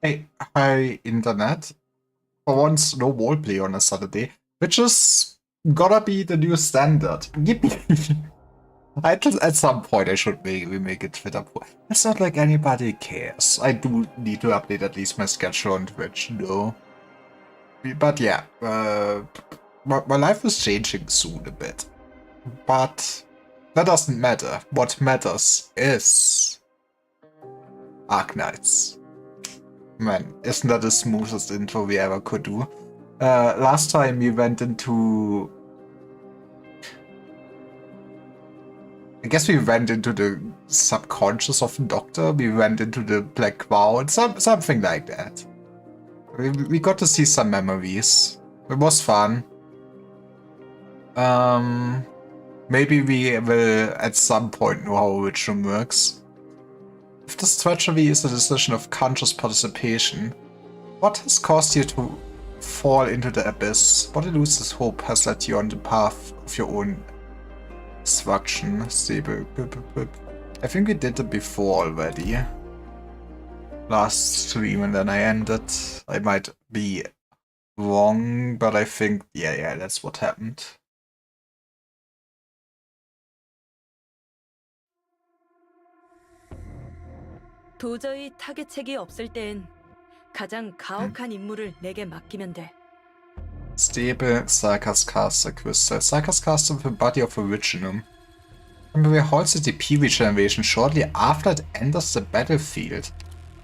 Hey, hi, Internet. For once, no wallplay on a Saturday, which is gotta be the new standard. Yippee! At some point, I should make it fit up. It's not like anybody cares. I do need to update at least my schedule on Twitch, though. But yeah, my life is changing soon a bit. But that doesn't matter. What matters is Arknights. Man, isn't that the smoothest intro we ever could do? Last time we went into... I guess we went into the subconscious of the Doctor, we went into the Black Cloud, something like that. We got to see some memories. It was fun. Maybe we will at some point know how original works. If this tragedy is a decision of conscious participation, what has caused you to fall into the abyss? What elusive hope has led you on the path of your own destruction? I think we did it before already. Last stream and then I ended. I might be wrong, but I think, yeah, that's what happened. 도저히 타겟책이 없을 땐 가장 가혹한 임무를 내게 맡기면 돼. Stable Sarkascaster Crystal. Sarkascaster with a body of Originum. Remember, holds the DP regeneration shortly after it enters the battlefield.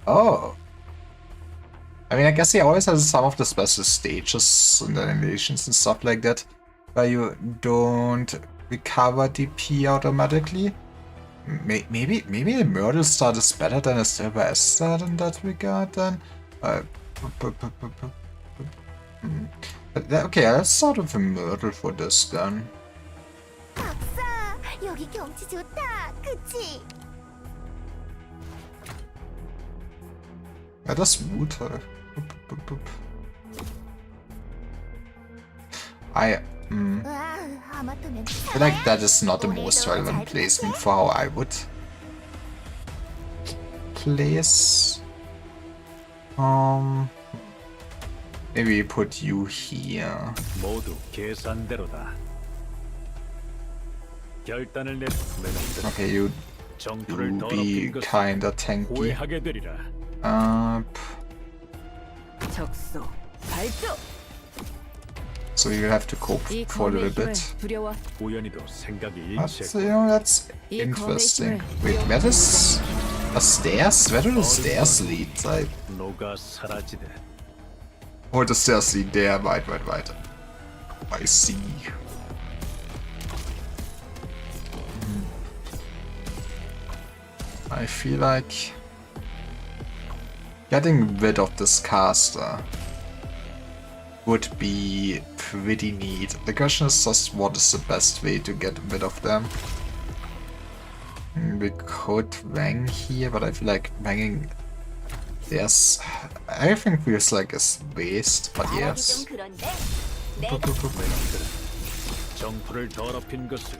Oh. I mean, I guess he always has some of the special stages and animations and stuff like that, where you don't recover DP automatically. Maybe the Myrtle Start is better than a Silver Esther in that regard then? Okay, let's start with a Myrtle for this then. 박사, 여기 경치 좋다, 그치? Ja, das ist gut. I feel like that is not the most relevant placement for how I would place. Maybe put you here. Okay, you be kinda tanky. 적소 발조. So you have to cope 이 for a 검의 little 힘을 bit. 두려워. 우연히도 생각이 But you 일치했고 know, that's 이 검의 interesting. 힘을 Wait, where does the stairs? Where do the stairs lead? 녹아 사라지듯 Oh, the stairs lead there. Right. I see. I feel like getting rid of this caster would be pretty neat. The question is just what is the best way to get rid of them. We could Wang here, but I feel like Wanging there's everything feels like it's waste, but 말하기 yes. 좀 그런데 정프를 더럽힌 것을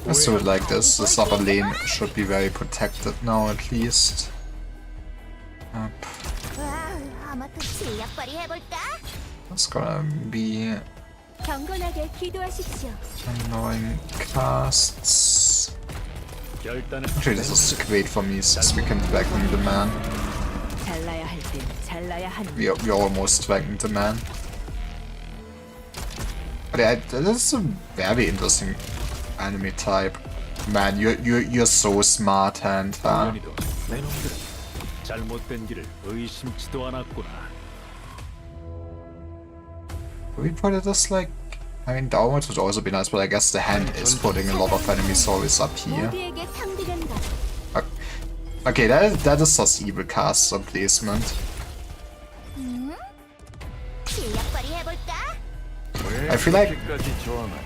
Let's do it like this. This upper lane should be very protected now at least. 와, 아마도 실력발휘 해볼까? That's gonna be 경건하게 기도하십시오. annoying casts. 결단은 Actually, this is great for me since we can dragon the man. 잘라야 할 땐 잘라야 하는. We almost dragoned the man. But yeah, this is a very interesting enemy type. Man, you're so smart, hand. 우연히도 내 놈들은 잘못된 길을 의심치도 않았구나. We put it as like, I mean, downwards would also be nice, but I guess the hand is putting a lot of enemy souls up here. 모두에게 상대된다. Okay, that is just evil caster placement. 실력발휘 해볼까? I feel like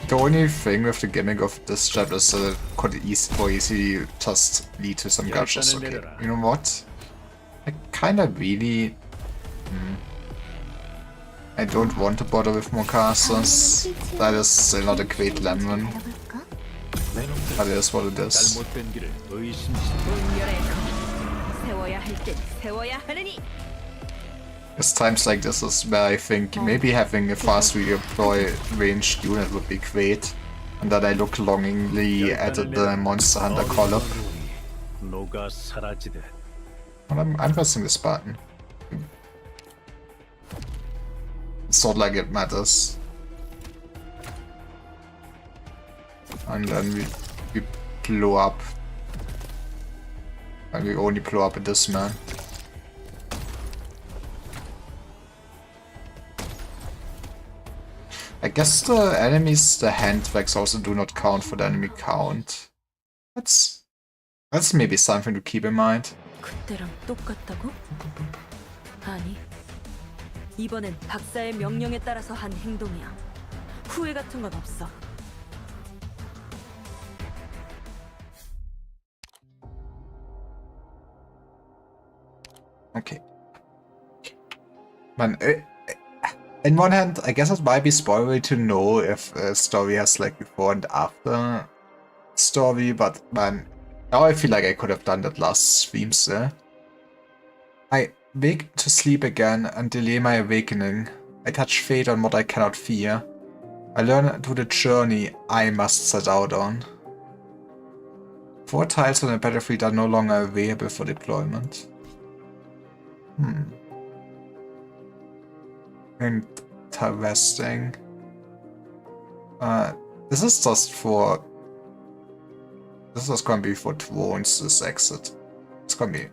the only thing with the gimmick of this chat is that it could easily just lead to some gotchas. Okay, you know what? I kinda really... I don't want to bother with more casters. That is still not a great lemon, 알아볼까? 내 놈들은 but it is what it is. 잘못된 길을 의심치도 운명의 검. 세워야 할 땐 세워야 하느니. It's times like this is where I think maybe having a fast redeploy ranged unit would be great. And then I look longingly at the Monster Hunter collab. 녹아 사라지듯 But I'm pressing this button. It's not like it matters. And then we blow up. And we only blow up at this man. I guess the enemies, the handbags also do not count for the enemy count. That's maybe something to keep in mind. 그때랑 똑같다고? 아니. 이번엔 박사의 명령에 따라서 한 행동이야. 후회 같은 건 없어. Okay. Man, in one hand, I guess it might be spoilery to know if a story has like before and after story, but man, now I feel like I could have done that last stream still. I wake to sleep again and delay my awakening. I touch fate on what I cannot fear. I learn to the journey I must set out on. 4 tiles on the battlefield are no longer available for deployment. Interesting. This is just for... This is gonna be for drones, this exit. It's gonna be...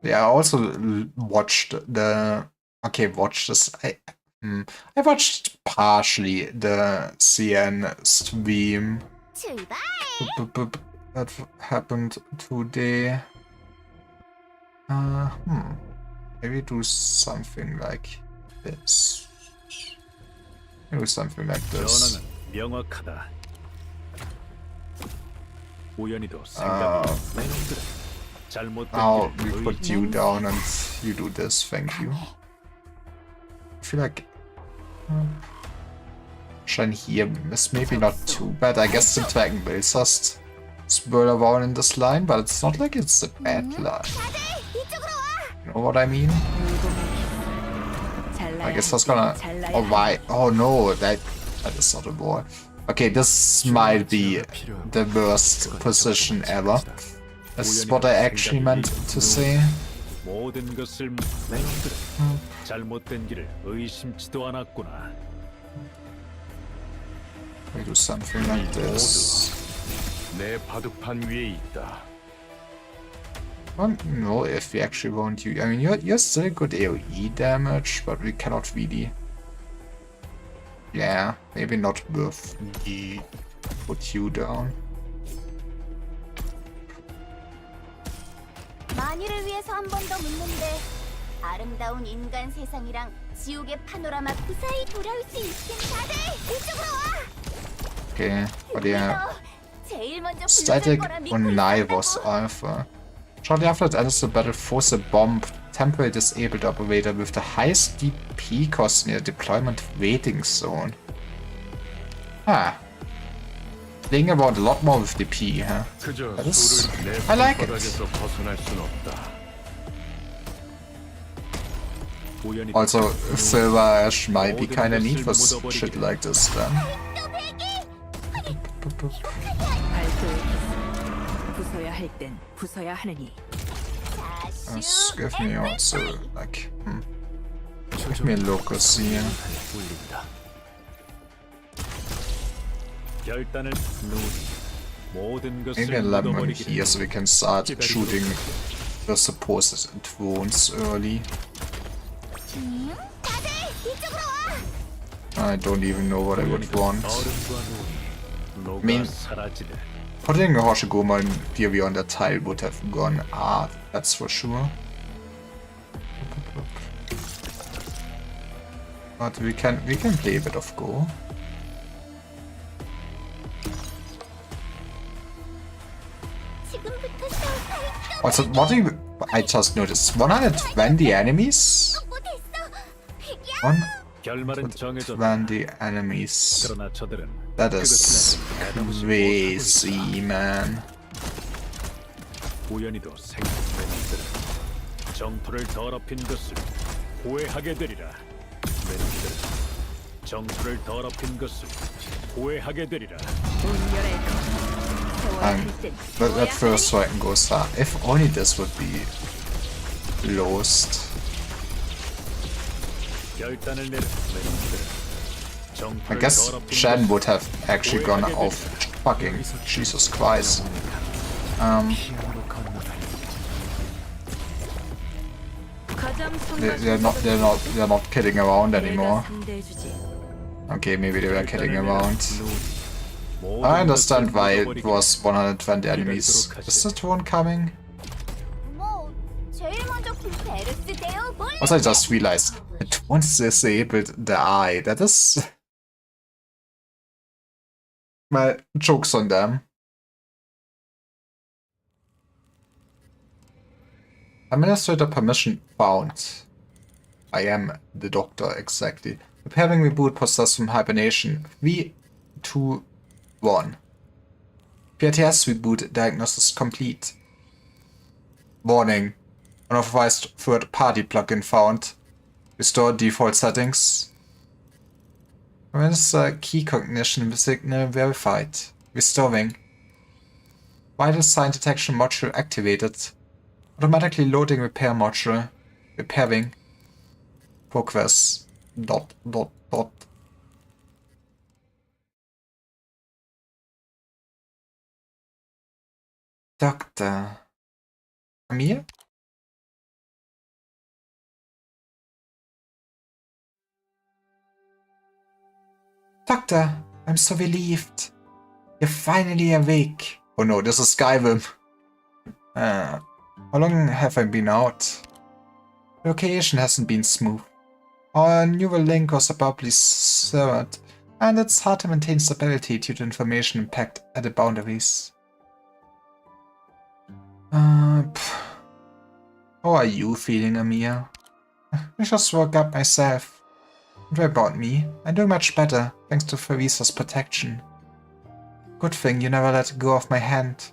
Yeah, I also watched the... Okay, watched this... I watched partially the CN stream 출발! that happened today. Maybe do something like this. Maybe something like this. 전황은 명확하다. 우연히도 생각이 내 놈들은 잘못된 Now we 길을 put you down and you do this, thank you. I feel like Shine here is maybe not too bad. I guess the dragon will just swirl around in this line, but it's not like it's a bad line. 다들 이쪽으로 와! You know what I mean? I guess that's gonna... Oh, why? Oh no, that is not a wall. Okay, this might be the worst position ever. That's what I actually meant to say. 모든 것을 내 놈들은 잘못된 길을 의심치도 않았구나. We do something like this. 내 바둑판 위에 있다. I don't know if we actually won't use. I mean, you're still good AoE damage, but we cannot really. Yeah, maybe not worth the put you down. 만유를 위해서 한 번 더 묻는데 아름다운 인간 세상이랑 지옥의 파노라마 무사히 돌아올 수 있긴 다들 이쪽으로 와. Okay, but yeah, 너 제일 먼저 불러줄 static 거라 믿고 Unai 있었다고. was alpha. Shortly after it enters the battle, force a bomb temporarily disabled operator with the highest DP cost near deployment waiting zone. Ah. Playing around a lot more with DP, huh? 그저 That is- 술을 내 I like it. 손바닥에서 벗어날 순 없다. 우연히 Also, Silver Ash might be kinda neat for shit like this then. 발도의 기술. 부숴야 할 땐 부숴야 하느니. Let's give me also, like, give me a look or see. 울린다. 결단을 누리 모든 것을 Maybe a lemon 묻어버리기를 here so we can start shooting the supposed drones early. 다들 이쪽으로 와. I don't even know what I would want. 얼음과 눈이 녹아 mean- 사라지네. Putting a Hoshigoma and POV on that tile would have gone hard, that's for sure. But we can play a bit of Go. 지금부터 싸울 Also, what do you, I just noticed 120 enemies? 못했어. 야. 결말은 정해졌다. 120 enemies. 그러나 저들은 That is crazy, man. 우연히도 생각된 놈들은 정토를 더럽힌 것을 후회하게 되리라. 내 놈들은 정토를 더럽힌 것을 후회하게 되리라. 운열의 검. 세워야 할 땐 That first fight can go start. If only this would be lost. 결단을 내려 내 놈들은 I 정토를 guess 더럽힌 Shen 것을 would have actually gone off fucking Jesus Christ. 가장 They're not kidding around 내가 anymore. 상대해주지. Okay, maybe they were kidding around. 모든 I understand 것을 why it 묻어버리기를 was 120 enemies. Is the drone coming? 뭐 제일 먼저 베르스 데오 볼. Also, I just realized the drones disabled the eye. That is my jokes on them. Administrator permission found. I am the doctor, exactly. Preparing reboot process from hibernation. 3, 2, 1. PRTS reboot diagnosis complete. Warning. Unauthorized third-party plugin found. Restore default settings. Where's key cognition signal verified? Restoring. Vital sign detection module activated. Automatically loading repair module. Repairing. Progress. ... Doctor. Amir? Doctor, I'm so relieved. You're finally awake. Oh no, this is Skyrim. How long have I been out? The location hasn't been smooth. Our neural link was abruptly severed, and it's hard to maintain stability due to information impact at the boundaries. How are you feeling, Amir? I just woke up myself. Don't worry about me. I'm doing much better, thanks to Theresa's protection. Good thing you never let go of my hand.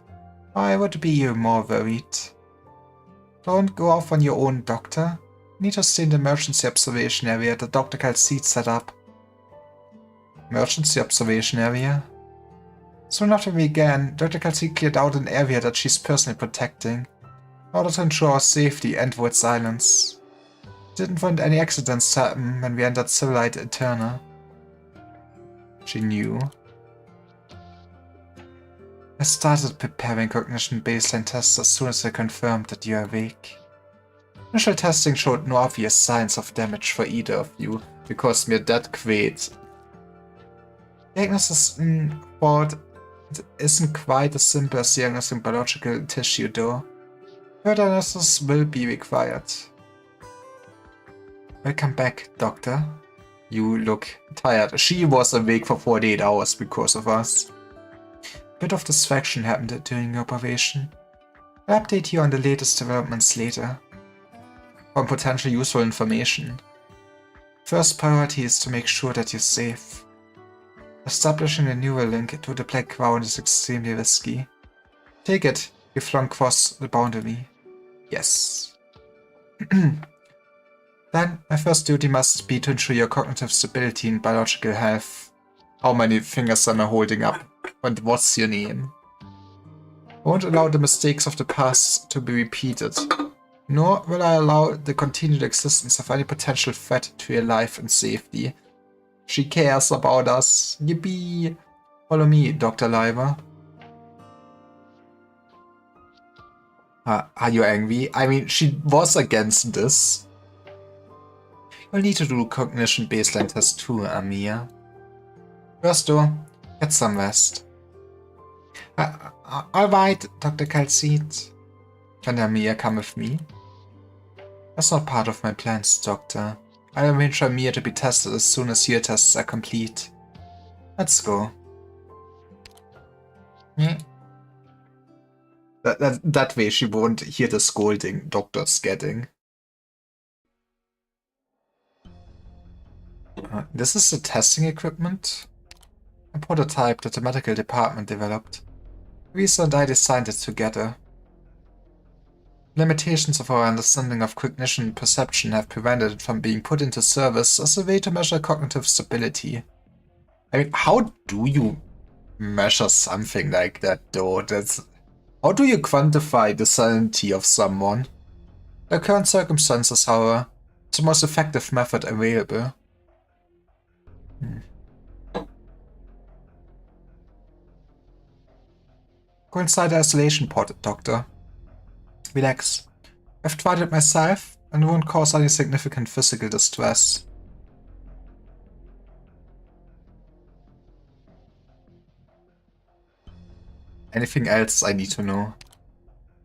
I would be more worried. Don't go off on your own, Doctor. You need to stay in the emergency observation area at the Dr. Seat set up. Emergency observation area. Soon after we began, Dr. Kelsey cleared out an area that she's personally protecting, in order to ensure our safety and avoid silence. Didn't want any accidents to happen when we entered Civilite Eterna. She knew. I started preparing cognition baseline tests as soon as I confirmed that you are awake. Initial testing showed no obvious signs of damage for either of you, because mir that quält. Diagnosis thought it isn't quite as simple as diagnosing biological tissue though. Further analysis will be required. Welcome back, Doctor. You look tired. She was awake for 48 hours because of us. A bit of distraction happened during the operation. I'll update you on the latest developments later. For potential useful information. First priority is to make sure that you're safe. Establishing a neural link to the Black Crown is extremely risky. Take it, you flung across the boundary. Yes. Then, my first duty must be to ensure your cognitive stability and biological health. How many fingers am I holding up? And what's your name? I won't allow the mistakes of the past to be repeated. Nor will I allow the continued existence of any potential threat to your life and safety. She cares about us. Yippee! Follow me, Dr. Liver. Are you angry? I mean, she was against this. You'll need to do cognition baseline test too, Amir. First though, get some rest. Alright, Dr. Calcit. Can Amir come with me? That's not part of my plans, Doctor. I'll arrange for Amir to be tested as soon as your tests are complete. Let's go. That way she won't hear the scolding Doctor's getting. This is the testing equipment? A prototype that the medical department developed. Lisa and I designed it together. Limitations of our understanding of cognition and perception have prevented it from being put into service as a way to measure cognitive stability. I mean, how do you measure something like that though? How do you quantify the sanity of someone? In current circumstances, however, it's the most effective method available. Go inside the isolation pod, Doctor. Relax. I've tried it myself and it won't cause any significant physical distress. Anything else I need to know?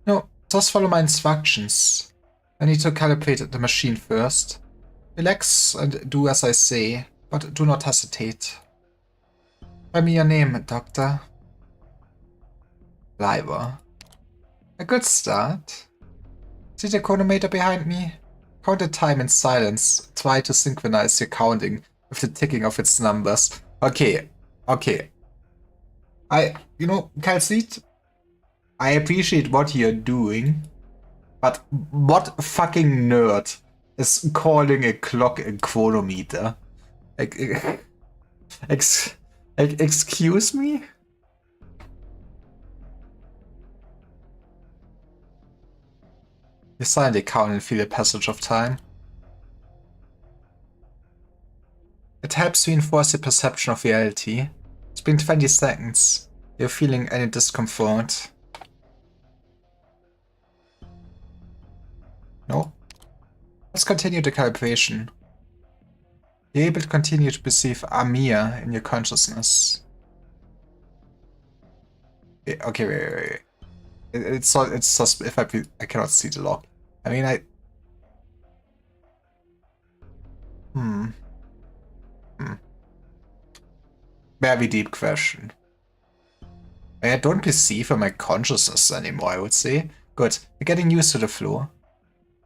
No, just follow my instructions. I need to calibrate the machine first. Relax and do as I say, but do not hesitate. Tell me your name, Doctor. Liver. A good start. See the chronometer behind me? Count the time in silence. Try to synchronize your counting with the ticking of its numbers. Okay. You know, Calcit, I appreciate what you're doing, but what fucking nerd is calling a clock a chronometer? Excuse me? You silently count and feel the passage of time. It helps reinforce your perception of reality. It's been 20 seconds. You're feeling any discomfort? No? Let's continue the calibration. You're able to continue to perceive Amir in your consciousness. Okay, wait. It's just if I cannot see the log. I mean, Very deep question. I don't perceive my consciousness anymore, I would say. Good. We're getting used to the flow.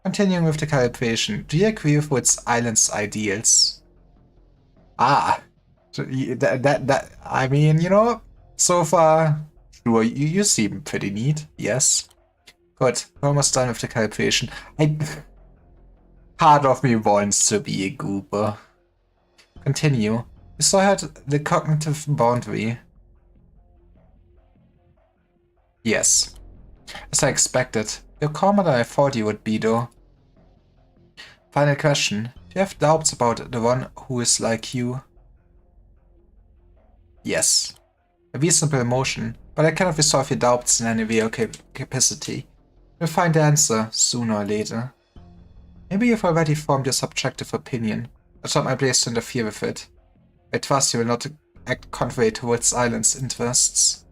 Continuing with the calibration. Do you agree with Woods Island's ideals? So I mean, you know, so far, sure, you seem pretty neat, yes. Good. We're almost done with the calibration. Part of me wants to be a goober. Continue. You still had the cognitive boundary. Yes. As I expected. You're calmer than I thought you would be, though. Final question. Do you have doubts about the one who is like you? Yes. A reasonable emotion, but I cannot resolve your doubts in any way or capacity. You'll find the answer, sooner or later. Maybe you've already formed your subjective opinion. It's not my place to interfere with it. I trust you will not act contrary towards Island's interests.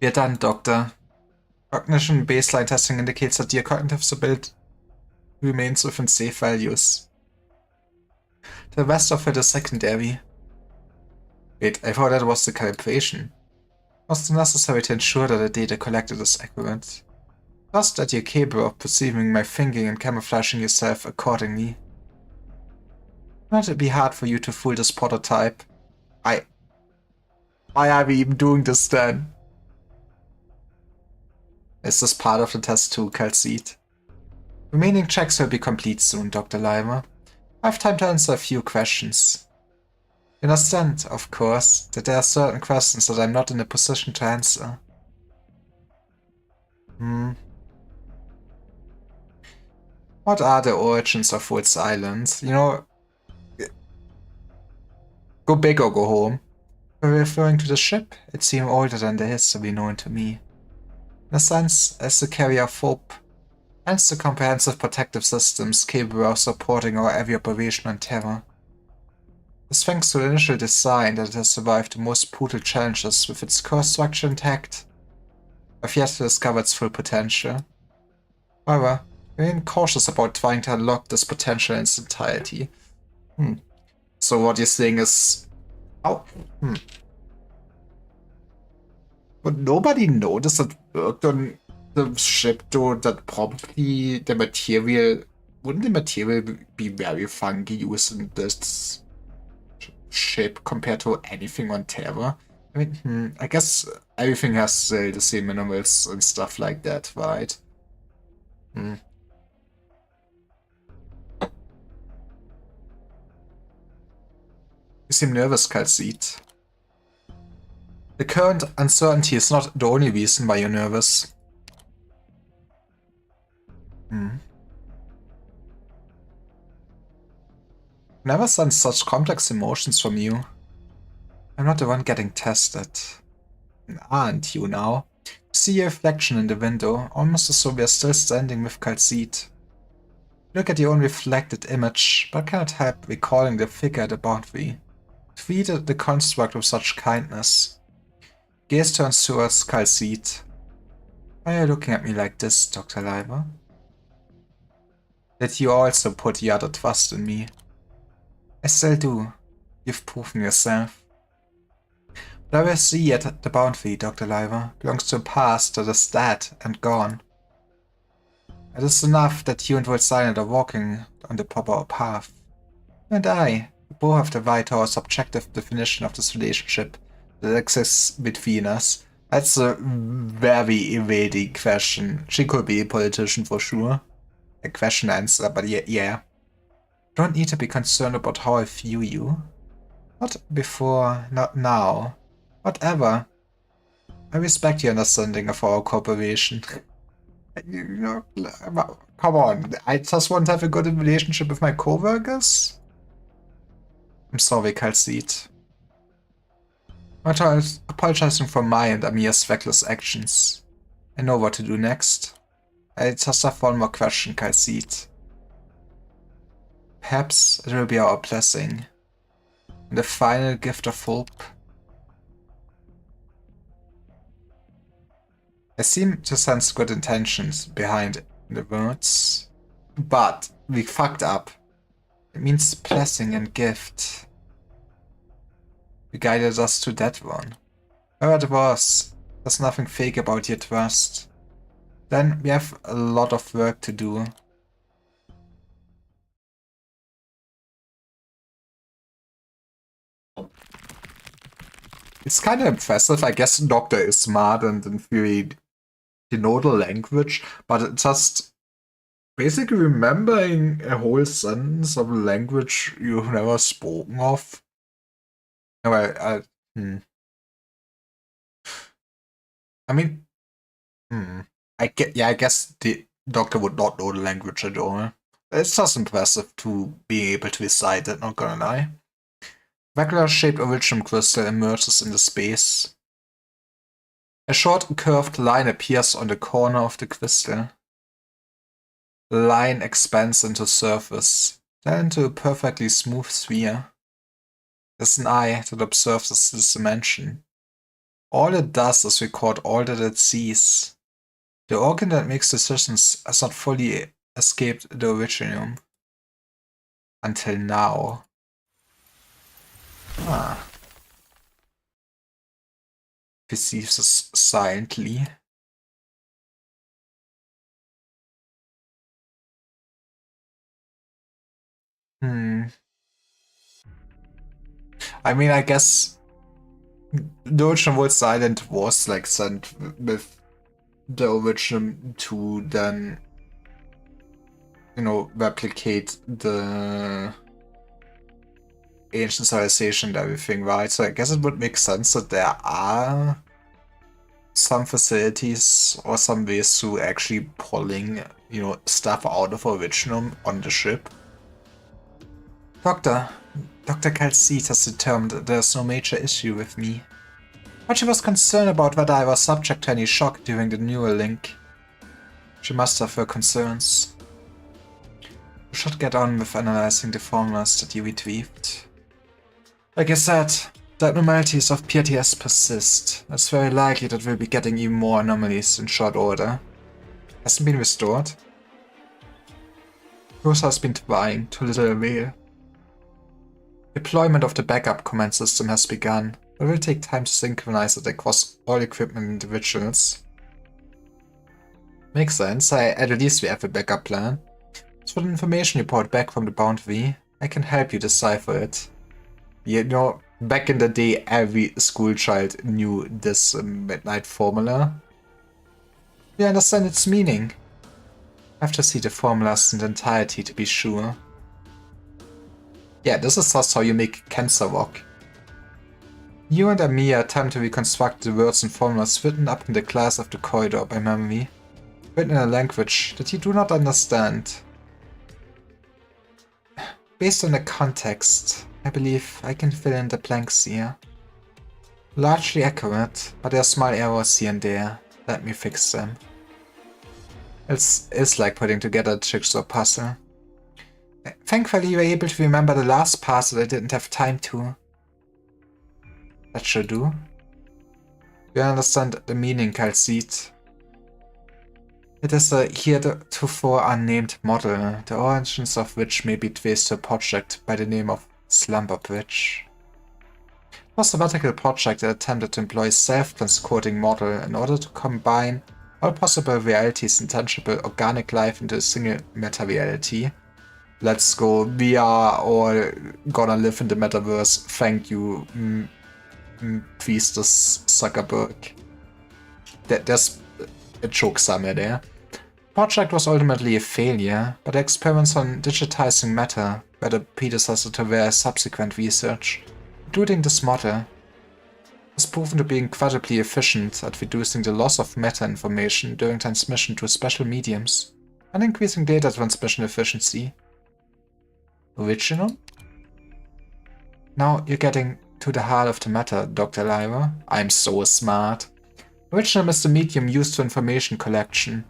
We are done, Doctor. Cognition baseline testing indicates that your cognitive stability remains within safe values. The rest of it is secondary. Wait, I thought that was the calibration. It was necessary to ensure that the data collected is accurate. Trust that you're capable of perceiving my thinking and camouflaging yourself accordingly. Might it be hard for you to fool this prototype? Why are we even doing this then? Is this part of the test too, Calcite? Remaining checks will be complete soon, Dr. Limer. I have time to answer a few questions. You understand, of course, that there are certain questions that I'm not in a position to answer. What are the origins of Woods Island? You know, go big or go home. Were you referring to the ship? It seemed older than the history known to me. In a sense, as the carrier of hope, hence the comprehensive protective systems capable of supporting our every operation on Terra. It's thanks to the initial design that it has survived the most brutal challenges with its core structure intact. I've yet to discover its full potential. However, I remain cautious about trying to unlock this potential in its entirety. So what you're saying is... But nobody noticed that worked on the ship, though, that probably the material... Wouldn't the material be very funky using this ship compared to anything on Terra? I mean, I guess everything has the same minerals and stuff like that, right? You seem nervous, Calcite. The current uncertainty is not the only reason why you're nervous. Never sensed such complex emotions from you. I'm not the one getting tested. Aren't you now? See your reflection in the window, almost as though we are still standing with Calcite. Look at your own reflected image, but cannot help recalling the figure at the boundary. Treated the construct with such kindness. Gaze turns towards Calcite. Why are you looking at me like this, Dr. Limer? Did you also put your utter trust in me? I still do. You've proven yourself. But I will see at the boundary, Dr. Limer, belongs to a past that is dead and gone. It is enough that you and Woods Island are walking on the proper path. You and I, we both have the right to our subjective definition of this relationship that exists between us. That's a very evading question. She could be a politician for sure. A question answer, but yeah. Don't need to be concerned about how I view you. Not before, not now. Whatever. I respect your understanding of our cooperation. You know, come on, I just want to have a good relationship with my co-workers? I'm sorry, Calcite. I'm apologizing for my and Amir's reckless actions. I know what to do next. I just have one more question, Calcite. Perhaps it will be our blessing. The final gift of hope. I seem to sense good intentions behind the words, but we fucked up. It means blessing and gift. You guided us to that one. Whoever it was, there's nothing fake about your trust. Then we have a lot of work to do. It's kind of impressive. I guess Doctor is smart and in theory, you know the language, but it just basically remembering a whole sentence of a language you've never spoken of. Well, I mean, I guess the doctor would not know the language at all. It's just impressive to be able to recite it, not gonna lie. Regular-shaped originum crystal emerges in the space. A short curved line appears on the corner of the crystal. The line expands into surface, then into a perfectly smooth sphere. There's an eye that observes this dimension. All it does is record all that it sees. The organ that makes decisions has not fully escaped the originum. Until now. Perceives this silently. I mean, I guess the original word silent was like sent with the original to then, you know, replicate the ancient civilization and everything, right? So I guess it would make sense that there are some facilities or some ways to actually pulling, you know, stuff out of originum on the ship. Dr. Calcite has determined that there's no major issue with me. But she was concerned about whether I was subject to any shock during the neural link. She must have her concerns. You should get on with analyzing the formulas that you retrieved. Like I said, the abnormalities of PTS persist. It's very likely that we'll be getting even more anomalies in short order. Hasn't been restored. Rosa has been trying, to little avail. Deployment of the backup command system has begun, but it will take time to synchronize it across all equipment individuals. Makes sense, at least we have a backup plan. As for the information report back from the Boundary, I can help you decipher it. You know, back in the day, every school child knew this midnight formula. We understand its meaning. I have to see the formulas in their entirety to be sure. Yeah, this is just how you make cancer rock. You and Amia attempt to reconstruct the words and formulas written up in the class of the corridor by memory, written in a language that you do not understand. Based on the context, I believe I can fill in the blanks here. Largely accurate, but there are small errors here and there. Let me fix them. It's like putting together a jigsaw puzzle. Thankfully, you were able to remember the last part that I didn't have time to. That should do. You understand the meaning, Calcite. It is a heretofore unnamed model, the origins of which may be traced to a project by the name of Slumber Bridge. It was a vertical project that attempted to employ a self-transcoding model in order to combine all possible realities and tangible organic life into a single meta-reality. Let's go, we are all gonna live in the metaverse, thank you, Priestess Zuckerberg. There's a joke somewhere there. The project was ultimately a failure, but the experiments on digitizing matter were the predecessor to various subsequent research, including this model. It's proven to be incredibly efficient at reducing the loss of meta-information during transmission to special mediums, and increasing data transmission efficiency. Original? Now you're getting to the heart of the matter, Dr. Lyra. I'm so smart. Original is the medium used for information collection.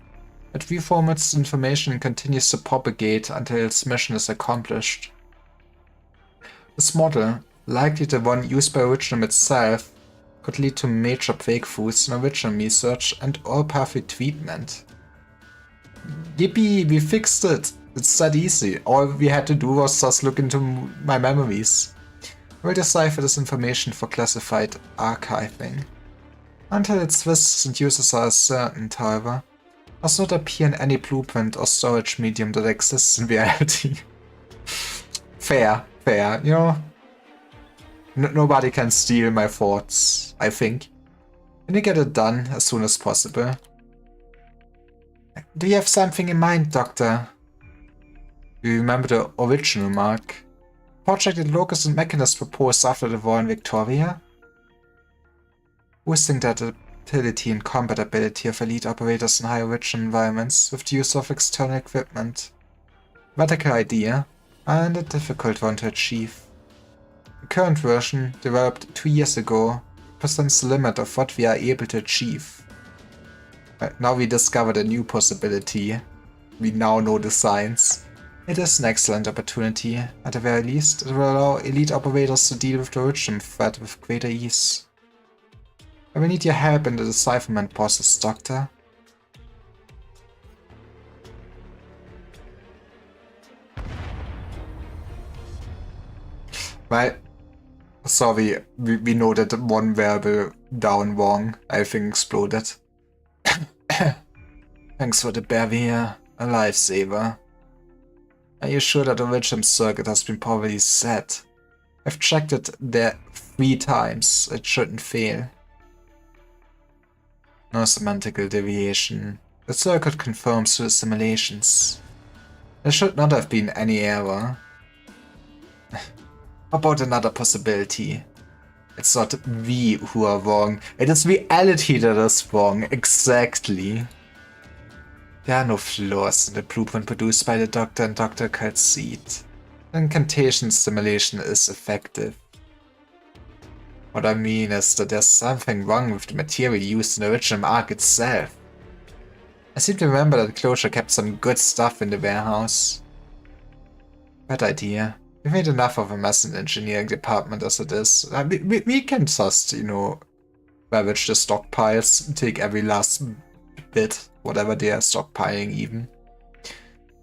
It reformats information and continues to propagate until its mission is accomplished. This model, likely the one used by Original itself, could lead to major breakthroughs in original research and all-pathway treatment. Yippee, we fixed it! It's that easy. All we had to do was just look into my memories. We'll decipher this information for classified archiving. Until its risks and uses are ascertained, however, does not appear in any blueprint or storage medium that exists in reality. Fair, you know? Nobody can steal my thoughts, I think. Can you get it done as soon as possible? Do you have something in mind, Doctor? Do you remember the original Mark? Project Locus and Mechanist proposed after the war in Victoria? Boosting the adaptability and compatibility of elite operators in high origin environments with the use of external equipment. Radical idea, and a difficult one to achieve. The current version, developed 2 years ago, represents the limit of what we are able to achieve. Now we discovered a new possibility. We now know the science. It is an excellent opportunity. At the very least, it will allow elite operators to deal with the origin threat with greater ease. I will need your help in the decipherment process, Doctor. Well, sorry, we know that one variable down wrong, I think exploded. Thanks for the barrier, a lifesaver. Are you sure that the Ridgem circuit has been properly set? I've checked it there 3 times, it shouldn't fail. No semantical deviation. The circuit confirms to the simulations. There should not have been any error. How about another possibility? It's not we who are wrong, it is reality that is wrong, exactly. There are no flaws in the blueprint produced by the Doctor and Dr. Calcite. The incantation simulation is effective. What I mean is that there's something wrong with the material used in the original Ark itself. I seem to remember that Closure kept some good stuff in the warehouse. Bad idea. We've made enough of a mess in the engineering department as it is. We can just, you know, ravage the stockpiles, take every last bit, whatever they are stockpiling even.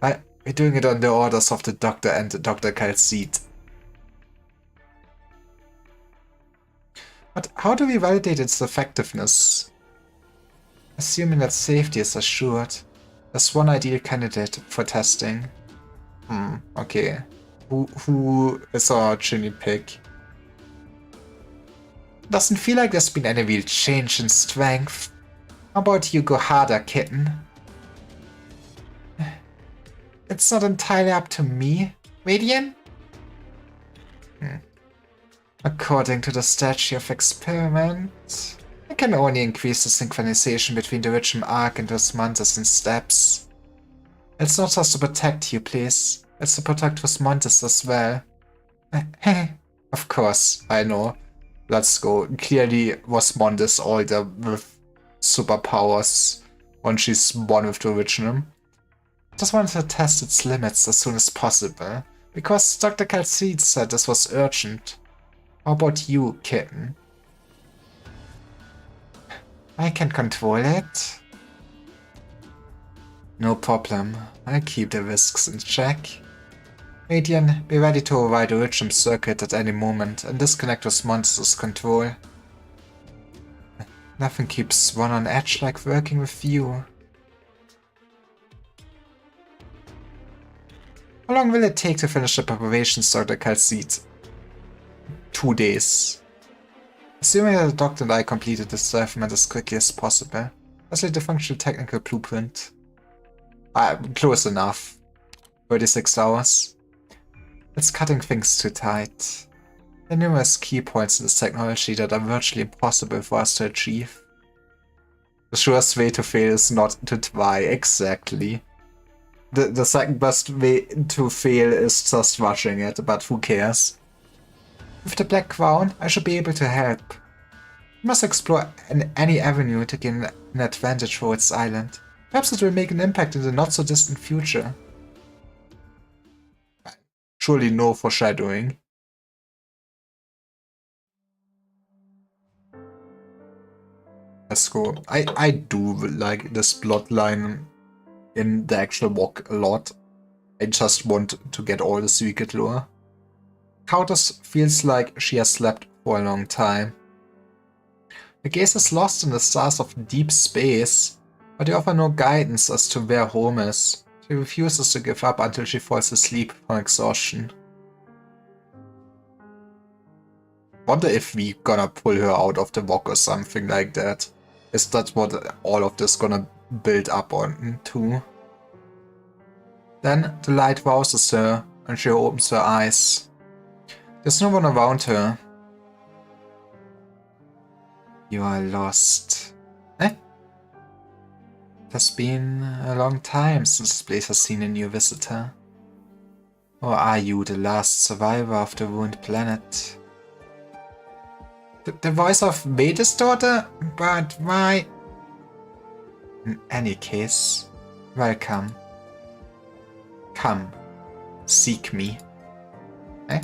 We're doing it on the orders of the Doctor and Dr. Calcite. But how do we validate its effectiveness? Assuming that safety is assured, there's one ideal candidate for testing. Okay. Who is our guinea pig? Doesn't feel like there's been any real change in strength. How about you go harder, kitten? It's not entirely up to me, Radian? According to the statute of experiment, I can only increase the synchronization between the Ridgem Ark and Osmanthus in steps. It's not just to protect you, please. It's to protect Osmanthus as well. Of course, I know. Let's go. Clearly, Osmanthus older with superpowers when she's one with the original. Just wanted to test its limits as soon as possible, because Dr. Calcite said this was urgent. How about you, kitten? I can control it. No problem. I'll keep the risks in check. Radian, be ready to override the Ridgem circuit at any moment and disconnect Osmanthus' control. Nothing keeps one on edge like working with you. How long will it take to finish the preparations, Dr. Calcite? 2 days. Assuming that the Doctor and I completed the decipherment as quickly as possible, let's let the functional technical blueprint. Close enough. 36 hours. It's cutting things too tight. There are numerous key points in this technology that are virtually impossible for us to achieve. The surest way to fail is not to try, exactly. The second best way to fail is just rushing it, but who cares? With the Black Crown, I should be able to help. We must explore any avenue to gain an advantage for its island. Perhaps it will make an impact in the not-so-distant future. Surely no foreshadowing. Let's go. I do like this plotline in the actual walk a lot. I just want to get all the secret lore. Countess feels like she has slept for a long time. The gaze is lost in the stars of deep space, but they offer no guidance as to where home is. She refuses to give up until she falls asleep from exhaustion. Wonder if we gonna pull her out of the rock or something like that. Is that what all of this gonna build up on to? Then the light rouses her, and she opens her eyes. There's no one around her. You are lost. Eh? It has been a long time since this place has seen a new visitor. Or are you the last survivor of the ruined planet? The voice of Veda's daughter? But why? In any case, welcome. Come, seek me. Eh?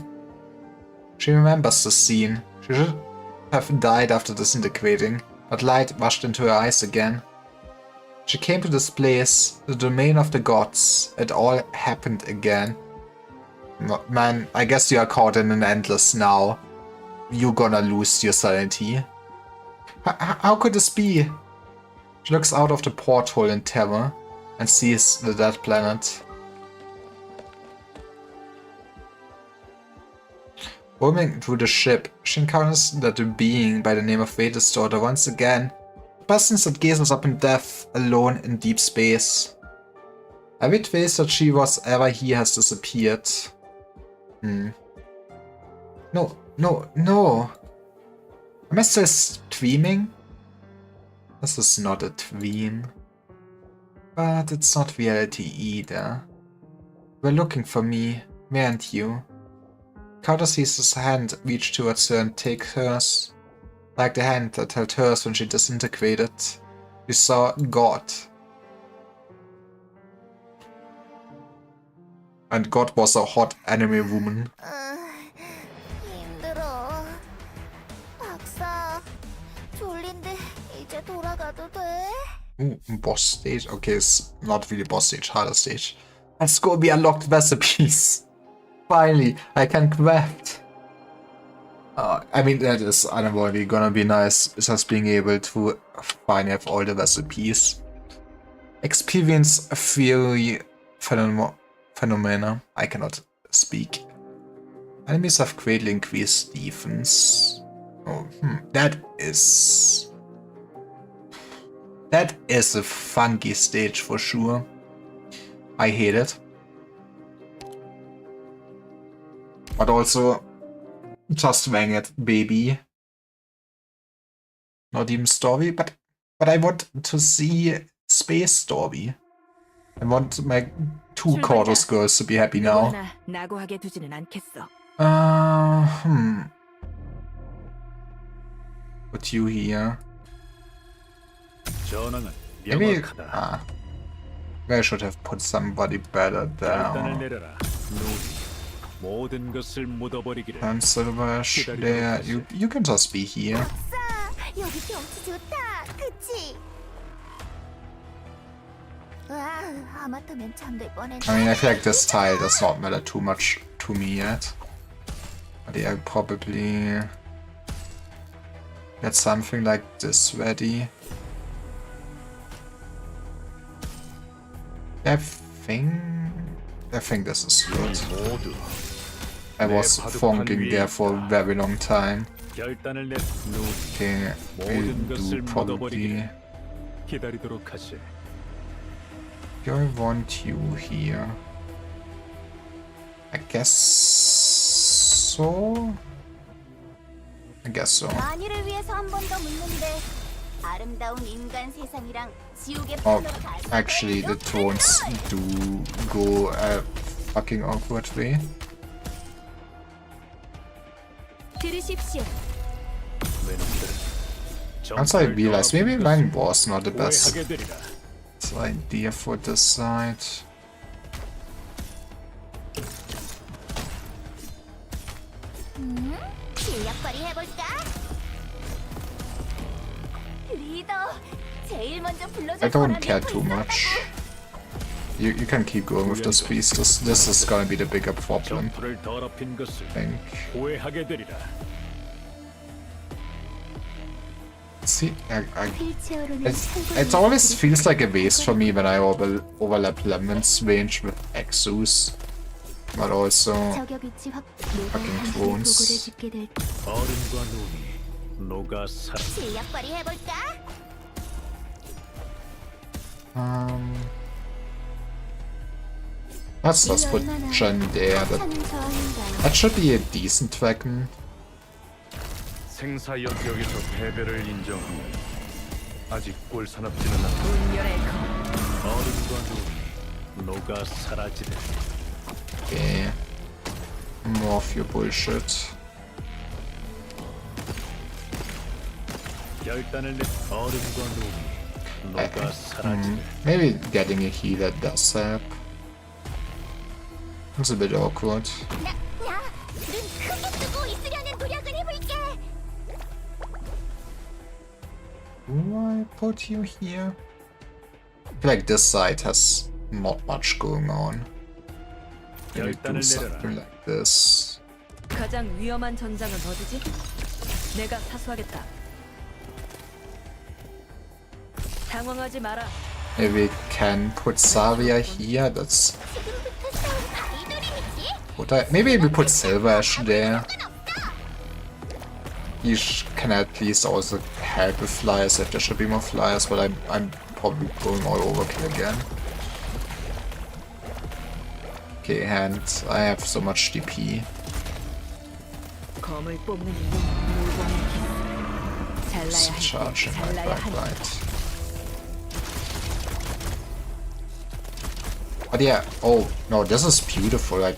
She remembers the scene. She should have died after disintegrating, but light rushed into her eyes again. She came to this place, the domain of the gods. It all happened again. Man, I guess you are caught in an endless now. You're gonna lose your sanity. How could this be? She looks out of the porthole in terror and sees the dead planet. Roaming through the ship, she encounters that a being by the name of Veda's daughter once again. A presence that gazes up in death, alone in deep space. Every trace that she was ever here has disappeared. No. Am I still streaming? This is not a dream. But it's not reality either. You're looking for me, weren't you? Carter sees his hand reach towards her and take hers. Like the hand that held hers when she disintegrated. We saw God. And God was a hot anime woman. 힘들어. 박사, 졸린데 이제 돌아가도 돼? Ooh, boss stage. Okay, it's not really boss stage, harder stage. Let's go, we unlocked recipes. Finally, I can craft. I mean, that is unavoidably gonna be nice, just being able to finally have all the recipes. Experience theory phenomena. I cannot speak. Enemies have greatly increased defense. Oh, that is a funky stage for sure. I hate it. But also, just wang it, baby. Not even story, but I want to see space story. I want my two Chorus girls to be happy now. 하나 낙오하게 두지는 않겠어. Put you here. 전황은 Maybe, 명확하다. maybe I should have put somebody better 결단을 there. 내려라. 누이. 모든 것을 묻어버리기를. And Silverash there. You can just be here. 박사, 여기 경치 좋다. 그치? 와, 아마터면 잠들 뻔했네. I mean, I feel like this tile does not matter too much to me yet. But yeah, I'll probably get something like this ready. I think this is good. 모두 I was funking there for a very long time. 결단을 내. 누이. Okay, 모든 we'll 것을 do probably. 묻어버리기를. 기다리도록 하지. I want you here. I guess so. I guess so. 만일을 위해서 한 번 더 묻는데 아름다운 인간 세상이랑 지옥의 Oh, 판으로 갈 수 actually, the drones do go a fucking awkward way. 들으십시오. Once I realized, maybe mine was not the best 오해하게 되리라. idea for this side. 실력 발휘해볼까? 리더, 제일 먼저 불러줄 I don't 사람이 care too much. You can keep going with this piece. This is gonna be the bigger problem, 전투를 더럽힌 것을 I think. 후회하게 되리라. See, 휠체어로는 it always feels like a waste for me when I overlap Lemon's range with Exus. But also, 저격 위치 확 fucking drones. 보고를 짓게 될 어른과 눈이 녹아 사. 실력 발휘해볼까? Let's just put Jen there. 차는 저항인가요? That should be a decent wagon. 생사 역역에서 패배를 인정하면 아직 꼴사납지는 않다. 운명의 얼음과 눈이 녹아 사라지듯 Okay. More of your bullshit. 결단을 내 얼음과 눈이 녹아 사라지듯 Maybe getting a healer does help. It's a bit awkward. 나 눈 크게 뜨고 있으려는 노력을 해볼게. Do I put you here? I feel like this side has not much going on. Maybe do something like this. 가장 위험한 전장은 어디지? 내가 사수하겠다. 당황하지 마라. Maybe we can put Savia here. That's 지금부터 싸울 바이돌이지? what I. Maybe we put Silvash there. He can at least also help with flyers if there should be more flyers, but I'm probably going all overkill again. Okay, and I have so much DP. 검을 뽑는 무공의 기술. 잘라야 Just 할 때 charging right, 잘라야 right, 한다. right. But yeah, oh no, this is beautiful. Like,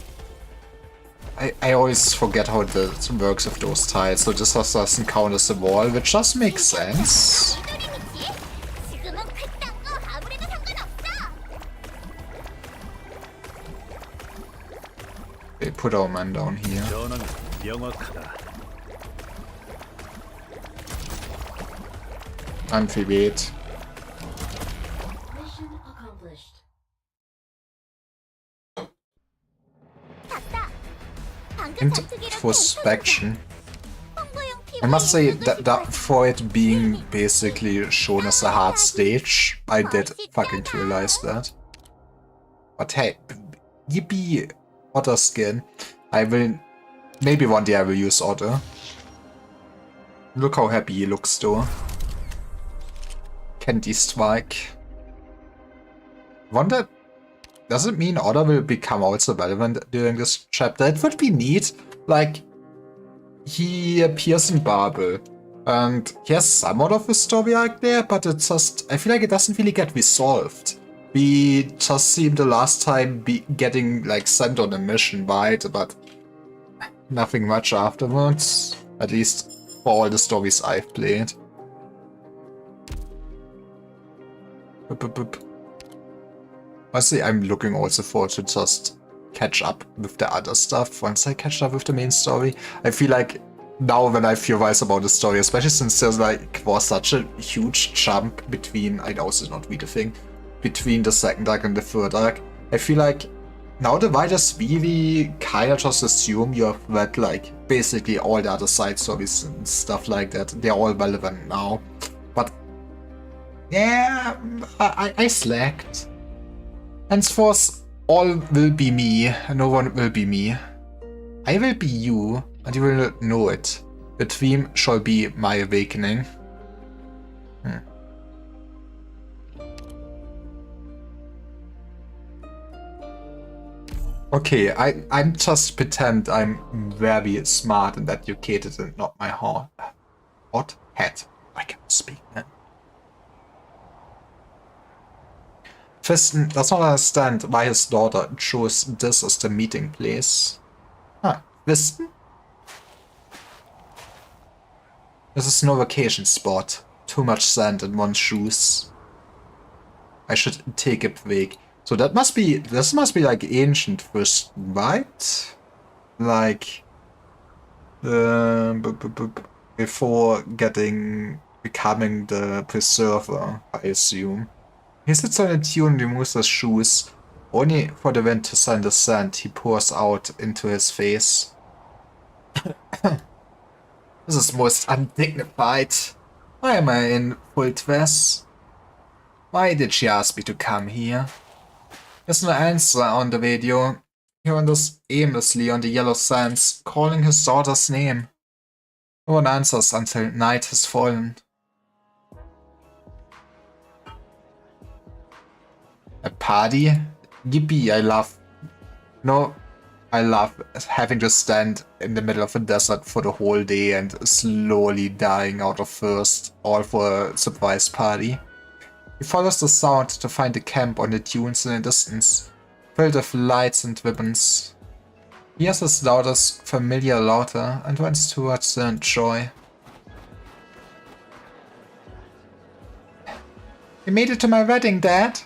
I always forget how it works with those tiles. So this just doesn't count as a wall, which just makes sense. 바이돌이지? 지금은 그딴 거 아무래도 상관없어. They put our man down here. 전황은 명확하다. Amphibate. 봤다. 방금 전투기로 Introspection. 홍보용 I must say 피부에 that for it being basically shown as a hard stage, I did fucking realize that. But hey, yippee, otter skin. I will, maybe one day I will use otter. Look how happy he looks though. Candy Strike. Wonder, does it mean otter will become also relevant during this chapter? It would be neat. Like, he appears in Babel, and he has somewhat of a story arc there, but it's just, I feel like it doesn't really get resolved. We just see him the last time be getting like sent on a mission, right? But nothing much afterwards, at least for all the stories I've played. Honestly, I'm looking also forward to just catch up with the other stuff once I catch up with the main story. I feel like now when I theorize about the story, especially since there's like was such a huge jump between, I know it's not really a thing, between the second arc and the third arc, I feel like now the writers really kinda just assume you have read like basically all the other side stories and stuff like that. They're all relevant now. But yeah, I slacked. Henceforth, all will be me, no one will be me. I will be you, and you will not know it. The dream shall be my awakening. Okay, I'm just pretend I'm very smart and educated and not my heart. What? Head. I can't speak, man. Fiston does not understand why his daughter chose this as the meeting place. Huh, Fiston? This is no vacation spot. Too much sand in one's shoes. I should take a break. So that must be, this must be like ancient Fiston, right? Like, before becoming the preserver, I assume. He sits on a tune and removes his shoes. Only for the wind to send the sand he pours out into his face. This is most undignified. Why am I in full dress? Why did she ask me to come here? There's no answer on the radio. He wanders aimlessly on the yellow sands, calling his daughter's name. No one answers until night has fallen. A party? Yippee, I love No, I love having to stand in the middle of a desert for the whole day and slowly dying out of thirst, all for a surprise party. He follows the sound to find a camp on the dunes in the distance, filled with lights and ribbons. He hears his daughter's familiar laughter and runs towards her in joy. You made it to my wedding, Dad!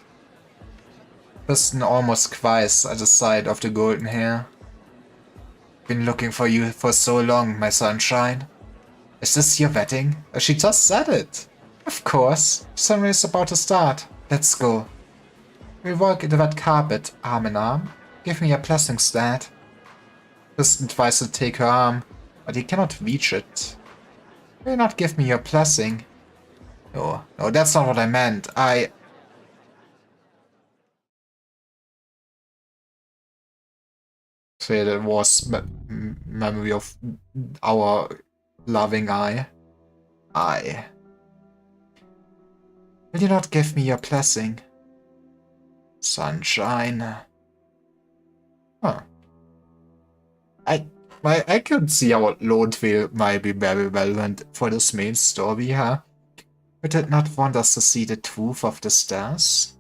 Tristan almost cries at the sight of the golden hair. Been looking for you for so long, my sunshine. Is this your wedding? She just said it. Of course. Ceremony is about to start. Let's go. We walk the red carpet, arm in arm. Give me your blessings, Dad. Tristan tries to take her arm, but he cannot reach it. Will you not give me your blessing? No, that's not what I meant. So that was memory of our loving eye. Will you not give me your blessing? Sunshine. Huh. I could see how Loadville might be very relevant for this main story, huh? Would it not want us to see the truth of the stars?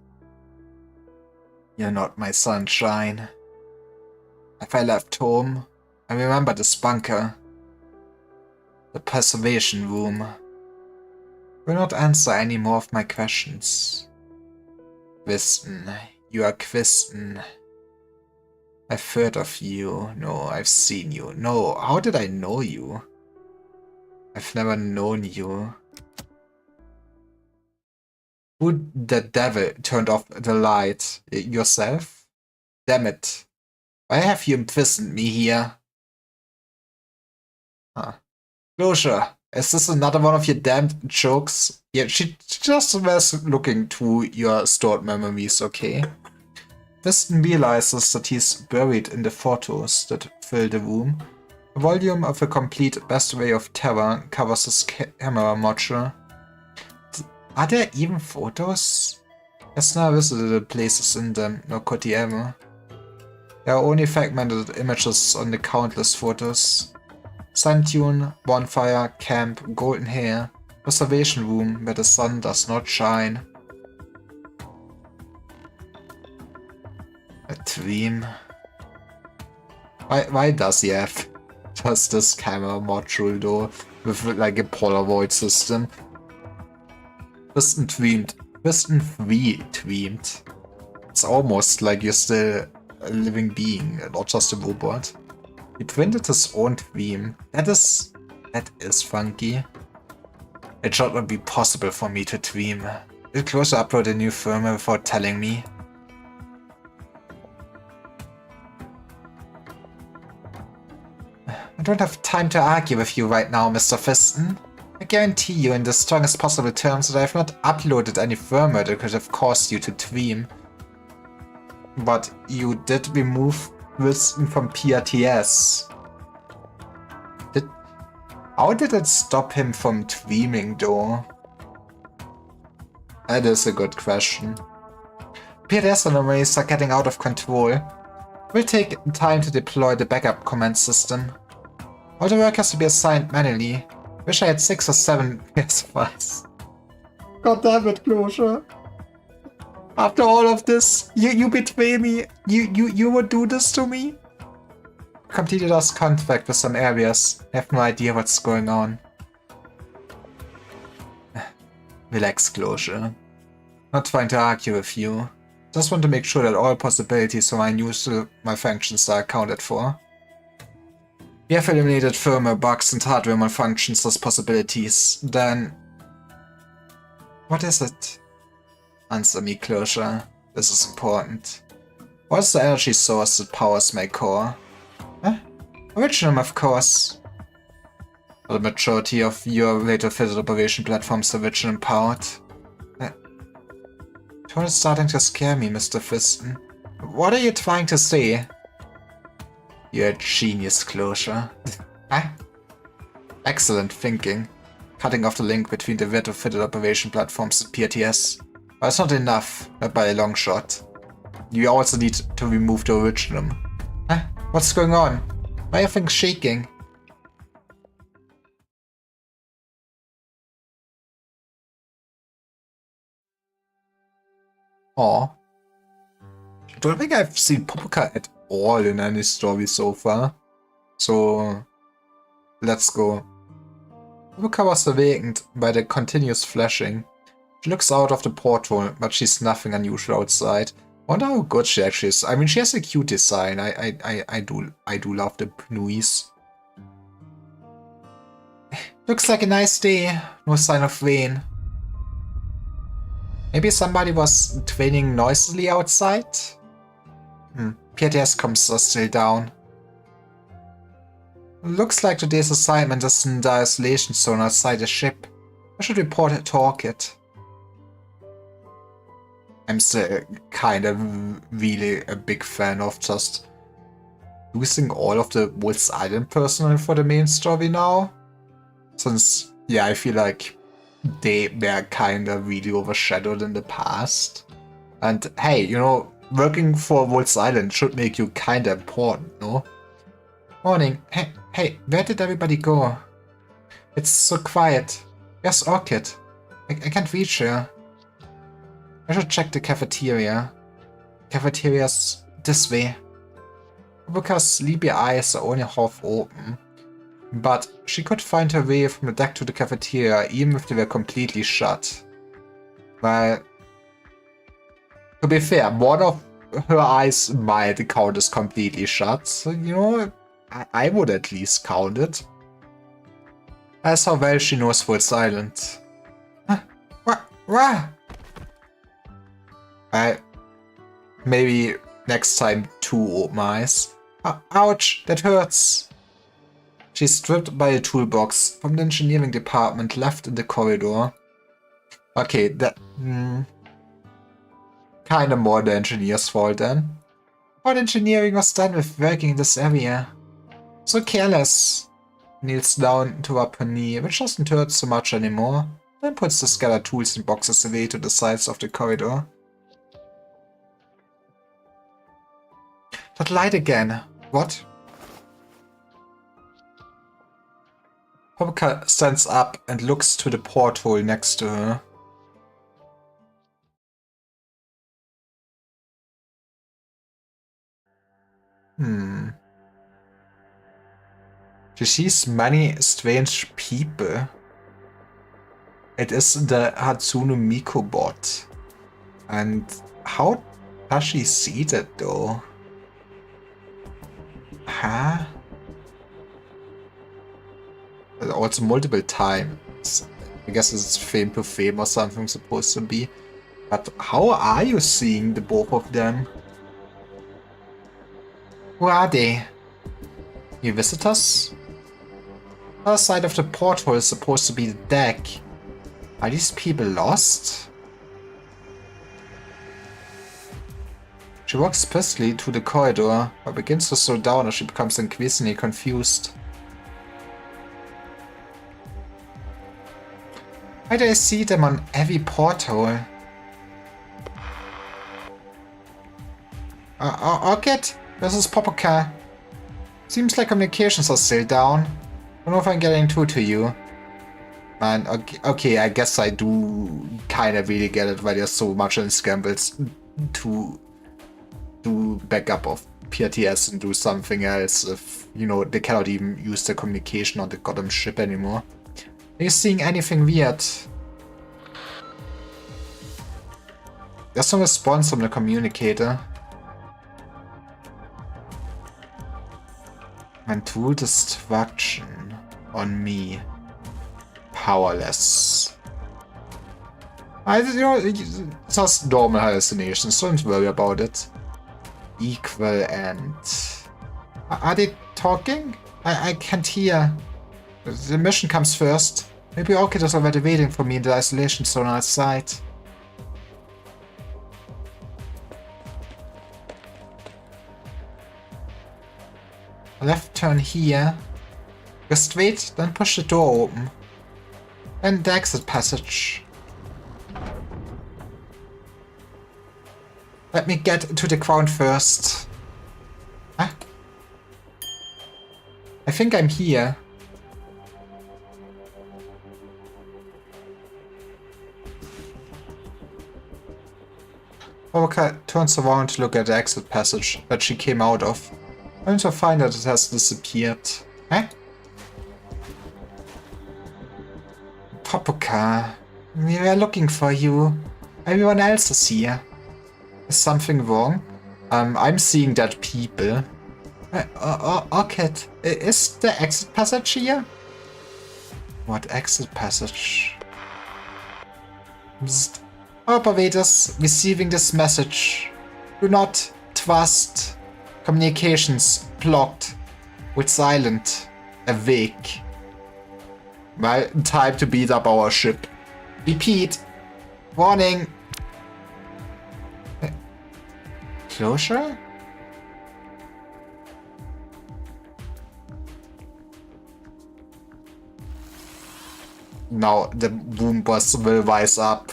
You're not my sunshine. If I left home, I remember this bunker. The preservation room. Will not answer any more of my questions. Kristen, you are Kristen. I've heard of you. No, I've seen you. No, how did I know you? I've never known you. Who the devil turned off the light? Yourself? Damn it. Why have you imprisoned me here? Huh. Closure. Is this another one of your damned jokes? Yeah, she just was looking through your stored memories, okay? Kristen realizes that he's buried in the photos that fill the room. A volume of a complete Best Way of Terror covers his camera module. Are there even photos? Has never visited the places in them, nor could he ever. There are only fragmented images on the countless photos. Sand dune, bonfire, camp, golden hair, preservation room where the sun does not shine. A dream. Why does he have just this camera module though, with like a Polaroid system? Kristen dreamed. Kristen 3 dreamed. It's almost like you're still a living being, not just a robot. He printed his own dream. That is funky. It should not be possible for me to dream. Did Closure upload a new firmware without telling me? I don't have time to argue with you right now, Mr. Kristen. I guarantee you in the strongest possible terms that I have not uploaded any firmware that could have caused you to dream. But you did remove Kristen from PRTS. How did it stop him from dreaming though? That is a good question. PRTS anomalies are getting out of control. We'll take time to deploy the backup command system. All the work has to be assigned manually. Wish I had 6 or 7 PS5s. God damn it, Closure. After all of this, you betray me. You would do this to me? Completed lost contact with some areas. I have no idea what's going on. Relax, Closure. Not trying to argue with you. Just want to make sure that all possibilities for my unusual malfunctions are accounted for. We have eliminated firmware bugs and hardware malfunctions as possibilities. Then... what is it? Answer me, Closure. This is important. What is the energy source that powers my core? Huh? Originum, of course. The majority of your later fitted operation platforms are Originum powered. Tone is starting to scare me, Mr. Kristen. What are you trying to say? You're a genius, Closure. Huh? Excellent thinking. Cutting off the link between the retrofitted operation platforms and PRTS. But it's not enough, not by a long shot. You also need to remove the Originum. What's going on? Why are things shaking? Aw. I don't think I've seen Popoka at all in any story so far. So, let's go. Popoka was awakened by the continuous flashing. She looks out of the porthole, but she's nothing unusual outside. Wonder how good she actually is. I mean, she has a cute design. I do love the Pnuis. Looks like a nice day. No sign of rain. Maybe somebody was training noisily outside? PTS comms are still down. Looks like today's assignment is in the isolation zone outside the ship. I should report it to Orchid. I'm still kind of really a big fan of just using all of the Wolf's Island personnel for the main story now. Since, yeah, I feel like they were kind of really overshadowed in the past. And hey, you know, working for Wolf's Island should make you kind of important, no? Morning. Hey, where did everybody go? It's so quiet. Where's Orchid? I can't reach her. I should check the cafeteria. Cafeteria's this way. Popoka's sleepy eyes are only half open. But she could find her way from the deck to the cafeteria even if they were completely shut. Well, to be fair, one of her eyes might count as completely shut. So, you know, I would at least count it. That's how well she knows Wolf's Island. Huh? What? Maybe next time 2 open eyes. Ouch, that hurts. She's stripped by a toolbox from the engineering department left in the corridor. Okay, that... kinda more the engineer's fault then. What engineering was done with working in this area? So careless. Kneels down to rub her knee, which doesn't hurt so much anymore. Then puts the scattered tools and boxes away to the sides of the corridor. That light again. What? Popoka stands up and looks to the porthole next to her. She sees many strange people. It is the Hatsune Miku bot. And how does she see that though? Huh? Also multiple times. I guess it's fame to fame or something supposed to be. But how are you seeing the both of them? Who are they? New visitors? The other side of the porthole is supposed to be the deck. Are these people lost? She walks briskly to the corridor, but begins to slow down as she becomes increasingly confused. Why do I see them on every porthole? Orchid? This is Popoka. Seems like communications are still down. Don't know if I'm getting through to you. Man, okay, I guess I do kind of really get it why there's so much in scrambles to do backup of PTS and do something else if, you know, they cannot even use the communication on the goddamn ship anymore. Are you seeing anything weird? There's no response from the communicator. And tool destruction on me. Powerless. You know, just normal hallucinations, don't worry about it. Equal and... Are they talking? I can't hear. The mission comes first. Maybe Orchid is already waiting for me in the isolation zone outside. Left turn here. Go straight, then push the door open. And the exit passage. Let me get to the ground first. Huh? think I'm here. Oroka turns around to look at the exit passage that she came out of, only to find that it has disappeared. Huh? Popoka, we were looking for you. Everyone else is here. Is something wrong? I'm seeing dead people. Orchid, is the exit passage here? What exit passage? Psst. Operators receiving this message. Do not trust. Communications blocked. With silent. Awake. Well, time to beat up our ship. Repeat. Warning. Closure? Now the Boombas will rise up.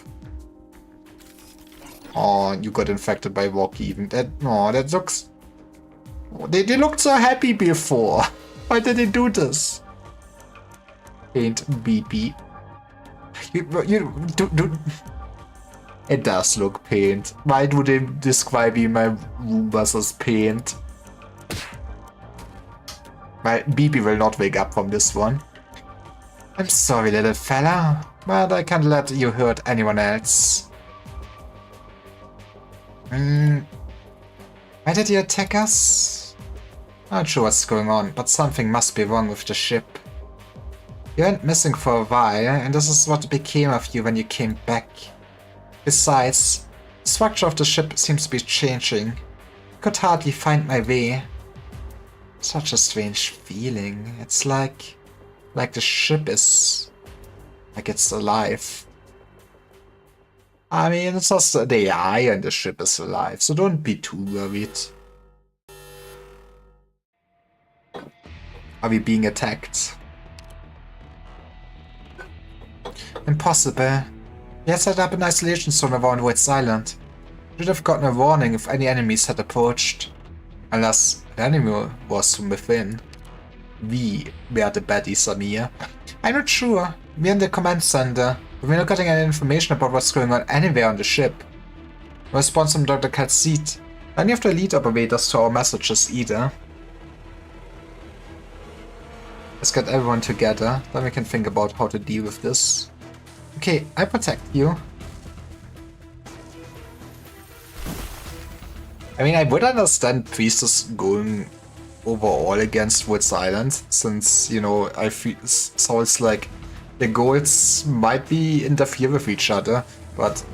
Oh, you got infected by Rocky even. That looks... They looked so happy before. Why did they do this? Paint BP. It does look paint. Why do they describe my Boombas as paint? My BP will not wake up from this one. I'm sorry, little fella, but I can't let you hurt anyone else. Why did you attack us? Not sure what's going on, but something must be wrong with the ship. You went missing for a while, and this is what became of you when you came back. Besides, the structure of the ship seems to be changing. I could hardly find my way. Such a strange feeling. It's like the ship is... like it's alive. I mean, it's just the AI and the ship is alive, so don't be too worried. Are we being attacked? Impossible. We had set up an isolation zone around Woods Island. Should have gotten a warning if any enemies had approached. Unless the enemy was from within. We were the baddies, Amir. I'm not sure. We're in the command center, but we're not getting any information about what's going on anywhere on the ship. No response from Dr. Calcite. Any of the lead operators to our messages either. Let's get everyone together, then we can think about how to deal with this. Okay, I protect you. I mean, I would understand Priestess going overall against Woods Island, since, you know, I feel sounds like the goals might be interfere with each other, but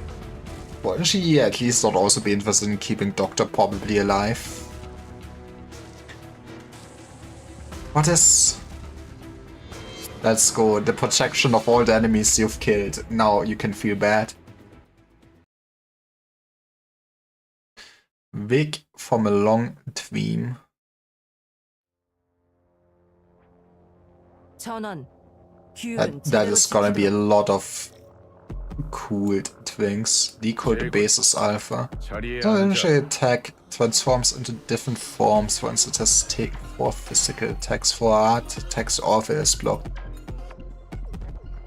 wouldn't she at least not also be interested in keeping Doctor probably alive? What is... Let's go, the protection of all the enemies you've killed. Now you can feel bad. Weg from a long dream. That is gonna be a lot of cool things. Decode the basis alpha. 자리에 The 앉아. initial attack transforms into different forms once it has taken 4 physical attacks. For art attacks orphan is blocked.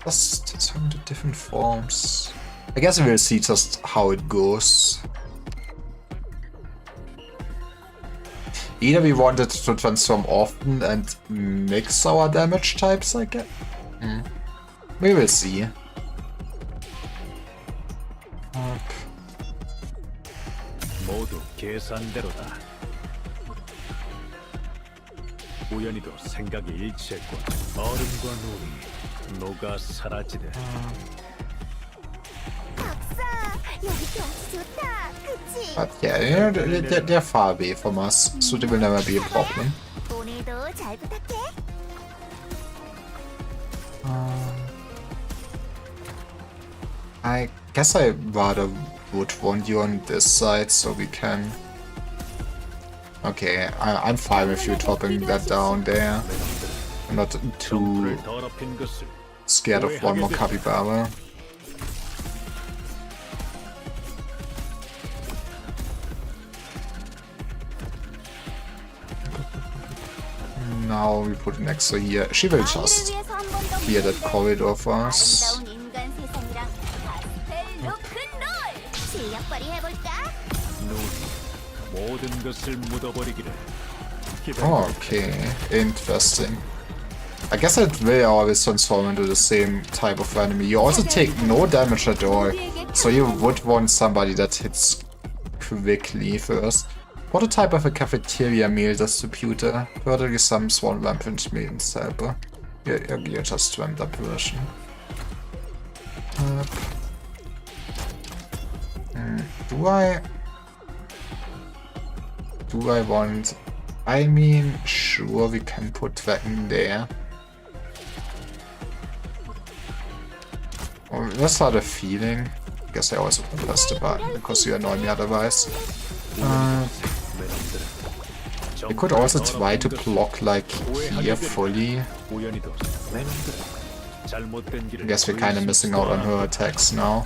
Just transform into different forms. I guess we'll see just how it goes. Either we wanted to transform often and mix our damage types, I guess. We will see. Okay. 모두 계산대로다. 우연히도 생각이 일치했고 얼음과 눈이 녹아 사라지되. 박사, 여기 경치 좋다. 그치? But yeah, you know, they're far away from us, so they will never be a problem. 오늘도 잘 부탁해. I guess I rather would want you on this side so we can... Okay, I'm fine with you dropping that down there. I'm not too 점프를 더럽힌 것을 scared of one more capybara. now we put an extra here. She will just 마음을 위해서 한 번 더 clear that 묻는데 corridor for us. 아름다운 인간 세상이랑 파스텔 로큰롤 실력 발휘해볼까? 눈이 모든 것을 묻어버리기를 기다려. Oh, okay, interesting. I guess it will always transform into the same type of enemy. You also take no damage at all, so you would want somebody that hits quickly first. Prototype of a cafeteria meal distributor. Further some sworn rampant meals helper. You're just ramped up version. Do I want... I mean, sure, we can put that in there. Oh, that's not a feeling. I guess I also press the button because you annoy me otherwise. We could also try to block like here fully. 우연히도 내 놈들은 잘못된 길을 I guess we're kinda missing out on her attacks now.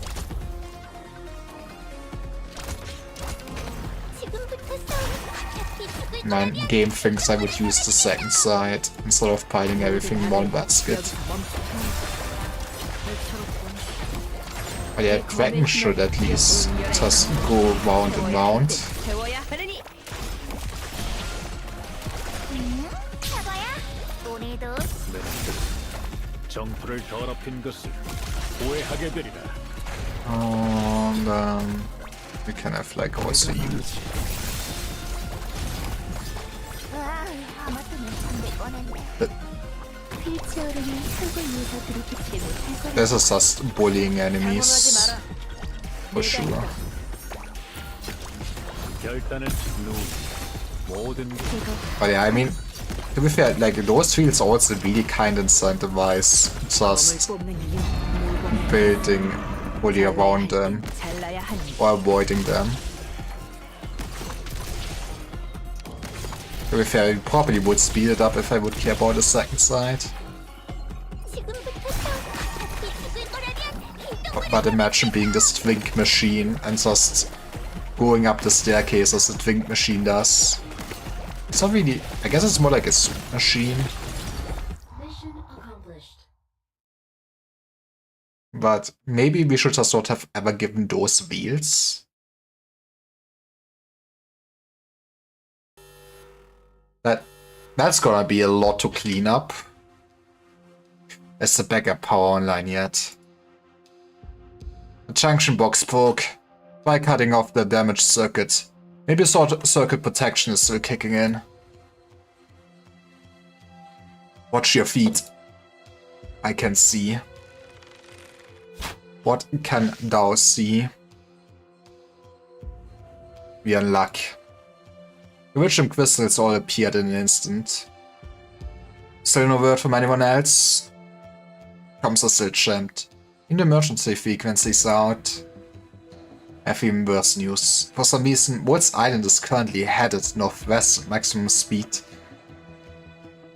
지금부터 싸우면 어차피 죽을 My game thinks I would use the second side instead of piling everything in one basket. But yeah, Dragon should at least just go round and round. 배워야 하느니. 사과야 오늘도 내 놈들은 정토를 더럽힌 것을 후회하게 되리라. We can have like also use. 아마존은 잠들 꺼냈네. But 휠체어로는 속을 위해서 들이키지 못할 거라. this is just bullying 당황하지 enemies 마라. for sure. 결단을 모든 것 But yeah, I mean, to be fair, like those fields also really kind of incentivize just 검을 뽑는 이유. 물건을 building fully around them 잘라야 하니. or avoiding them. To be fair, I probably would speed it up if I would care about the second side. 지금부터 싸우면 어차피 죽을 거라면 But imagine being this twink machine and just going up the staircase as the twink machine does. It's not really... I guess it's more like a soup machine. But maybe we should just not have ever given those wheels. That's gonna be a lot to clean up. Is the backup power online yet? The junction box broke. Try cutting off the damaged circuit. Maybe circuit protection is still kicking in. Watch your feet. I can see. What can thou see? We are in luck. The Witcham crystals all appeared in an instant. Still no word from anyone else? Comms are still jammed. In the emergency frequencies out. Have even worse news. For some reason, Waltz Island is currently headed northwest at maximum speed.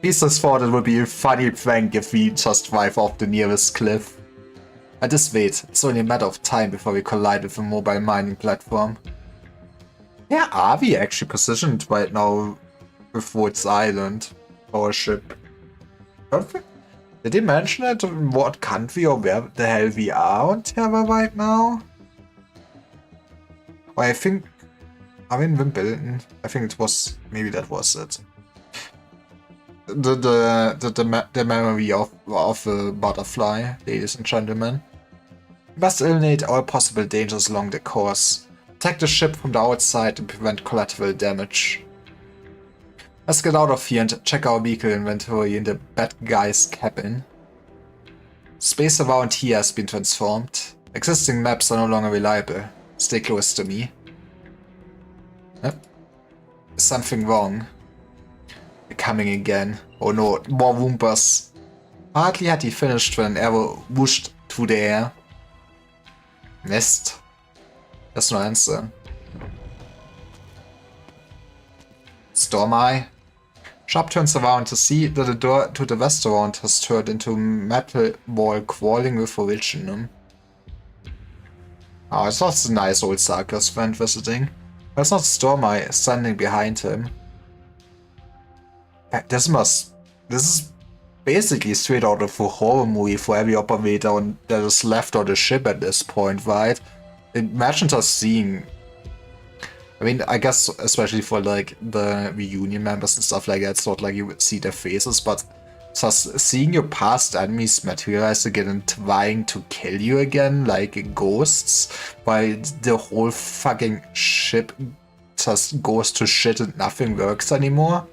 Pieces thought it would be a funny prank if we just drive off the nearest cliff. At this rate, it's only a matter of time before we collide with a mobile mining platform. Where are we actually positioned right now with Waltz Island? Our ship. Perfect. Did they mention it? What country or where the hell we are on Terra right now? Well, I think... Are we in Wimbledon? I think it was... Maybe that was it. The memory of a butterfly, ladies and gentlemen. We must eliminate all possible dangers along the course. Attack the ship from the outside and prevent collateral damage. Let's get out of here and check our vehicle inventory in the bad guy's cabin. Space around here has been transformed. Existing maps are no longer reliable. Stay close to me. Yep. Is something wrong? They're coming again. Oh no, more Woombas. Hardly had he finished when an arrow whooshed through the air. Missed. That's no answer. Storm Eye. Sharp turns around to see that the door to the restaurant has turned into a metal wall crawling with origin. Oh, it's not a nice old circus friend visiting. But it's not Storm Eye standing behind him. This must this is basically straight out of a horror movie for every operator that is left on the ship at this point, right? Imagine just seeing... I mean, I guess especially for like the reunion members and stuff like that, it's not like you would see their faces, but just seeing your past enemies materialize again and trying to kill you again like ghosts, while the whole fucking ship just goes to shit and nothing works anymore.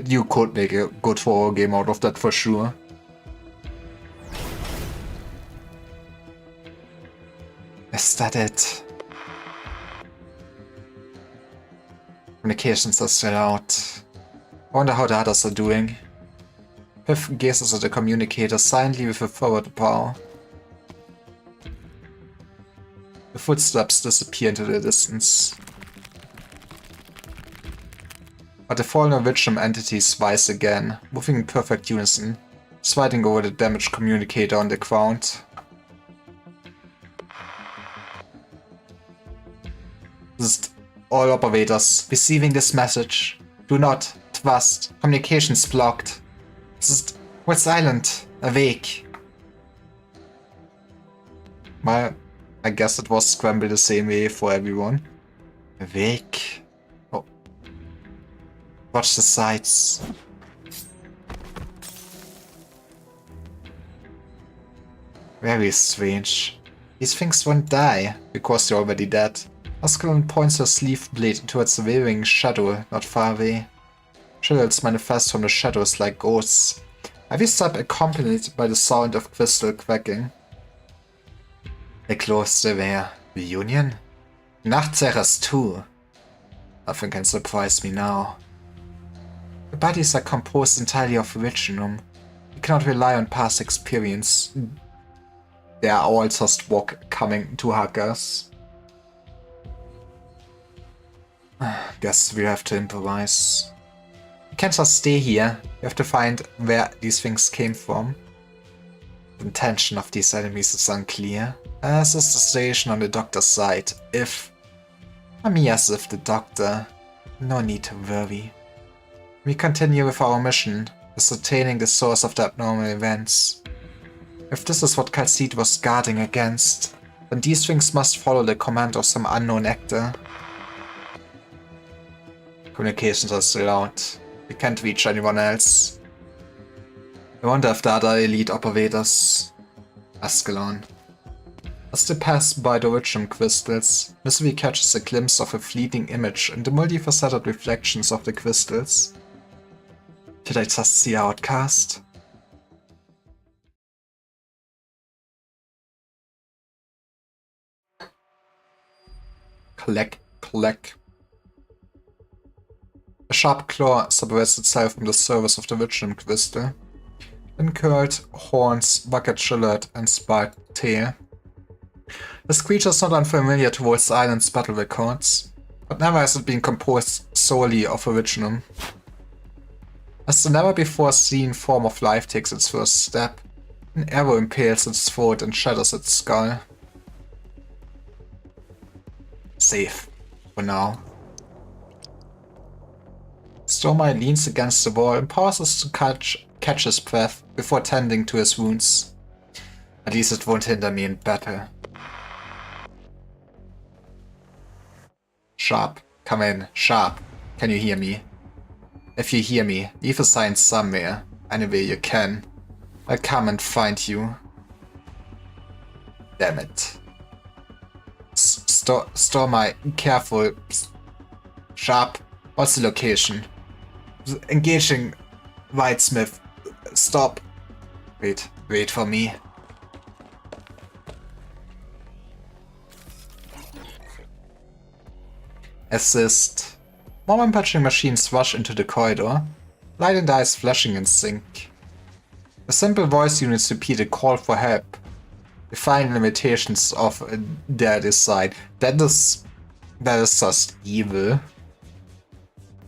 You could make a good horror game out of that for sure. Is that it? Communications are still out. I wonder how the others are doing. Piff gazes at the communicator silently with a forward bow. The footsteps disappear into the distance. But the fallen original entities rise again, moving in perfect unison, sliding over the damaged communicator on the ground. Just all operators receiving this message. Do not trust. Communications blocked. Just West Island awake. Well, I guess it was scrambled the same way for everyone. Awake. Oh. Watch the sights. Very strange. These things won't die, because they're already dead. Ascalon points her sleeve blade towards the wavering shadow not far away. Shadows manifest from the shadows like ghosts. Every step accompanied by the sound of crystal cracking. A closer there. Reunion? Nachtserers too. Nothing can surprise me now. The bodies are composed entirely of originum. You cannot rely on past experience. They are all just coming to hug us. Guess we have to improvise. We can't just stay here. We have to find where these things came from. The intention of these enemies is unclear. As is the station on the doctor's side. As if the doctor. No need to worry. We continue with our mission, ascertaining the source of the abnormal events. If this is what Kal'Tsit was guarding against, then these things must follow the command of some unknown actor. Communications are still out. We can't reach anyone else. I wonder if the other elite operators... Ascalon. As they pass by the originum crystals, Mystery catches a glimpse of a fleeting image in the multifaceted reflections of the crystals. Did I just see Outcast? Click, click. A sharp claw separates itself from the surface of the originum crystal. Then curled horns, bucket shilled, and spiked tail. This creature is not unfamiliar to West Island's battle records, but never has it been composed solely of originum. As the never-before-seen form of life takes its first step, an arrow impales its throat and shatters its skull. Safe. For now. Stormeye leans against the wall and pauses to catch his breath before tending to his wounds. At least it won't hinder me in battle. Sharp, come in. Sharp, can you hear me? If you hear me, leave a sign somewhere, anywhere you can. I'll come and find you. Damn it. Stormeye, careful. Sharp, what's the location? Engaging Whitesmith. Stop. Wait for me. Assist. More punching machines rush into the corridor, light and eyes flashing in sync. A simple voice units repeat a call for help, defying limitations of their design. That is just evil.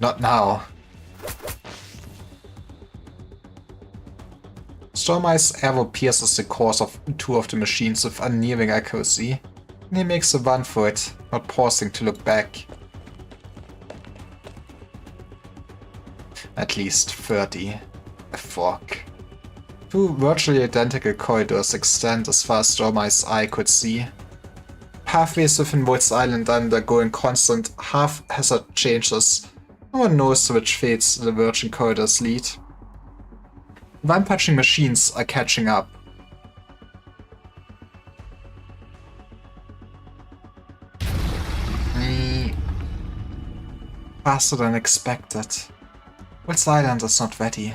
Not now. Stormeye's arrow pierces the cores of two of the machines with unerring accuracy, and he makes a run for it, not pausing to look back. At least 30. Fuck. Two virtually identical corridors extend as far as Stormeyes eye could see. Pathways within Woods Island are undergoing constant haphazard changes. No one knows to which fates the Virgin corridors lead. Vine-punching machines are catching up. Faster than expected. Woods Island is not ready.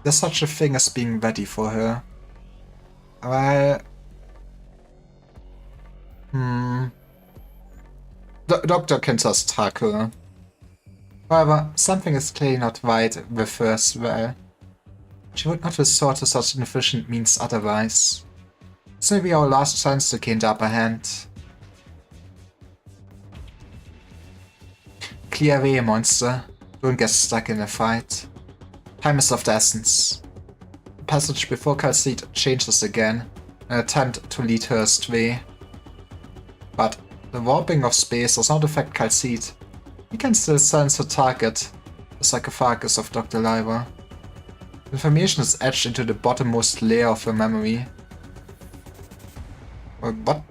There's such a thing as being ready for her. Well... Doctor can just tackle. However, something is clearly not right with her as well. She would not resort to such inefficient means otherwise. This may be our last chance to gain the upper hand. Clear away, monster. Don't get stuck in a fight. Time is of the essence. The passage before Kha'Zit changes again, an attempt to lead her astray. But the warping of space does not affect Kha'Zit. He can still sense the target, the sarcophagus of Dr. Lyra. The information is etched into the bottommost layer of her memory. Well, what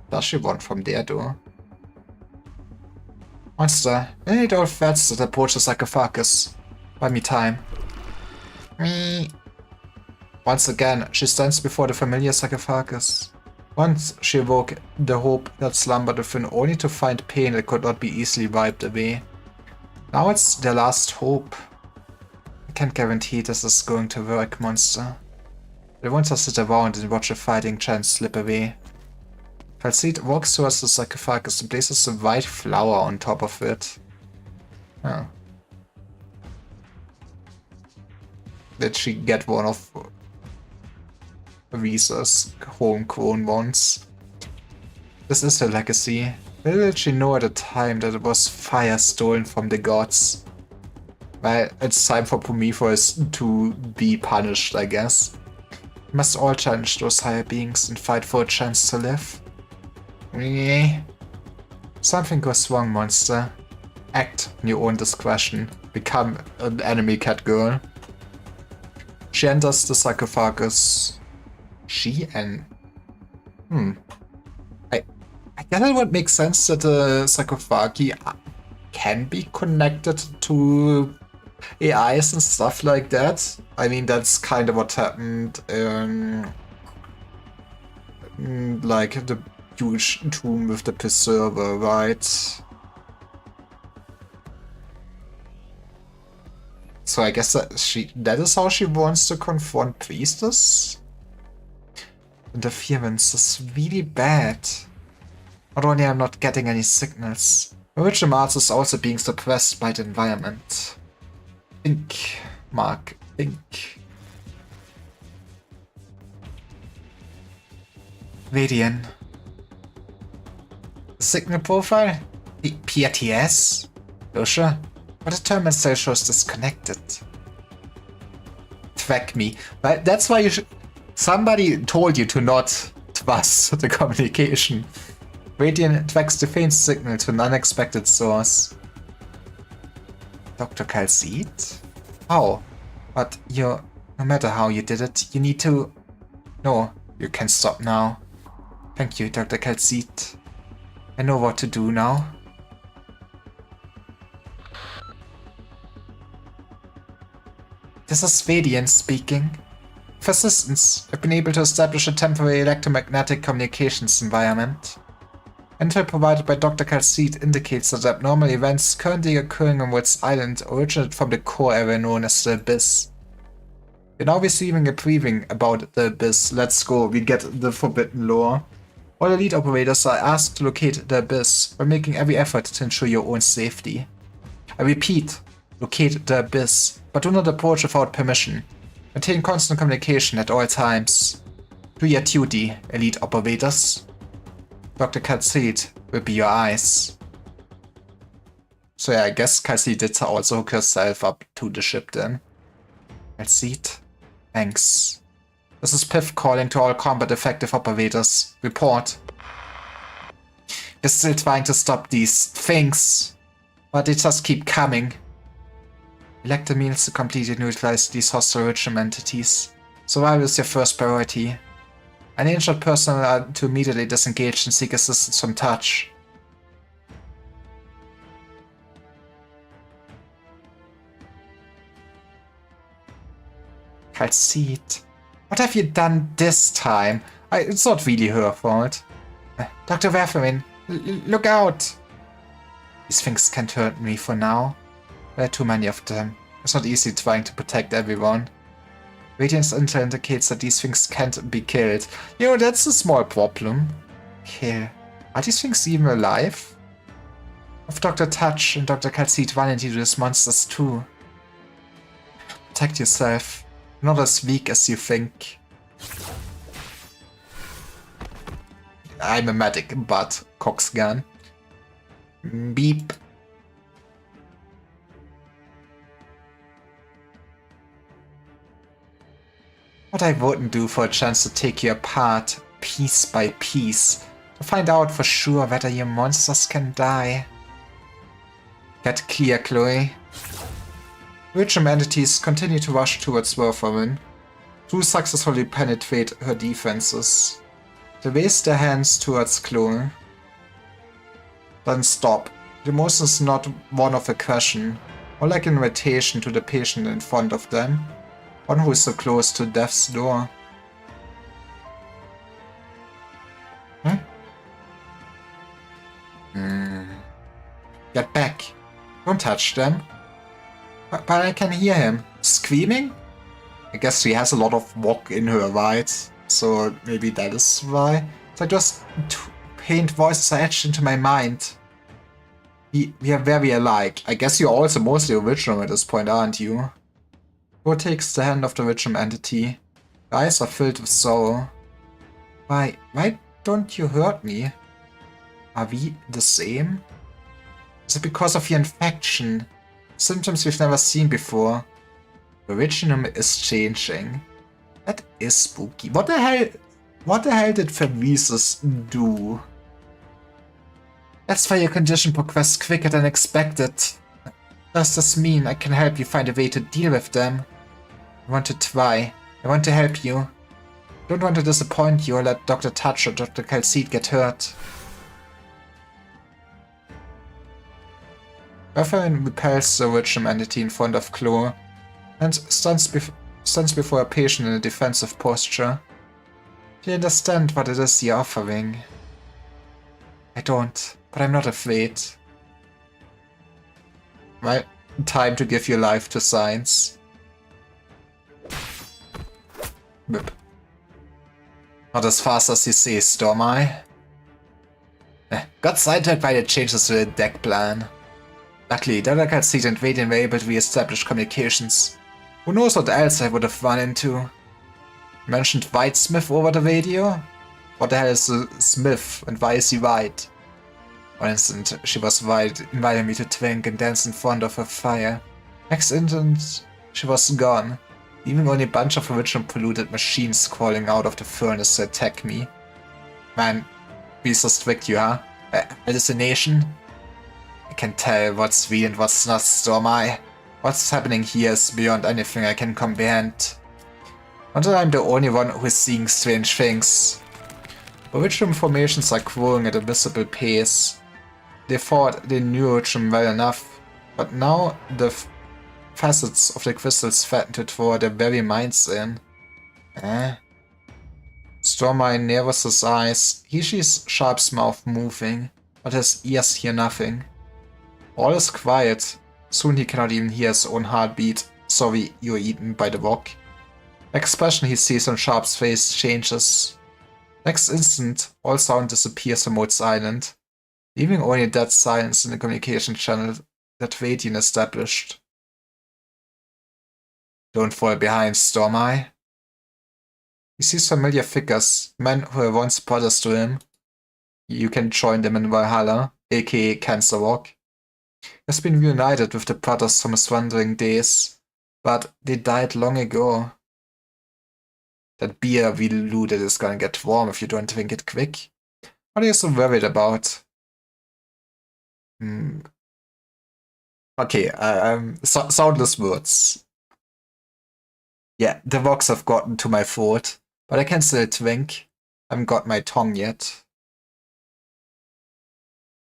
does she want from there, though? Monster, we need all threats that approach the sarcophagus. Buy me time. Me. Once again, she stands before the familiar sarcophagus. Once she awoke the hope that slumbered within, only to find pain that could not be easily wiped away. Now it's their last hope. I can't guarantee this is going to work, monster. They won't just sit around and watch a fighting chance slip away. Kha'Zit walks towards the sarcophagus and places a white flower on top of it. Oh. Did she get one of Visa's homegrown ones? This is her legacy. Little did she know at the time that it was fire stolen from the gods. Well, it's time for Prometheus to be punished, I guess. We must all challenge those higher beings and fight for a chance to live. Something goes wrong, monster. Act on your own discretion. Become an enemy cat girl. She enters the sarcophagus. I guess it would make sense that the sarcophagi can be connected to AIs and stuff like that. I mean, that's kind of what happened in like the huge tomb with the preserver, right? So I guess that is how she wants to confront Priestess? Interference is really bad. Not only am I not getting any signals, Original Mars is also being suppressed by the environment. Think, Mark, think. Radian. Signal profile? PRTS? Lucia? But the terminal still shows disconnected. Track me. But that's why you should... Somebody told you to not trust the communication. Radian tracks the faint signal to an unexpected source. Dr. Kha'Zit? How? But no matter how you did it, you need to... No, you can stop now. Thank you, Dr. Kha'Zit. I know what to do now. This is Radian speaking. For assistance, I've been able to establish a temporary electromagnetic communications environment. Intel provided by Dr. Kha'Zit indicates that abnormal events currently occurring on Woods Island originate from the core area known as the Abyss. You're now receiving a briefing about the Abyss. Let's go, we get the forbidden lore. All elite operators are asked to locate the Abyss by making every effort to ensure your own safety. I repeat, locate the Abyss, but do not approach without permission. Maintain constant communication at all times. Do your duty, elite operators. Dr. Kha'Zit will be your eyes. So yeah, I guess Kha'Zit did also hook herself up to the ship then. Kha'Zit, thanks. This is Piff calling to all combat effective operators. Report. We're still trying to stop these things, but they just keep coming. Elect the means to completely neutralize these hostile Witchroom entities. Survival is your first priority. Any injured personnel are to immediately disengage and seek assistance from touch. Calcite. What have you done this time? It's not really her fault. Dr. Werferin, look out! These things can't hurt me for now. There are too many of them. It's not easy trying to protect everyone. Radiance intel indicates that these things can't be killed. You know, that's a small problem. Okay. Are these things even alive? If Dr. Touch and Dr. Calcite run into these monsters too. Protect yourself. You're not as weak as you think. I'm a medic, but Cox gun. Beep. What I wouldn't do for a chance to take you apart, piece by piece, to find out for sure whether your monsters can die. Get clear, Chloe. Witchroom entities continue to rush towards Werferin. Two successfully penetrate her defenses. They raise their hands towards Chloe. Then stop. The motion is not one of aggression, or like an invitation to the patient in front of them. One who is so close to death's door. Get back. Don't touch them. But I can hear him. Screaming? I guess she has a lot of walk in her, right? So maybe that is why. So just paint voices are etched into my mind. We are very alike. I guess you're also mostly a Witchroom at this point, aren't you? Who takes the hand of the Witchroom entity? The eyes are filled with sorrow. Why don't you hurt me? Are we the same? Is it because of your infection? Symptoms we've never seen before. The Witchroom is changing. That is spooky. What the hell did Fabrizis do? That's why your condition progressed quicker than expected. Does this mean I can help you find a way to deal with them? I want to try. I want to help you. I don't want to disappoint you or let Dr. Touch or Dr. Calcite get hurt. Werferin repels the Witchroom entity in front of Chloe and stands before a patient in a defensive posture. Do you understand what it is you're offering? I don't, but I'm not afraid. Well, time to give your life to science. Whip. Not as fast as you say, Stormeye. Got sidetracked by the changes to the deck plan. Luckily, Dr. Calcite and Radiant were able to re-establish communications. Who knows what else I would have run into? Mentioned Whitesmith over the radio? What the hell is a Smith and why is he white? One instant, she was white, inviting me to drink and dance in front of her fire. Next instant, she was gone, leaving only a bunch of original polluted machines crawling out of the furnace to attack me. Man, be so strict you are. Hallucination? I can tell what's real and what's not, Stormeye. What's happening here is beyond anything I can comprehend. Not that I'm the only one who is seeing strange things. The Witchroom formations are growing at a visible pace. They thought they knew Witchroom well enough, but now the facets of the crystals threaten to draw their very minds in. Stormeye narrows his eyes. He sees Sharp's mouth moving, but his ears hear nothing. All is quiet. Soon he cannot even hear his own heartbeat. Sorry, you're eaten by the rock. The expression he sees on Sharp's face changes. Next instant, all sound disappears remote silent, leaving only dead silence in the communication channel that Radiant established. Don't fall behind, Stormeye. He sees familiar figures, men who were once brothers to him. You can join them in Valhalla, aka Cancer Rock. He has been reunited with the brothers from his wandering days, but they died long ago. That beer we looted is gonna get warm if you don't drink it quick. What are you so worried about? Okay, soundless words. Yeah, the vox have gotten to my throat, but I can still twink. Haven't got my tongue yet.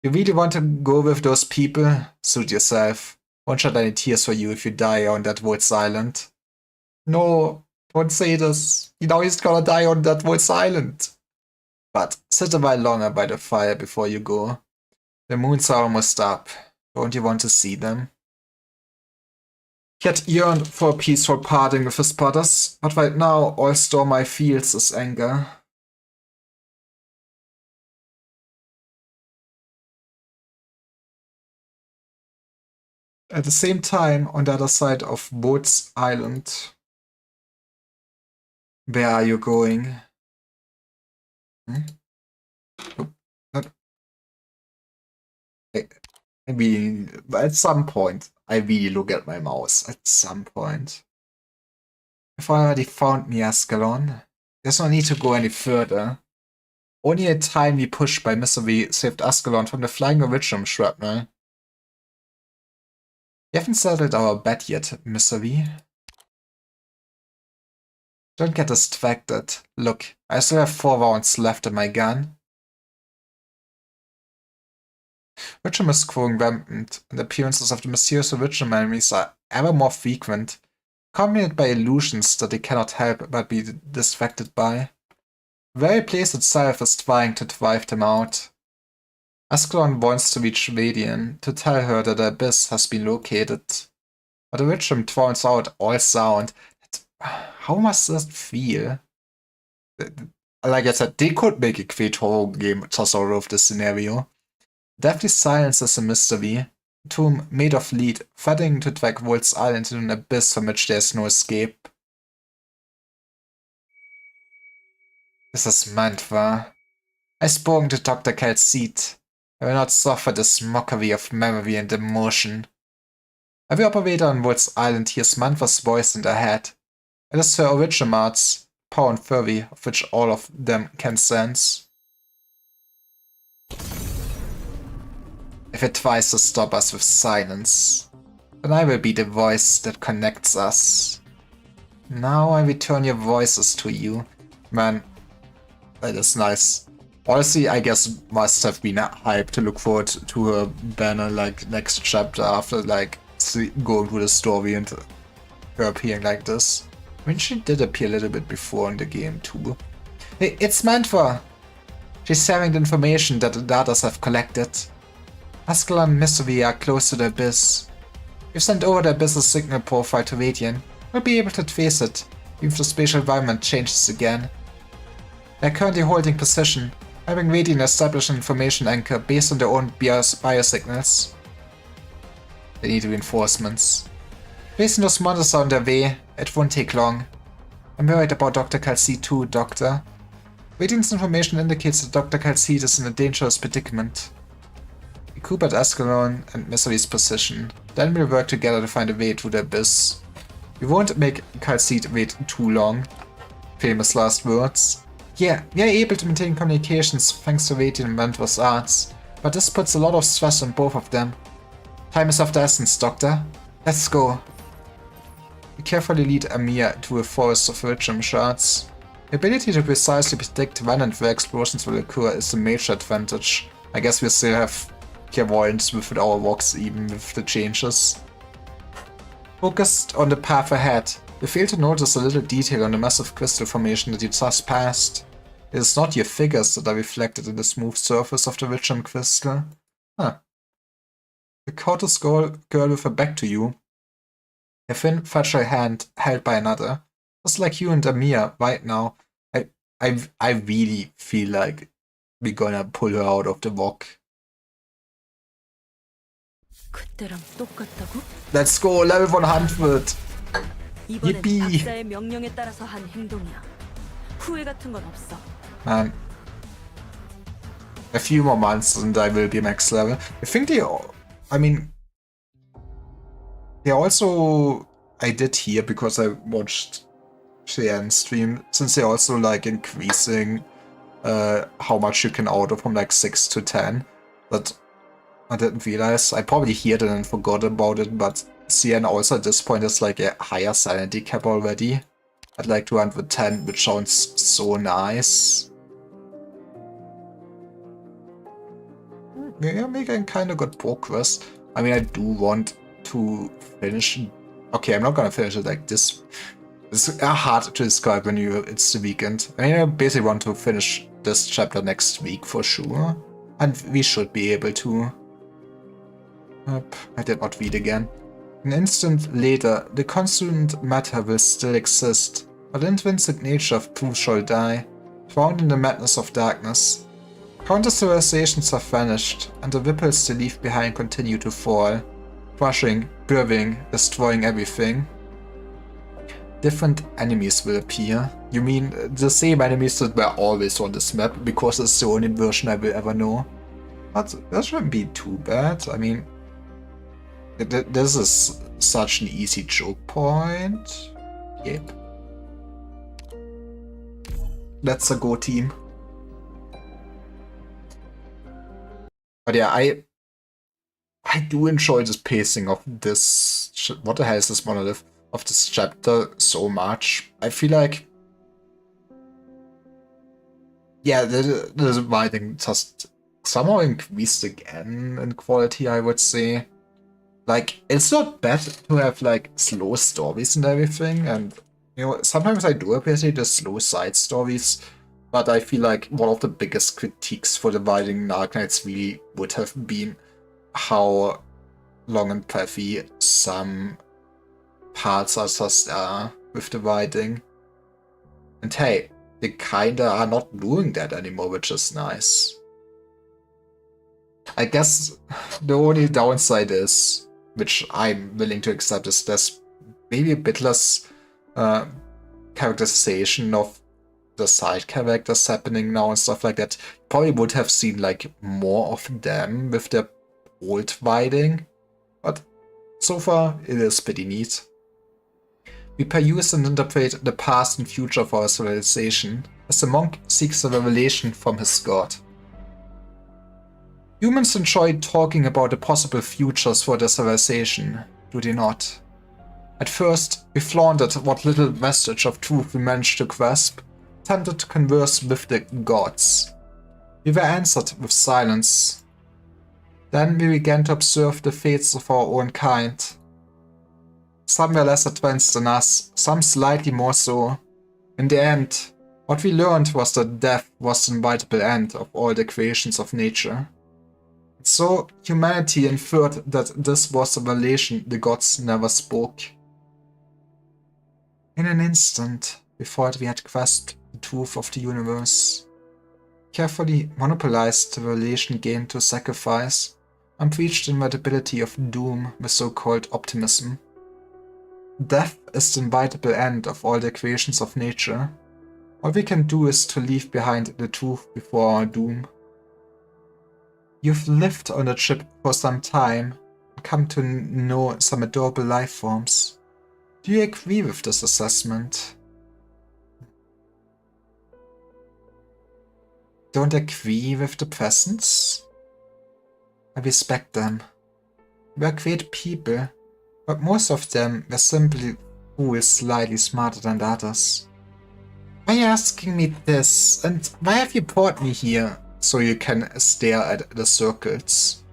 You really want to go with those people? Suit yourself. Won't shed any tears for you if you die on that Woods Island. No, don't say this. You know he's gonna die on that Woods Island. But sit a while longer by the fire before you go. The moons are almost up. Don't you want to see them? He had yearned for a peaceful parting with his brothers, but right now all Stormeye feels is anger. At the same time, on the other side of Woods Island. Where are you going? Oh, not. I mean, at some point, I really look at my mouse. At some point. I've already found me, Ascalon. There's no need to go any further. Only a timely push by Misery saved Ascalon from the flying originum shrapnel. You haven't settled our bet yet, Misery. Don't get distracted. Look, I still have 4 rounds left in my gun. Originum is growing rampant, and appearances of the mysterious originum enemies are ever more frequent, accompanied by illusions that they cannot help but be distracted by. The very place itself is trying to drive them out. Ascalon wants to reach Radian to tell her that the abyss has been located, but the originum drowns out all sound. How must that feel? Like I said, they could make a great horror game just out of this scenario. Deathly silence is a mystery. A tomb made of lead, threatening to drag Woods Island into an abyss from which there is no escape. This is Mantva. I spoke to Dr. Calcite. I will not suffer this mockery of memory and emotion. Every operator on Woods Island hears Mantva's voice in their head. It is her original arts, power and fury, of which all of them can sense. If it tries to stop us with silence, then I will be the voice that connects us. Now I return your voices to you. Man, that is nice. Honestly, I guess must have been hyped to look forward to her banner like next chapter after like going through the story and her appearing like this. I mean, she did appear a little bit before in the game too. Hey, it's Mantva! She's sharing the information that the others have collected. Ascalon and Misery are close to the Abyss. We've sent over the Abyss's signal profile to Radian. We'll be able to trace it, even if the spatial environment changes again. They're currently holding position, helping Radian establish an information anchor based on their own biosignals. They need reinforcements. Based on those monsters on their way, it won't take long. I'm worried about Dr. Calcite too, Doctor. Radian's information indicates that Dr. Calcite is in a dangerous predicament. We group at Ascalon and Misery's position, then we'll work together to find a way through the Abyss. We won't make Calcite wait too long. Famous last words. Yeah, we are able to maintain communications thanks to Radian and Mantva's arts, but this puts a lot of stress on both of them. Time is of the essence, Doctor. Let's go. We carefully lead Amir to a forest of originum shards. The ability to precisely predict when and where explosions will occur is a major advantage. I guess we still have clairvoyance with our walks even with the changes. Focused on the path ahead, you fail to notice a little detail on the massive crystal formation that you just passed. It is not your figures that are reflected in the smooth surface of the originum crystal. Huh. The courteous girl with her back to you. A thin, fragile hand held by another. Just like you and Amir right now. I really feel like we're gonna pull her out of the rock. 그때랑 똑같다고? Let's go, level 100! 이번엔 yippee. 박사의 명령에 따라서 한 행동이야. 후회 같은 건 없어. Man. A few more months and I will be max level. I think they also, I did hear because I watched Cheyenne stream, since they're also like increasing how much you can auto from like 6 to 10, but I didn't realize. I probably heard it and forgot about it, but CN also at this point is like a higher sanity cap already. At like 210, which sounds so nice. Yeah, making kind of good progress. I mean, I do want to finish. Okay, I'm not gonna finish it like this. It's hard to describe when it's the weekend. I mean, I basically want to finish this chapter next week for sure. And we should be able to. I did not read again. An instant later, the consumed matter will still exist, but the intrinsic nature of truth shall die, drowned in the madness of darkness. Countless civilizations have vanished, and the ripples they leave behind continue to fall, crushing, burying, destroying everything. Different enemies will appear. You mean the same enemies that were always on this map, because it's the only version I will ever know. But that shouldn't be too bad. I mean, this is such an easy choke point. Yep. That's a go team. But yeah, I do enjoy this pacing of this. What the hell is this monolith? Of this chapter so much. I feel like, yeah, the writing just somehow increased again in quality, I would say. Like, it's not bad to have like slow stories and everything, and you know, sometimes I do appreciate the slow side stories, but I feel like one of the biggest critiques for the writing in Arknights really would have been how long and puffy some parts are just with the writing. And hey, they kinda are not doing that anymore, which is nice. I guess the only downside is, which I'm willing to accept, is there's maybe a bit less characterization of the side characters happening now and stuff like that. Probably would have seen like more of them with their old writing, but so far it is pretty neat. We peruse and interpret the past and future of our civilization as the monk seeks a revelation from his god. Humans enjoy talking about the possible futures for their civilization, do they not? At first, we flaunted what little vestige of truth we managed to grasp, tempted to converse with the gods. We were answered with silence. Then we began to observe the fates of our own kind. Some were less advanced than us, some slightly more so. In the end, what we learned was that death was the inevitable end of all the creations of nature. So humanity inferred that this was a revelation the gods never spoke. In an instant, we thought we had grasped the truth of the universe. Carefully monopolized the revelation gained to sacrifice, and preached the inevitability of doom with so-called optimism. Death is the inevitable end of all the creations of nature. All we can do is to leave behind the truth before our doom. You've lived on the ship for some time, and come to know some adorable life forms. Do you agree with this assessment? Don't agree with the presence? I respect them. They are great people, but most of them were simply fools slightly smarter than the others. Why are you asking me this? And why have you brought me here? So you can stare at the circles.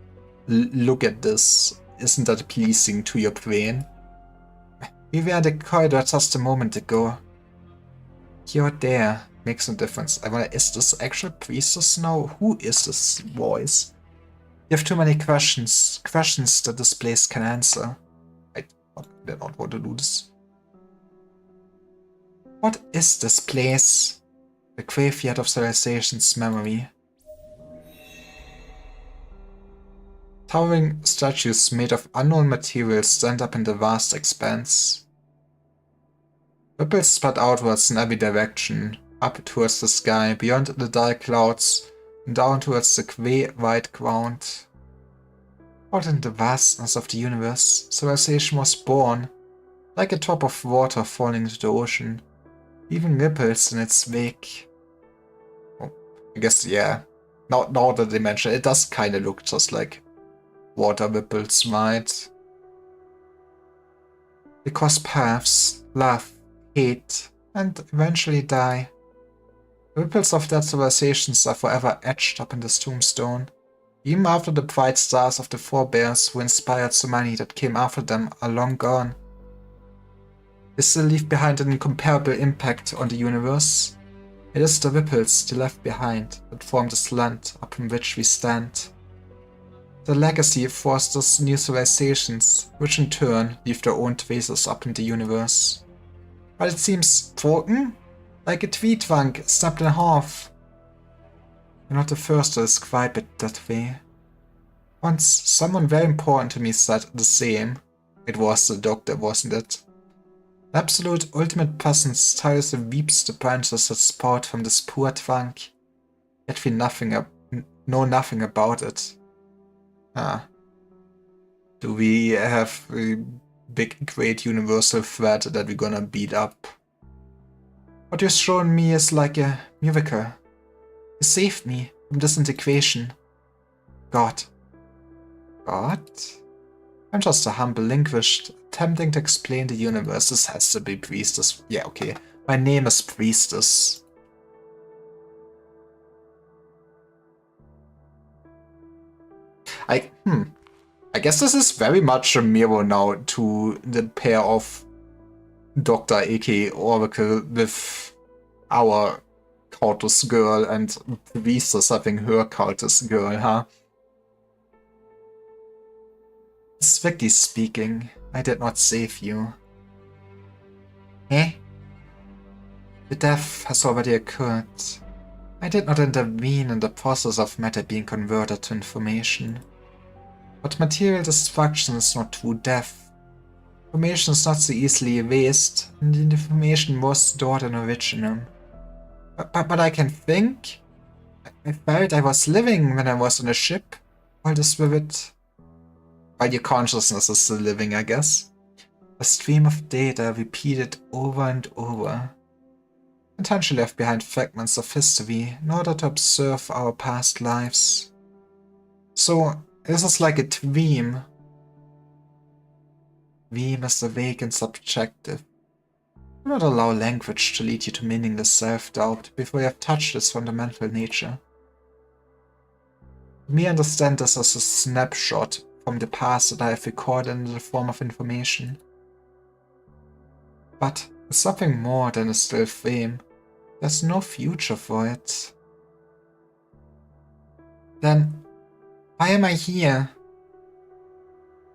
Look at this. Isn't that pleasing to your brain? We were in the corridor just a moment ago. You're there. Makes no difference. I wonder, is this actual priestess now? Who is this voice? You have too many questions. Questions that this place can answer. I did not want to do this. What is this place? The graveyard of civilization's memory. Towering statues made of unknown materials stand up in the vast expanse. Ripples spread outwards in every direction, up towards the sky, beyond the dark clouds, and down towards the grey white ground. Out in the vastness of the universe, civilization was born, like a drop of water falling into the ocean, leaving ripples in its wake. Oh, I guess, yeah. Now that they mention it, it does kind of look just like water ripples, right? They cross paths, love, hate, and eventually die. The ripples of their civilizations are forever etched up in this tombstone. Even after the bright stars of the forebears who inspired so many that came after them are long gone. They still leave behind an incomparable impact on the universe. It is the ripples they left behind that form this land upon which we stand. Their legacy fosters new civilizations, which in turn leave their own traces up in the universe. But it seems broken? Like a tree trunk snapped in half. You're not the first to describe it that way. Once, someone very important to me said the same. It was the doctor, wasn't it? The absolute ultimate presence tirelessly weeps the branches that sprout from this poor trunk. Yet we know nothing about it. Ah. Do we have a big, great universal threat that we're gonna beat up? What you've shown me is like a miracle. You saved me from disintegration. God. God? I'm just a humble linguist, attempting to explain the universe. This has to be Priestess. Yeah, okay. My name is Priestess. I guess this is very much a mirror now to the pair of Doctor aka Oracle with our cultist girl and Priestess having her cultist girl, huh? Strictly speaking, I did not save you. Eh? The death has already occurred. I did not intervene in the process of matter being converted to information. But material destruction is not true death. Information is not so easily erased, and the information was stored in originum. But I can think. I felt I was living when I was on a ship, while the spirit... while your consciousness is still living, I guess. A stream of data repeated over and over. Intentionally left behind fragments of history in order to observe our past lives. So, this is like a dream. Dream is vague and subjective. Do not allow language to lead you to meaningless self-doubt before you have touched its fundamental nature. Let me understand this as a snapshot from the past that I have recorded in the form of information. But it's something more than a still frame. There's no future for it. Then, why am I here?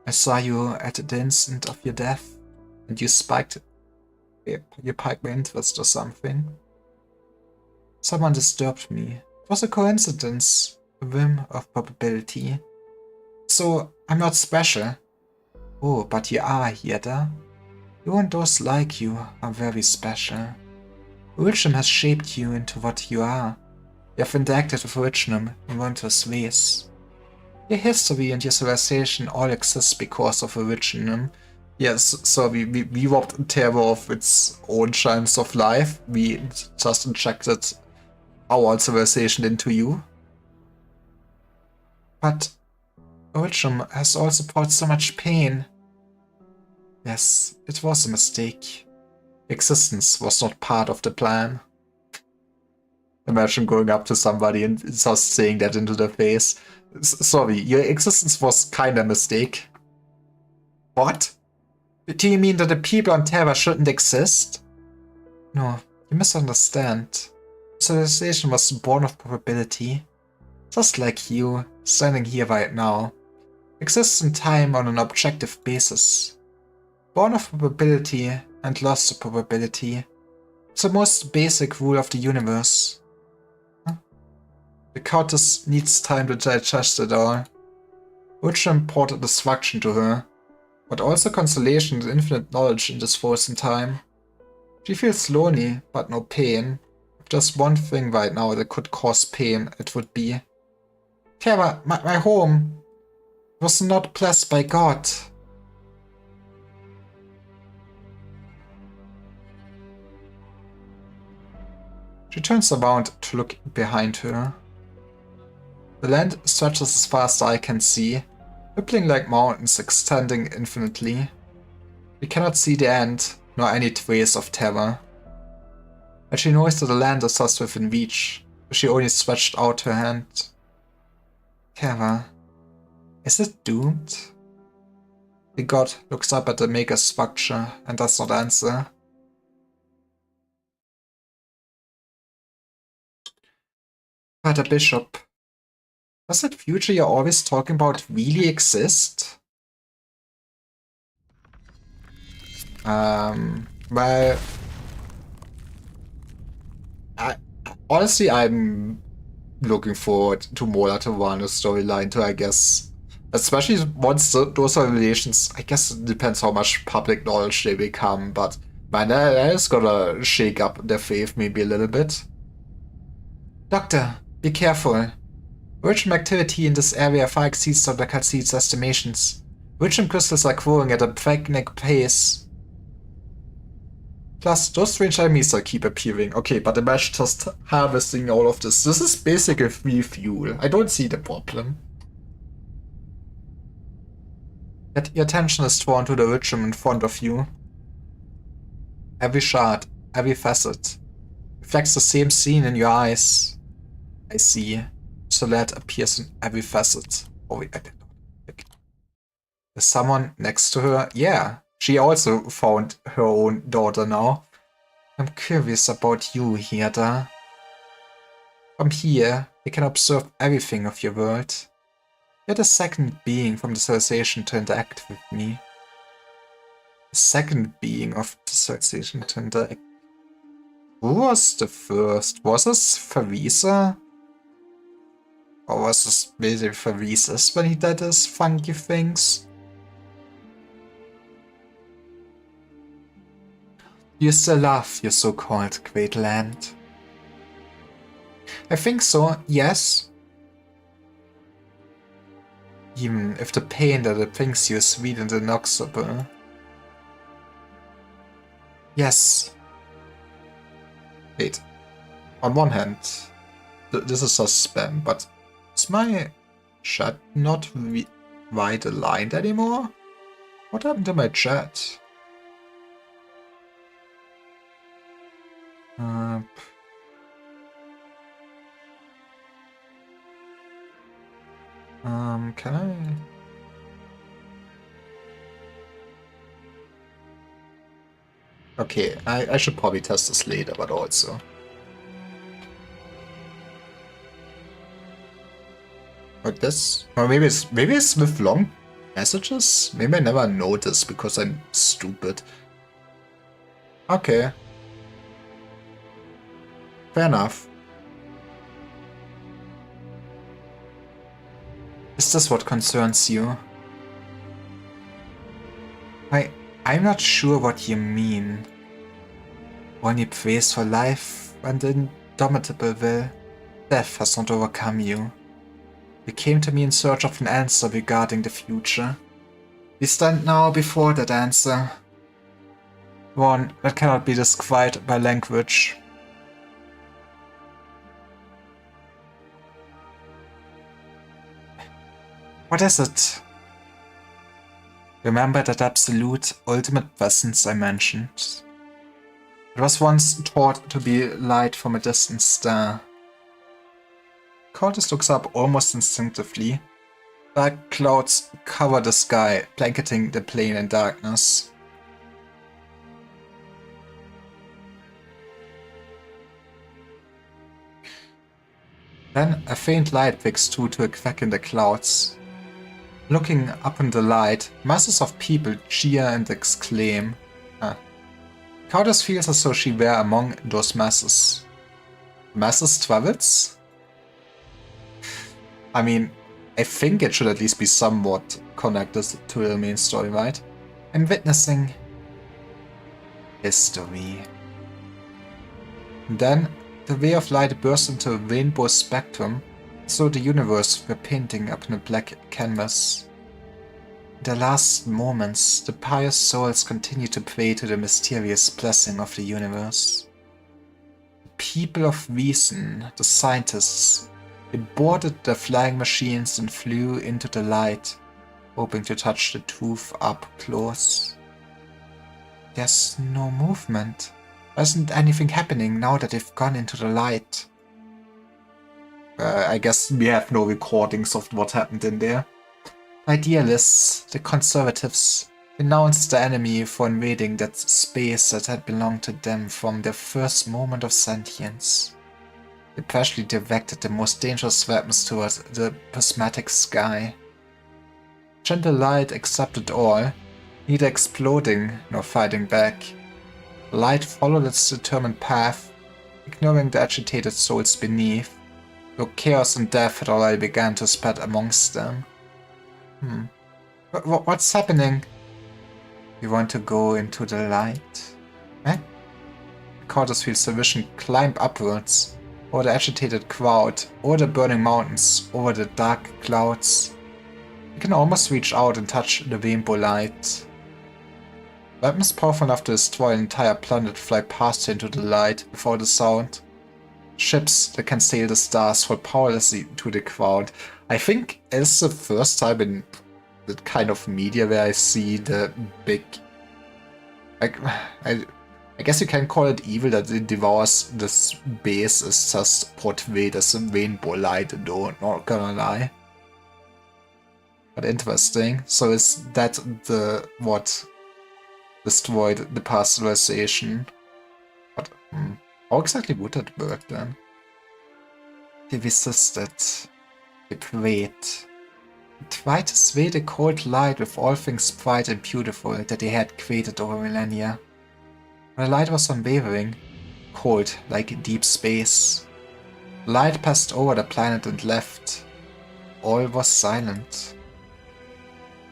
I saw you at the instant of your death, and you piqued my interest or something. Someone disturbed me. It was a coincidence, a whim of probability. So, I'm not special. Oh, but you are, Hierda. You and those like you are very special. Originum has shaped you into what you are. You have interacted with Originum in wondrous ways. Your history and your civilization all exist because of Originum. Yes, so we robbed Terror of its own chance of life. We just injected our civilization into you. But Originum has also brought so much pain. Yes, it was a mistake. Existence was not part of the plan. Imagine going up to somebody and just saying that into their face. Sorry, your existence was kinda a mistake. What? Do you mean that the people on Terra shouldn't exist? No, you misunderstand. Civilization was born of probability. Just like you, standing here right now. Exists in time on an objective basis. Born of probability and lost to probability. It's the most basic rule of the universe. The Countess needs time to digest it all. Originum imported destruction to her, but also consolation and infinite knowledge in this frozen time. She feels lonely, but no pain. If there's one thing right now that could cause pain, it would be... Terra, my home, was not blessed by God. She turns around to look behind her. The land stretches as far as the eye can see. rippling like mountains extending infinitely. We cannot see the end, nor any trace of terror. And she knows that the land is just within reach, but she only stretched out her hand. Terror. Is it doomed? The god looks up at the maker's structure and does not answer. Father Bishop. Does that future you're always talking about really exist? Well, honestly, I'm looking forward to more Laterano storyline too, I guess. Especially once those revelations, I guess it depends how much public knowledge they become, but man, that is gonna shake up their faith maybe a little bit. Doctor, be careful. Virgin activity in this area far exceeds Dr. Kalseed's estimations. Virgin crystals are growing at a breakneck pace. Plus, those strange enemies will keep appearing. Okay, but imagine just harvesting all of this. This is basically free fuel. I don't see the problem. Yet your attention is drawn to the ritual in front of you. Every shard, every facet, reflects the same scene in your eyes. I see. Solette appears in every facet. Oh wait, I did not. Is someone next to her? Yeah, she also found her own daughter now. I'm curious about you, Hirda. From here, we can observe everything of your world. You're the second being from the civilization to interact with me. The second being of the civilization to interact. Who was the first? Was this Farisa? Or was this maybe Farisis when he did his funky things? You still love your so-called great land? I think so, yes. Even if the pain that it brings you is sweet and inexorable. Yes. Wait. On one hand, this is just spam, but is my chat not wide aligned anymore? What happened to my chat? Can I? Okay, I should probably test this later, but also. Like this? Or maybe it's with long messages? Maybe I never noticed because I'm stupid. Okay. Fair enough. Is this what concerns you? I'm not sure what you mean. When you praise for life and the indomitable will, death has not overcome you. You came to me in search of an answer regarding the future. We stand now before that answer. One that cannot be described by language. What is it? Remember that absolute, ultimate presence I mentioned? It was once thought to be light from a distant star. Cortez looks up almost instinctively. Dark clouds cover the sky, blanketing the plain in darkness. Then a faint light breaks through to a crack in the clouds. Looking up in the light, masses of people cheer and exclaim. Countess feels as though she were among those masses. Masses travels? I mean, I think it should at least be somewhat connected to the main story, right? I'm witnessing history. And then the ray of light bursts into a rainbow spectrum, as though the universe were painting upon a black canvas. In the last moments, the pious souls continue to pray to the mysterious blessing of the universe. The people of reason, the scientists, they boarded their flying machines and flew into the light, hoping to touch the tooth up close. There's no movement. There isn't anything happening now that they've gone into the light. I guess we have no recordings of what happened in there. Idealists, the conservatives, denounced the enemy for invading that space that had belonged to them from their first moment of sentience. They partially directed the most dangerous weapons towards the prismatic sky. Gentle light accepted all, neither exploding nor fighting back. Light followed its determined path, ignoring the agitated souls beneath, though chaos and death had already begun to spread amongst them. What's happening? You want to go into the light? Eh? Countess feels the vision climb upwards, over the agitated crowd, over the burning mountains, over the dark clouds. You can almost reach out and touch the rainbow light. Weapons powerful enough to destroy an entire planet fly past you into the light without a sound. Ships that can sail the stars fall powerlessly to the ground. I think it's the first time in that kind of media where I see the big... I guess you can call it evil that it devours this base is just portrayed as a rainbow light, though, not gonna lie. But interesting. So is that what destroyed the past civilization? But how exactly would that work then? They resisted. They prayed. They tried to sway the cold light with all things bright and beautiful that they had created over millennia. When the light was unwavering, cold like deep space. Light passed over the planet and left. All was silent.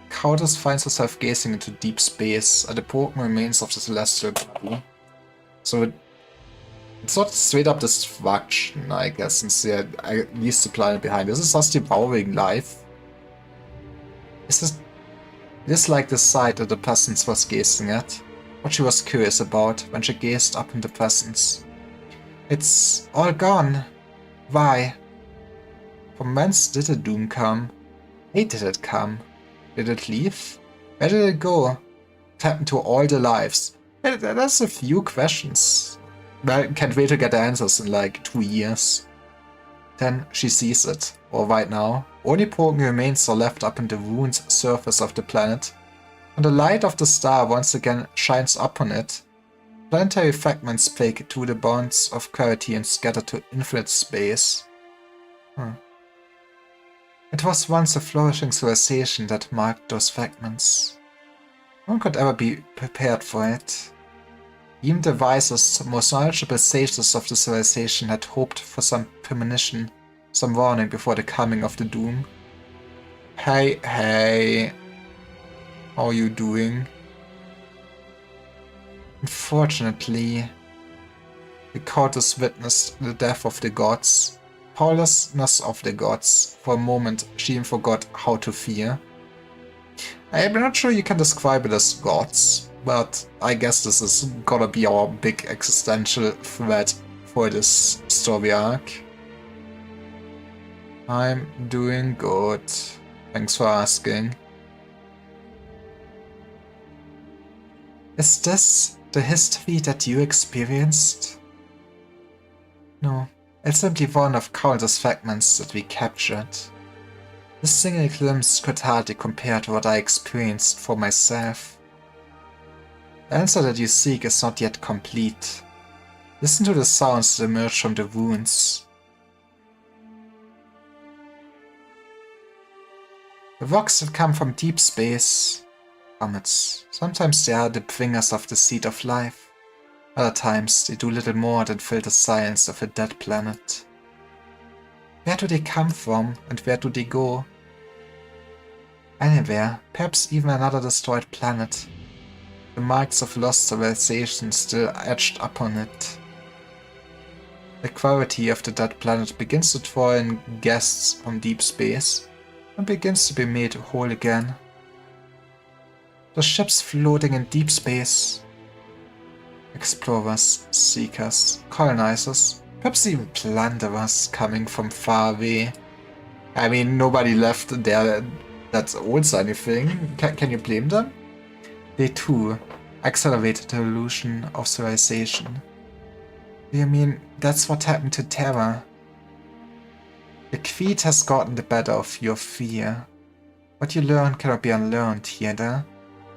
Countess finds herself gazing into deep space at the broken remains of the celestial body. So it's not straight up destruction, I guess, since they leaves the planet behind. This is just devouring life. This is like the sight that the peasants was gazing at, what she was curious about when she gazed up in the presence. It's all gone. Why? From whence did the doom come? Hey, did it come? Did it leave? Where did it go? What happened to all the lives? There's a few questions. I can't wait to get the answers in like 2 years. Then she sees it, or right now, only broken remains are left up in the ruined surface of the planet. When the light of the star once again shines upon it, planetary fragments break through the bonds of gravity and scatter to infinite space. It was once a flourishing civilization that marked those fragments. No one could ever be prepared for it. Even the wisest, most knowledgeable sages of the civilization had hoped for some premonition, some warning before the coming of the doom. Hey, how are you doing? Unfortunately, the Countess witnessed the death of the gods, powerlessness of the gods. For a moment, she even forgot how to fear. I'm not sure you can describe it as gods, but I guess this is gonna be our big existential threat for this story arc. I'm doing good. Thanks for asking. Is this the history that you experienced? No, it's simply one of countless fragments that we captured. This single glimpse could hardly compare to what I experienced for myself. The answer that you seek is not yet complete. Listen to the sounds that emerge from the ruins. The rocks that come from deep space. Comets. Sometimes they are the bringers of the seed of life. Other times they do little more than fill the silence of a dead planet. Where do they come from and where do they go? Anywhere, perhaps even another destroyed planet. The marks of lost civilization still etched upon it. The gravity of the dead planet begins to draw in guests from deep space and begins to be made whole again. The ships floating in deep space. Explorers, seekers, colonizers, perhaps even plunderers coming from far away. I mean, nobody left their that's also anything. Can you blame them? Day 2. Accelerated evolution of civilization. Do you mean that's what happened to Terra? The Kveed has gotten the better of your fear. What you learn cannot be unlearned, Hieda.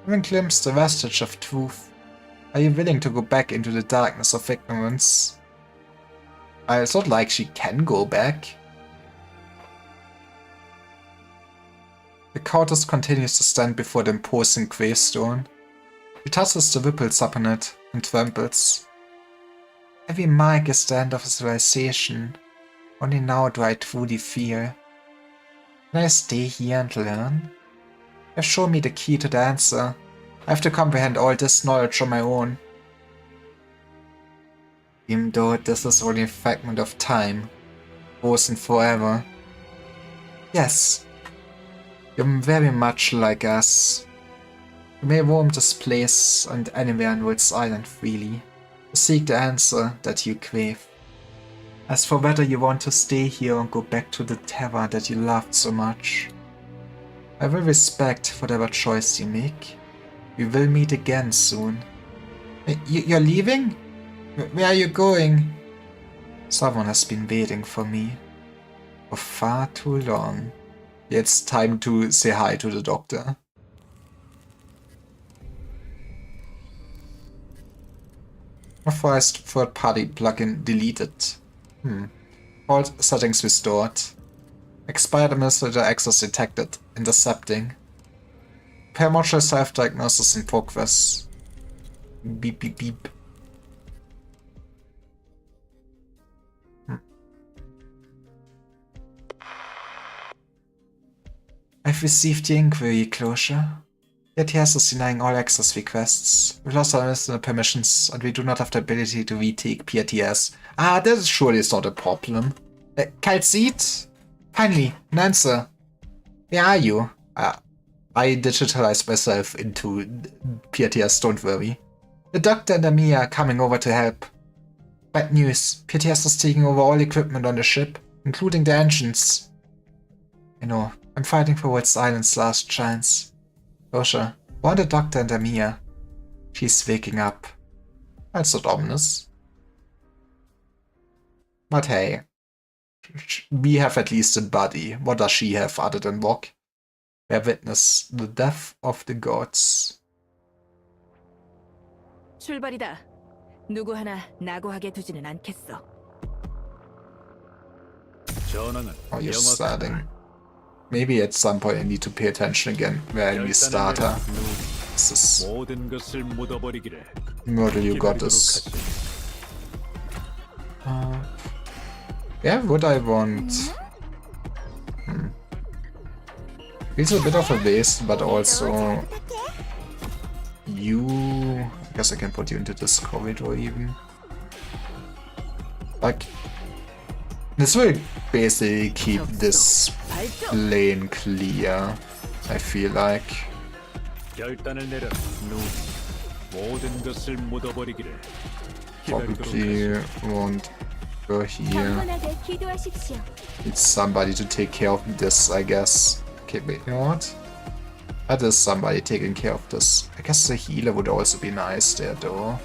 Having glimpsed the vestige of truth, are you willing to go back into the darkness of ignorance? It's not like she can go back. The countess continues to stand before the imposing gravestone. She tosses the ripples upon it and trembles. Every mark is the end of a civilization. Only now do I truly feel. Can I stay here and learn? You have shown me the key to the answer. I have to comprehend all this knowledge on my own. Even though this is only a fragment of time, frozen forever. Yes, you're very much like us. You may roam this place and anywhere on Wilt's Island freely, to seek the answer that you crave. As for whether you want to stay here or go back to the Terra that you loved so much, I will respect whatever choice you make. We will meet again soon. You're leaving? Where are you going? Someone has been waiting for me. For far too long. It's time to say hi to the doctor. Authorized third-party plugin deleted. Default settings restored. Expired administrator access detected. Intercepting. Repair module self-diagnosis in progress. Beep beep beep. I've received the inquiry closure. Yet he is denying all access requests. We've lost our listener permissions and we do not have the ability to retake PRTS. Ah, that is surely not a problem. Kaltzit? Finally, an answer. Where are you? I digitalized myself into PRTS, don't worry. The doctor and Amia are coming over to help. Bad news, PRTS is taking over all equipment on the ship, including the engines. I know, I'm fighting for Wilt's Island's last chance. Rosha, warn the doctor and Amia. She's waking up. That's not ominous. But hey, we have at least a body. What does she have other than Wok? Bear witness the death of the gods. 출발이다. 누구 하나 낙오하게 두지는 않겠어. 전황은 Oh, you're 명확하다. starting. Maybe at some point I need to pay attention again when we start her. This is 모든 것을 묻어버리기를 Myrtle, you got this. Yeah, would I want? Feels a bit of a waste, but also you. I guess I can put you into this corridor even. Like, this will basically keep this lane clear. I feel like. 결단을 내려라. 모든 것을 묻어버리기를 기다리도록 Probably won't go here. 경건하게 기도하십시오. Need somebody to take care of this, I guess. Okay, wait, you know what? That is somebody taking care of this. I guess the healer would also be nice there, though.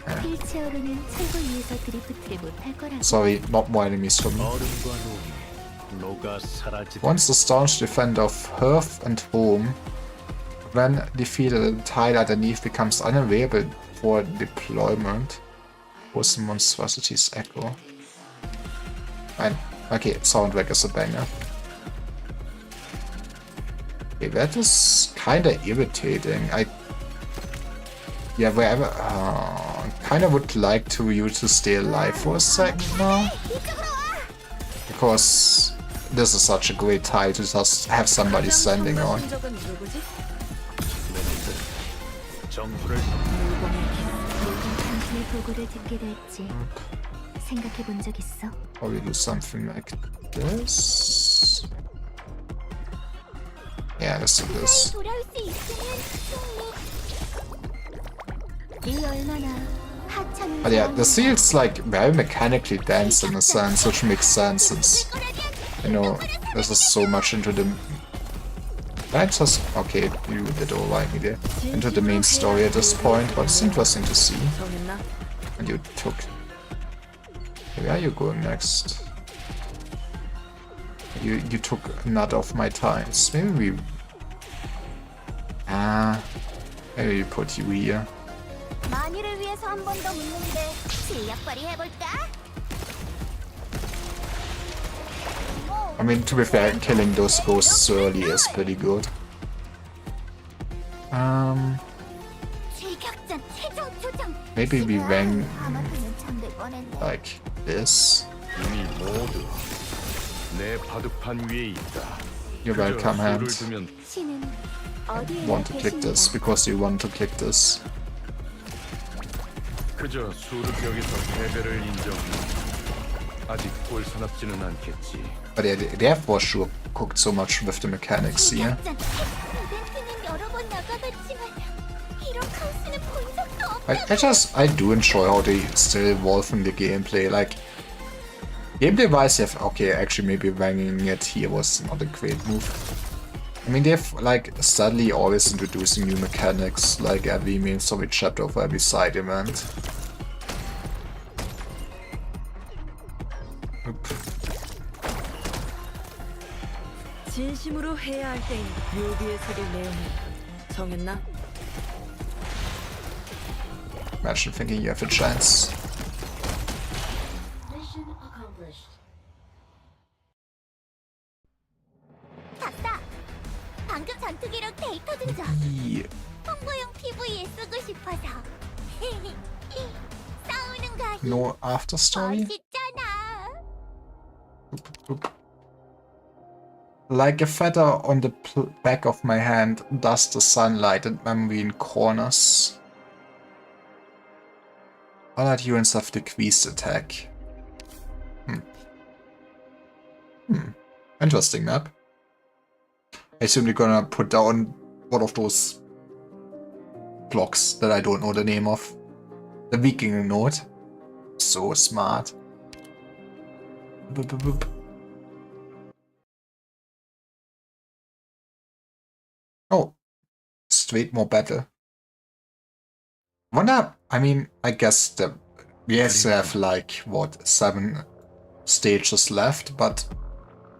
휠체어로는 철거 위에서 드리프트를 못할 거라고. Sorry, not more enemies for me. 얼음과 눈이 녹아 사라지다. Once the staunch defender of hearth and home, when defeated, the tile underneath becomes unavailable for deployment. What's the monstrosity's echo? Fine. Okay, Soundwreck is a banger. Okay, that is kinda irritating. Yeah, wherever. Kinda would like you to stay alive for a second now. Because this is such a great tile to just have somebody standing on. 흔적은 누구지? 정부를 당신의 보고를 듣게 될지 생각해 본 적 있어? Probably do something like this. Yeah, let's do this. 돌아올 수 있으면 이 얼마나 하찮은. But yeah, the seal's like very mechanically dense in a sense, which makes sense since, you know, this is so much into the I just... Okay, you did alright me there. Into the main story at this point, but it's interesting to see. 정했나? And you took... Where are you going next? You took another of my tiles. Maybe we... maybe we put you here. 만일을 위해서 한 번 더 묻는데 실력 발휘해볼까? I mean, to be fair, killing those ghosts early is pretty good. 출격전 최종 조정. Maybe we wang 아마도는 잠들 뻔했네. like this. 이미 모두 내 바둑판 위에 있다. You're welcome, 수를 hand. 두면 신은 어디에 Want to click this because you want to click this. 그저 수를 여기서 패배를 인정한다. 아직 꼴사납지는 않겠지. But they have for sure cooked so much with the mechanics here. 출격전 이벤트는 여러 번 나가봤지만 이런 카오스는 본 적도 없다. I do enjoy how they still evolve in the gameplay. Like, gameplay wise, okay, actually, maybe wanging it here was not a great move. I mean, they've like steadily always introducing new mechanics, like every main story chapter of every side event. Oop. 진심으로 해야 할 때인 묘비의 소리 내용은 정했나? Imagine thinking you have a chance. 작다. 방금 전투 기록 데이터 좀 줘. Yeah. 홍보용 PV에 쓰고 싶어서. 싸우는 거 아니? No after story? 멋있잖아. Oop, oop. Like a feather on the back of my hand, does the sunlight and memory in corners. All adherents have decreased attack. Interesting map. I assume they're gonna put down one of those blocks that I don't know the name of. The Viking node. So smart. Boop, boop, boop. Oh, straight more battle. Wonder, I mean, I guess we still have like, what, 7 stages left, but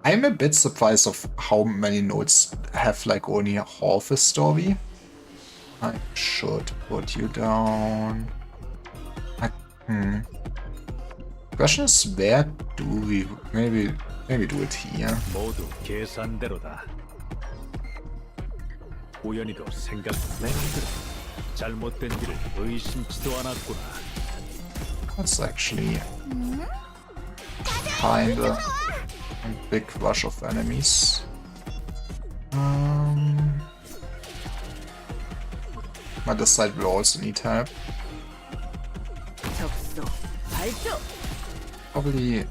I'm a bit surprised of how many nodes have like only half a story. I should put you down. Question is, where do we, maybe do it here. 모두 계산대로다. 우연히도 생각 내 놈들은 잘못된 길을 의심치도 않았구나. That's actually kinda a big rush of enemies. But this side will also need help. 적소 발조. Probably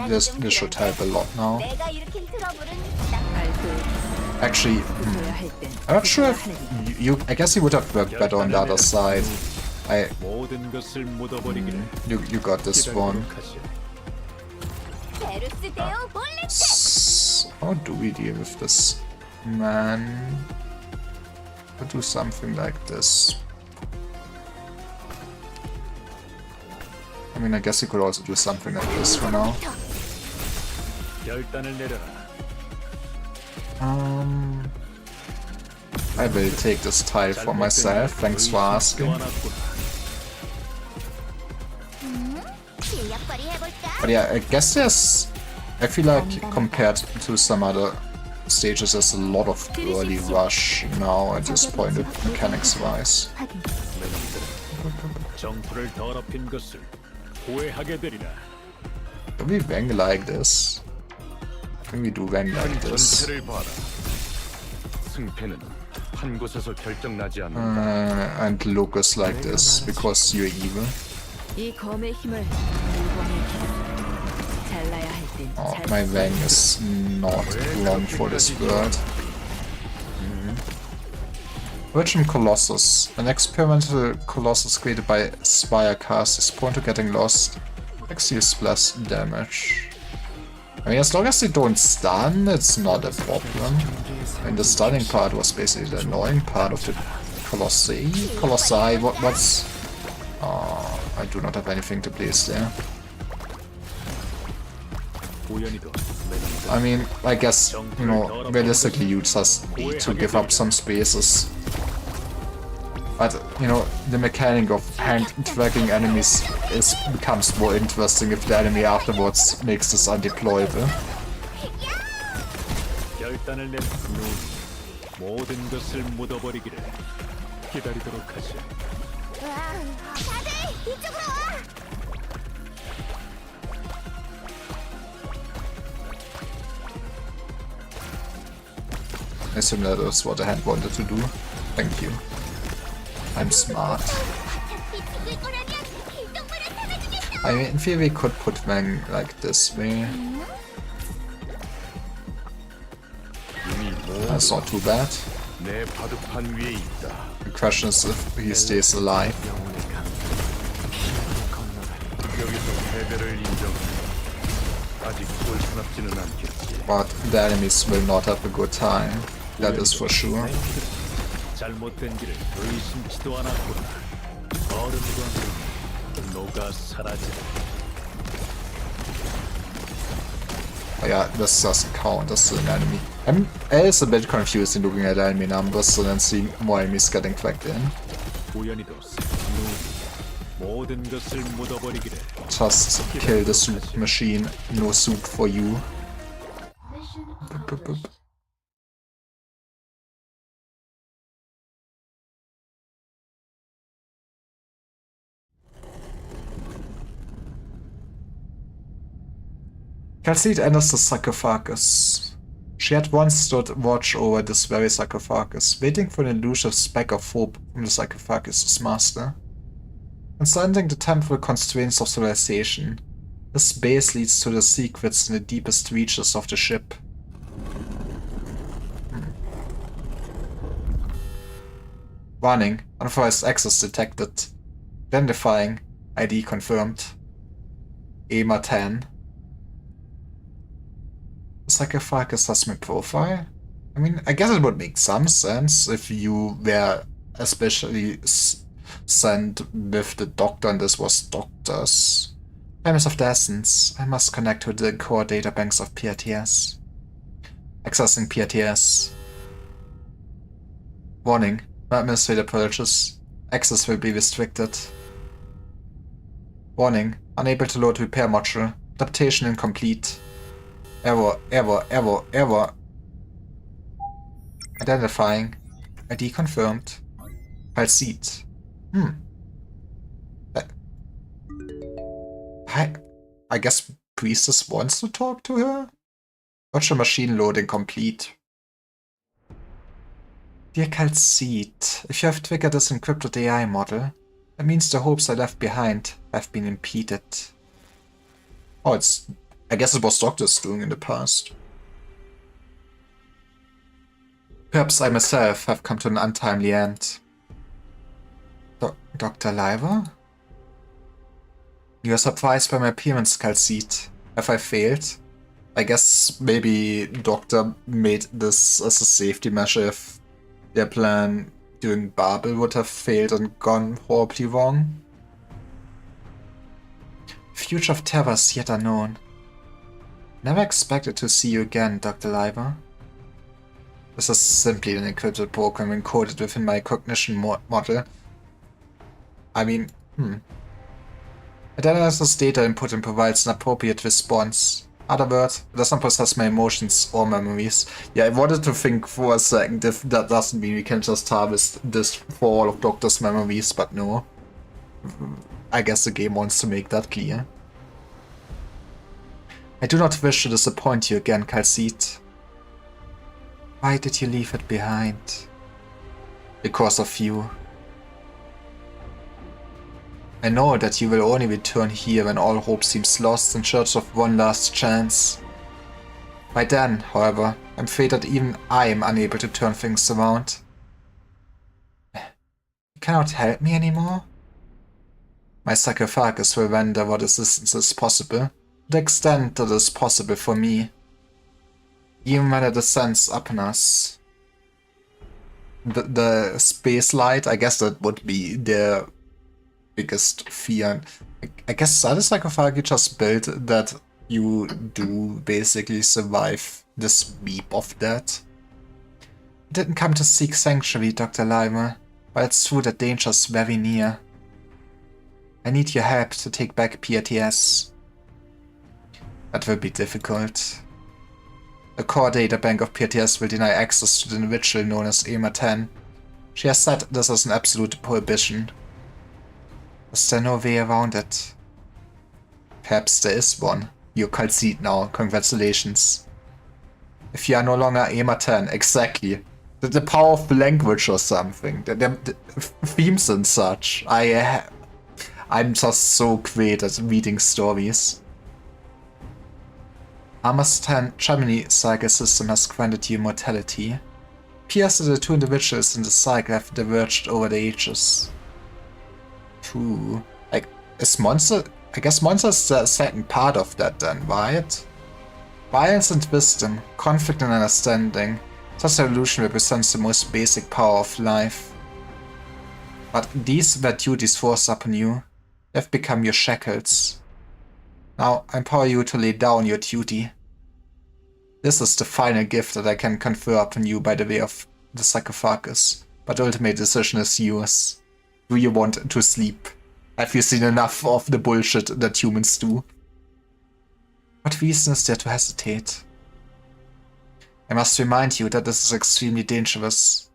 this should help a lot now. 내가 일으킨 트러블은 발도 Actually, 해야 할 땐. I'm not sure if I guess he would have worked better on the other side. 모든 것을 묻어버리기를 You got this one. 기다리도록 하시오. 제루스 데오 몰래 How do we deal with this man? We'll do something like this. I mean, I guess you could also do something like this for now. 결단을 내려라. I will take this tile for myself, thanks for asking. 실력 발휘해볼까? But yeah, I guess I feel like compared to some other stages, there's a lot of early rush now at this point, mechanics wise. 정토를 더럽힌 것을 후회하게 되리라. Do we wang like this? I think we do wang like this. 전체를 봐라. 승패는 한 곳에서 결정나지 않는다. And Lucas like this, because you're evil. 이 검의 힘을 물범의 기술. 잘라야 할 땐 Oh, 잘. my wang is not long for this bird. Virgin Colossus. An experimental Colossus created by Spirecast is prone to getting lost. Exceeds splash damage. I mean, as long as they don't stun, it's not a problem. And the starting part was basically the annoying part of the Colossi. What's... I do not have anything to place there. 우연히도 내 놈들 I mean, I guess, you know, realistically you just need to give up some spaces. But, you know, the mechanic of hand tracking enemies becomes more interesting if the enemy afterwards makes this undeployable. 결단을 내린 눈 모든 것을 묻어버리기를 기다리도록 하지. 다들 이쪽으로 와. I assume that is what the hand wanted to do. Thank you. I'm smart. 어차피 죽을 거라면 길동무를 삼아주겠어. I mean, in theory we could put Wang like this way. 이미 That's not too bad. 내 바둑판 위에 있다. The question is if he stays alive. 여기서 패배를 인정하면 아직 꼴사납지는 않겠지. But the enemies will not have a good time. That is for sure. 내 놈들 잘못된 길을 의심치도 않았구나. 얼음과 녹아 사라지라. Oh, yeah, this doesn't count as an enemy. It is a bit confusing looking at enemy numbers and then seeing more enemies getting cracked in. 우연히도 눈 모든 것을 묻어버리기를. Just kill the soup machine. No soup for you. Boop, boop, boop. Calcite enters the sarcophagus. She had once stood watch over this very sarcophagus, waiting for an elusive speck of hope from the sarcophagus's master. Transcending the temporal constraints of civilization, this base leads to the secrets in the deepest reaches of the ship. Warning, unauthorized access detected. Identifying, ID confirmed. EMA 10. The sarcophagus has my profile? I mean, I guess it would make some sense if you were especially sent with the doctor and this was doctors. Time is of the essence. I must connect to the core databanks of PRTS. Accessing PRTS. Warning. No administrator privileges. Access will be restricted. Warning. Unable to load repair module. Adaptation incomplete. Error. Identifying. ID confirmed. Calcite. I guess Priestess wants to talk to her? Virtual machine loading complete. Dear Calcite, if you have triggered this encrypted AI model, that means the hopes I left behind have been impeded. Oh, I guess it was doctors doing in the past. Perhaps I myself have come to an untimely end. Dr. Liver? You are surprised by my appearance, Calcite. Have I failed? I guess maybe Doctor made this as a safety measure if their plan during Babel would have failed and gone horribly wrong. Future of terror is yet unknown. Never expected to see you again, Dr. Liver. This is simply an encrypted program encoded within my cognition model. I mean, It analyzes data input and provides an appropriate response. Other words, it does not possess my emotions or memories. Yeah, I wanted to think for a second if that doesn't mean we can just harvest this for all of Doctor's memories, but no. I guess the game wants to make that clear. I do not wish to disappoint you again, Calcite. Why did you leave it behind? Because of you. I know that you will only return here when all hope seems lost in search of one last chance. By then, however, I'm afraid that even I am unable to turn things around. You cannot help me anymore? My sarcophagus will render what assistance is possible, to the extent that is possible for me. Even when it descends upon us, the space light, I guess that would be their biggest fear. I guess that is like a far you just built that you do basically survive this beep of death. You didn't come to seek sanctuary, Dr. Limer, but it's true that danger's very near. I need your help to take back PRTS. That will be difficult. The core databank of PRTS will deny access to the individual known as EMA-10. She has said this is an absolute prohibition. Is there no way around it? Perhaps there is one. You're Calcite now, congratulations. If you are no longer EMA-10, exactly. The power of language or something. The themes and such. I'm just so great at reading stories. Amos 10 Gemini cycle system has granted you immortality. Appears that the two individuals in the cycle have diverged over the ages. True. Like, is Monster... I guess Monster is the second part of that then, right? Violence and wisdom, conflict and understanding. Such evolution represents the most basic power of life. But these were duties forced upon you. They have become your shackles. Now, I empower you to lay down your duty. This is the final gift that I can confer upon you by the way of the sarcophagus, but the ultimate decision is yours. Do you want to sleep? Have you seen enough of the bullshit that humans do? What reason is there to hesitate? I must remind you that this is extremely dangerous.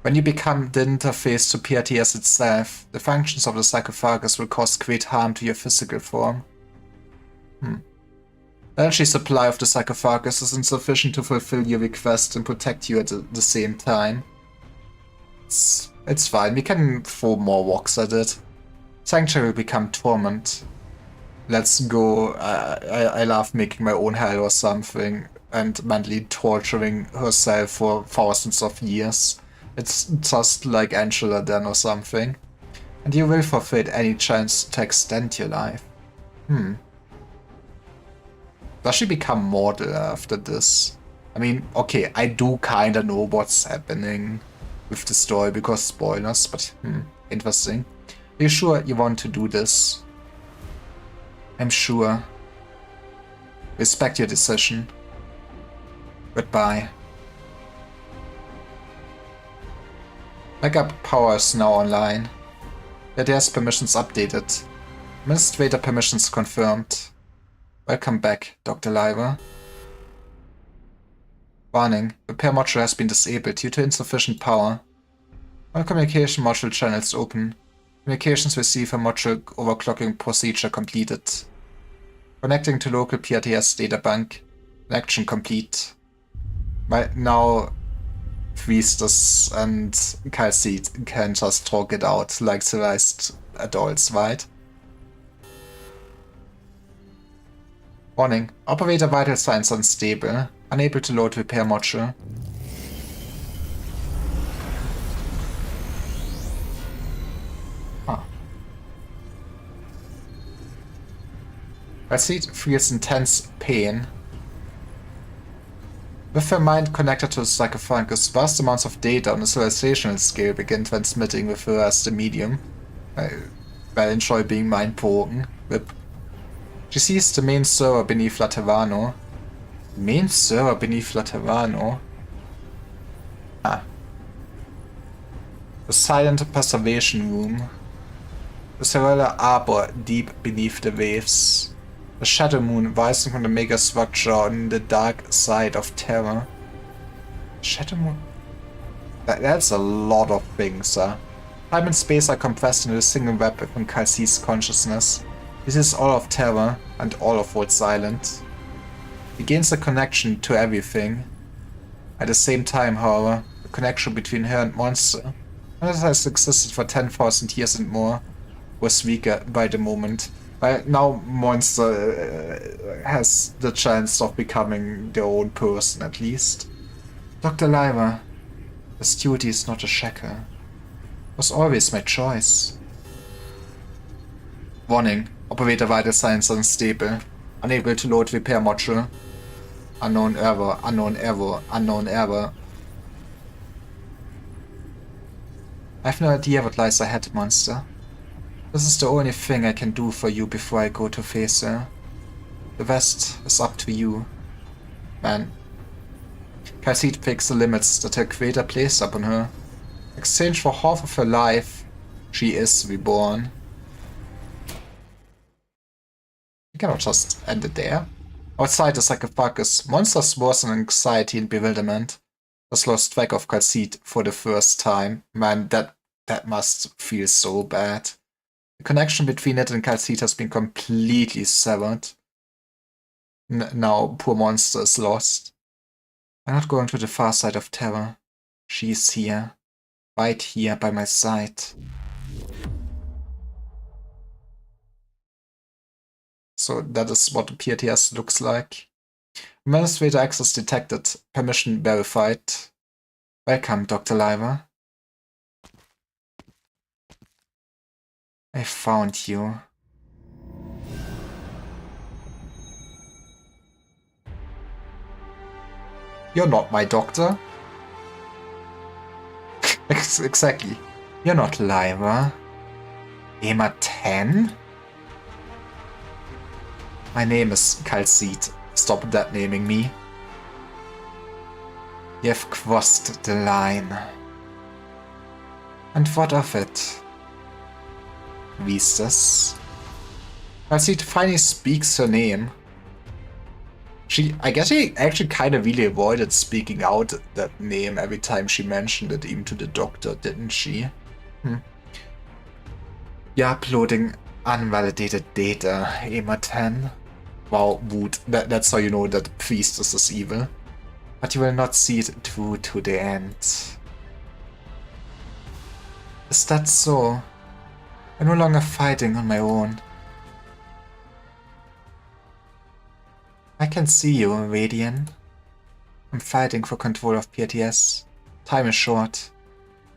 When you become the interface to PRTS itself, the functions of the sarcophagus will cause great harm to your physical form. The energy supply of the sarcophagus is insufficient to fulfill your request and protect you at the same time. It's fine, we can throw more rocks at it. Sanctuary will become torment. Let's go, I love making my own hell or something and mentally torturing herself for thousands of years. It's just like Angela then or something. And you will forfeit any chance to extend your life. Does she become mortal after this? I mean, okay, I do kinda know what's happening with the story because spoilers, but interesting. Are you sure you want to do this? I'm sure. Respect your decision. Goodbye. Backup power is now online. PRTS permissions updated. Administrator permissions confirmed. Welcome back, Dr. Liver. Warning. Repair module has been disabled due to insufficient power. All communication module channels open. Communications receiver module overclocking procedure completed. Connecting to local PRTS databank. Connection complete. Now Priestess and Calcite can just talk it out like civilized adults, right? Warning. Operator vital signs unstable. Unable to load repair module. Calcite feels intense pain. With her mind connected to the sarcophagus, vast amounts of data on a civilizational scale begin transmitting with her as the medium. I enjoy being mind-broken. She sees the main server beneath Laterano. Main server beneath Laterano? Ah. The silent preservation room. The Cerella Arbor deep beneath the waves. The Shadow Moon rising from the mega structure on the dark side of Terra. Shadow Moon? That's a lot of things, Time and space are compressed into a single web within Calcite's consciousness. This is all of Terra and all of Rhodes Island. He gains a connection to everything. At the same time, however, the connection between her and Monster, that has existed for 10,000 years and more, was weaker by the moment. Now Monster has the chance of becoming their own person, at least. Dr. Lyra, this duty is not a shackle. It was always my choice. Warning. Operator vital signs unstable. Unable to load repair module. Unknown error, unknown error, unknown error. I have no idea what lies ahead, monster. This is the only thing I can do for you before I go to face her. The rest is up to you, man. Kha'Zit picks the limits that her creator placed upon her. In exchange for half of her life, she is reborn. You cannot just end it there. Outside the sarcophagus, monsters was in anxiety and bewilderment. Has lost track of Kha'Zit for the first time. Man, that must feel so bad. The connection between it and Kha'Zit has been completely severed. Now, poor monster is lost. I'm not going to the far side of terror. She's here. Right here by my side. So that is what the PTS looks like. Administrator access detected. Permission verified. Welcome, Dr. Lyra. I found you. You're not my doctor. Exactly. You're not Lyra. EMA 10? My name is Kha'Zit. Stop that naming me. You have crossed the line. And what of it? Vistas. Kha'Zit finally speaks her name. I guess she actually kind of really avoided speaking out that name every time she mentioned it, even to the doctor, didn't she? You're uploading unvalidated data, EMA 10. Wow, Wood, that's how you know that Priestess is evil. But you will not see it through to the end. Is that so? I'm no longer fighting on my own. I can see you, Radian. I'm fighting for control of PTS. Time is short.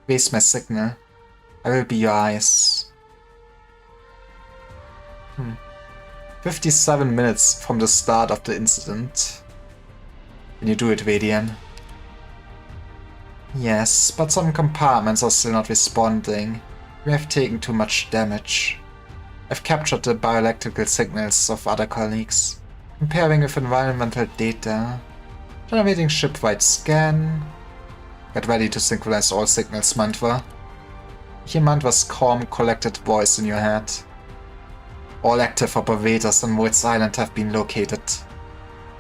Waste my signal. I will be your eyes. 57 minutes from the start of the incident. Can you do it, Radian? Yes, but some compartments are still not responding. We have taken too much damage. I've captured the bioelectrical signals of other colleagues. Comparing with environmental data. Generating shipwide scan. Get ready to synchronize all signals, Mantva. Hear Mantva's calm, collected voice in your head. All active operators on Woods Island have been located.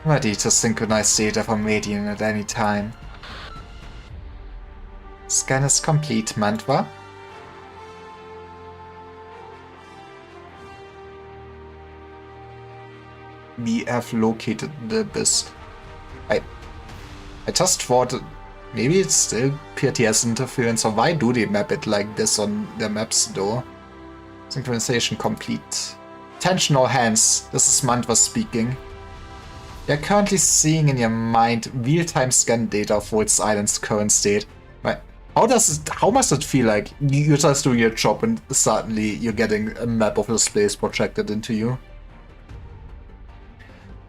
Ready to synchronize data from Radian at any time. Scan is complete, Mantva. We have located the abyss. I just thought maybe it's still PTS interference, or why do they map it like this on their maps though? Synchronization complete. Attention all hands, this is Mantva speaking. You're currently seeing in your mind real-time scan data of Woods Island's current state. How must it feel like you're just doing your job and suddenly you're getting a map of this place projected into you?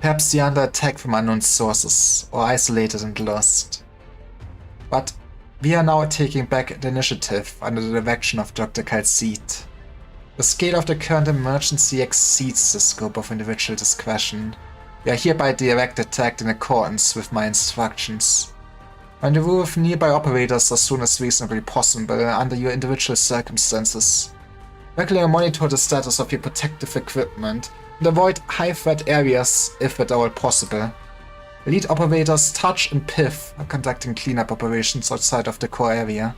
Perhaps you're under attack from unknown sources, or isolated and lost. But we are now taking back the initiative under the direction of Dr. Kha'Zit. The scale of the current emergency exceeds the scope of individual discretion. We are hereby direct attacked in accordance with my instructions. Rendezvous with nearby operators as soon as reasonably possible under your individual circumstances. Regularly monitor the status of your protective equipment and avoid high-threat areas if at all possible. Elite operators Touch and Piff are conducting cleanup operations outside of the core area.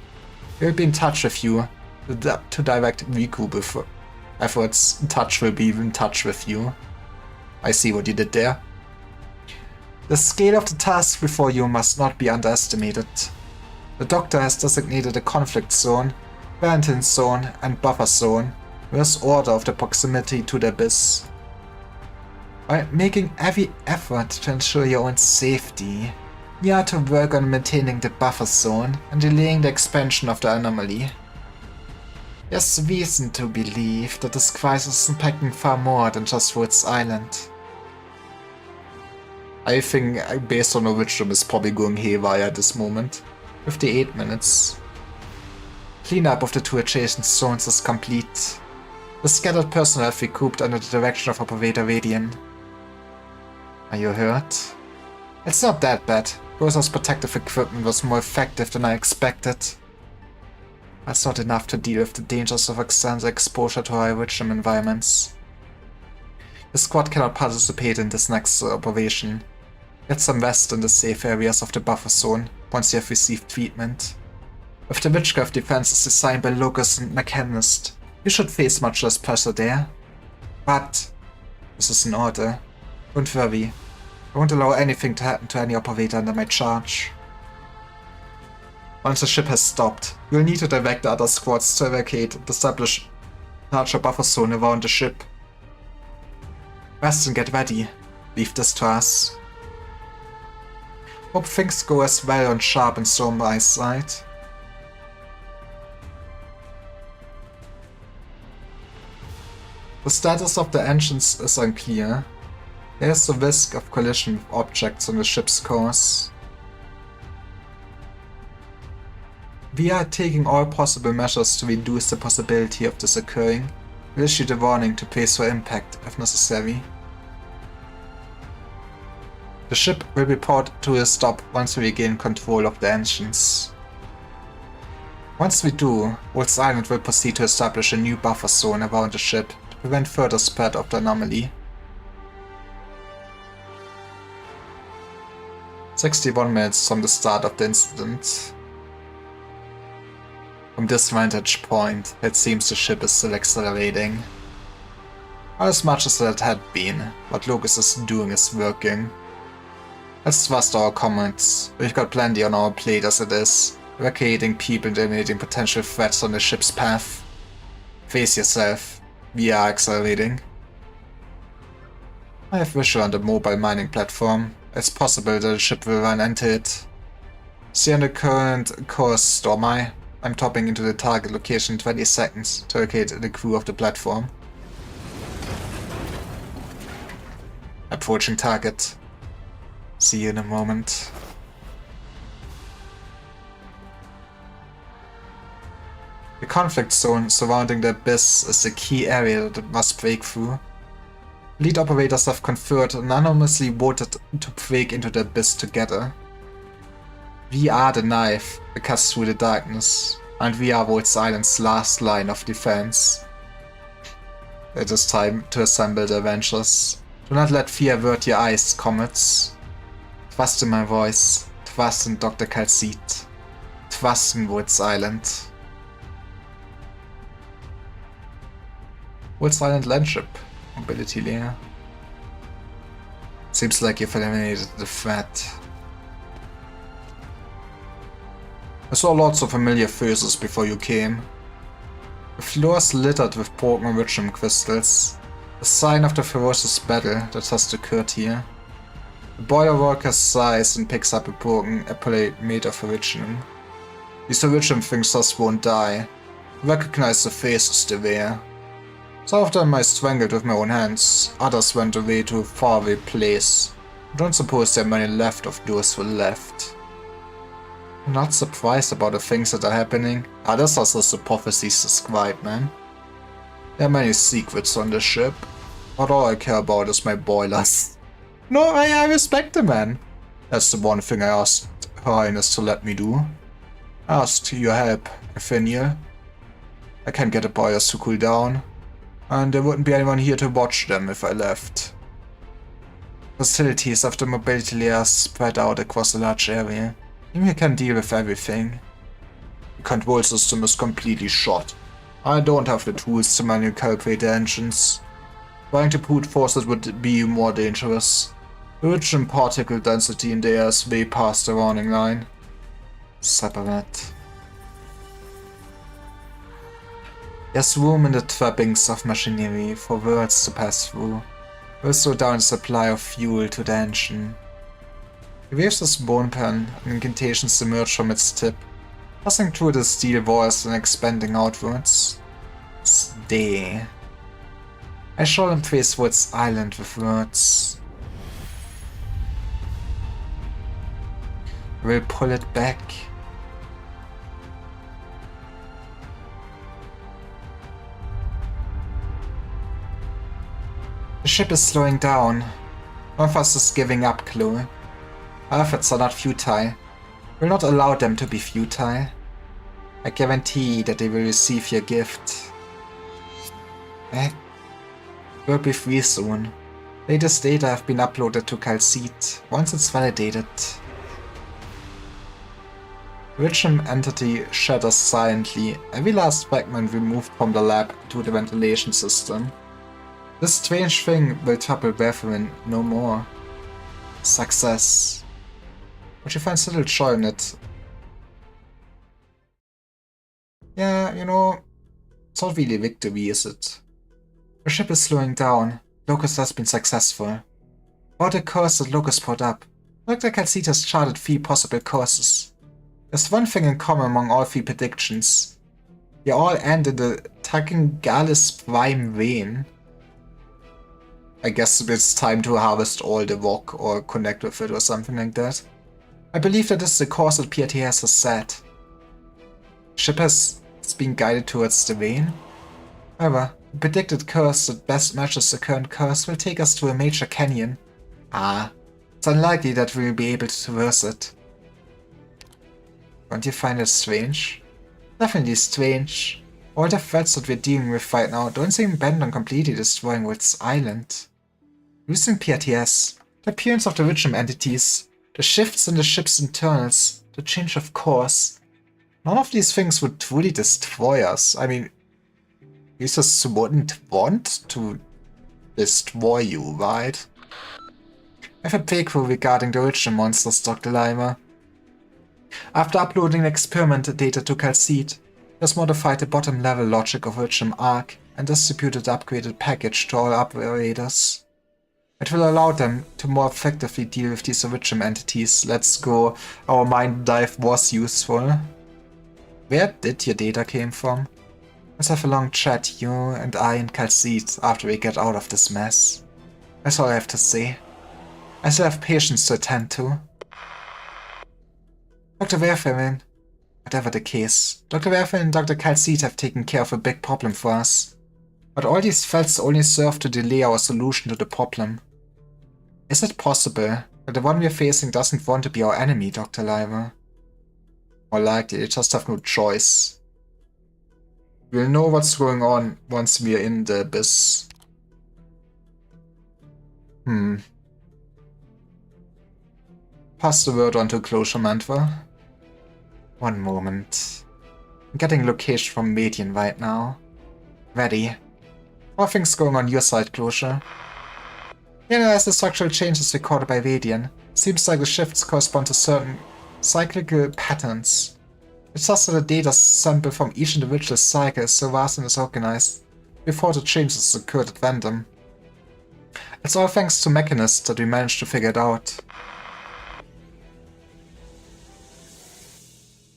We will be in touch with you to direct regroup efforts. Touch will be in touch with you. I see what you did there. The scale of the task before you must not be underestimated. The Doctor has designated a conflict zone, quarantine zone, and buffer zone, with order of the proximity to the abyss. By making every effort to ensure your own safety, you are to work on maintaining the buffer zone and delaying the expansion of the anomaly. There's reason to believe that this crisis is impacting far more than just Woods Island. I think, based on the wisdom, is probably going haywire at this moment. 58 minutes. Cleanup of the two adjacent zones is complete. The scattered personnel have recouped under the direction of Operator Radian. Are you hurt? It's not that bad. Rosa's protective equipment was more effective than I expected. That's not enough to deal with the dangers of extensive exposure to high Witcham environments. The squad cannot participate in this next operation. Get some rest in the safe areas of the buffer zone once you have received treatment. With the Witchcraft defenses designed by Lucas and Mechanist, you should face much less pressure there. But this is an order. Don't worry. I won't allow anything to happen to any operator under my charge. Once the ship has stopped, you'll need to direct the other squads to evacuate and establish a larger buffer zone around the ship. Rest and get ready. Leave this to us. Hope things go as well on Sharp and Stormrise side. The status of the engines is unclear. There is the risk of collision with objects on the ship's course. We are taking all possible measures to reduce the possibility of this occurring. We'll issue the warning to brace for impact if necessary. The ship will be brought to a stop once we regain control of the engines. Once we do, Wolf's Island will proceed to establish a new buffer zone around the ship to prevent further spread of the anomaly. 61 minutes from the start of the incident. From this vantage point, it seems the ship is still accelerating. Not as much as it had been, what Lucas is doing is working. Let's trust our comments. We've got plenty on our plate as it is, evacuating people and eliminating potential threats on the ship's path. Face yourself. We are accelerating. I have visual on the mobile mining platform. It's possible that the ship will run into it. See on the current course, Stormeye. I'm topping into the target location in 20 seconds to locate the crew of the platform. Approaching target. See you in a moment. The conflict zone surrounding the abyss is the key area that must break through. Lead operators have conferred and anonymously voted to break into the abyss together. We are the knife that cuts through the darkness, and we are Wolf's Island's last line of defense. It is time to assemble the Avengers. Do not let fear avert your eyes, comets. Trust in my voice, trust in Dr. Calcite, trust in Wolf's Island. Wolf's Island Landship, mobility layer. Seems like you've eliminated the threat. I saw lots of familiar faces before you came. The floors littered with broken Witcham crystals, a sign of the ferocious battle that has occurred here. The boiler worker sighs and picks up a broken epaulette made of Witcham. These Witcham things just won't die. I recognize the faces they wear. Some of them I strangled with my own hands, others went away to a faraway place. I don't suppose there are many left of those who left. I'm not surprised about the things that are happening. Others are just the prophecies described, man. There are many secrets on the ship, but all I care about is my boilers. No, I respect the man. That's the one thing I asked Her Highness to let me do. I asked your help, Ephiniel. I can't get the boilers to cool down, and there wouldn't be anyone here to watch them if I left. Facilities of the mobility layer are spread out across a large area. Ymir can deal with everything. The control system is completely shot. I don't have the tools to manually calibrate the engines. Trying to brute force it would be more dangerous. The Witcham particle density in the air is way past the warning line. Separate. There's room in the trappings of machinery for worlds to pass through. We'll slow down the supply of fuel to the engine. He waves his bone pen, and incantations emerge from its tip, passing through the steel walls and expanding outwards. Stay. I shall embrace Wolf's Island with words. I will pull it back. The ship is slowing down. One of us is giving up, Chloe. Our efforts are not futile. We'll not allow them to be futile. I guarantee that they will receive your gift. We'll be free soon. Latest data have been uploaded to Calcite. Once it's validated, Richum entity shatters silently. Every last fragment removed from the lab to the ventilation system. This strange thing will trouble Brethren no more. Success. But she finds little joy in it. Yeah, you know, it's not really victory, is it? The ship is slowing down. Locust has been successful. About the course that Locust brought up, Dr. Calcite has charted 3 possible courses. There's one thing in common among all 3 predictions. They all end in the Takengalis Prime vein. I guess it's time to harvest all the rock or connect with it or something like that. I believe that this is the course that PRTS has set. The ship has been guided towards the vein. However, the predicted course that best matches the current course will take us to a major canyon. It's unlikely that we will be able to traverse it. Don't you find it strange? Definitely strange. All the threats that we're dealing with right now don't seem bent on completely destroying Woods Island. Losing PRTS, the appearance of the Richum entities, the shifts in the ship's internals, the change of course. None of these things would truly destroy us. I mean, we just wouldn't want to destroy you, right? I have a breakthrough regarding the Richum monsters, Dr. Limer. After uploading the experiment data to Calcite, it has modified the bottom level logic of Richum Arc and distributed the upgraded package to all operators. It will allow them to more effectively deal with these Richum entities. Let's go, our mind dive was useful. Where did your data came from? Let's have a long chat, you and I and Calcite, after we get out of this mess. That's all I have to say. I still have patients to attend to. Dr. Werfelin, whatever the case, Dr. Werfelin and Dr. Calcite have taken care of a big problem for us. But all these threats only serve to delay our solution to the problem. Is it possible that the one we're facing doesn't want to be our enemy, Dr. Limer? More likely, they just have no choice. We'll know what's going on once we're in the abyss. Pass the word on to Closure Mantra. One moment. I'm getting location from Median right now. Ready. How are things going on your side, Closure? As the structural changes recorded by Radian, seems like the shifts correspond to certain cyclical patterns. It's just that the data sample from each individual cycle is so vast and disorganized, before the changes occurred at random. It's all thanks to mechanists that we managed to figure it out.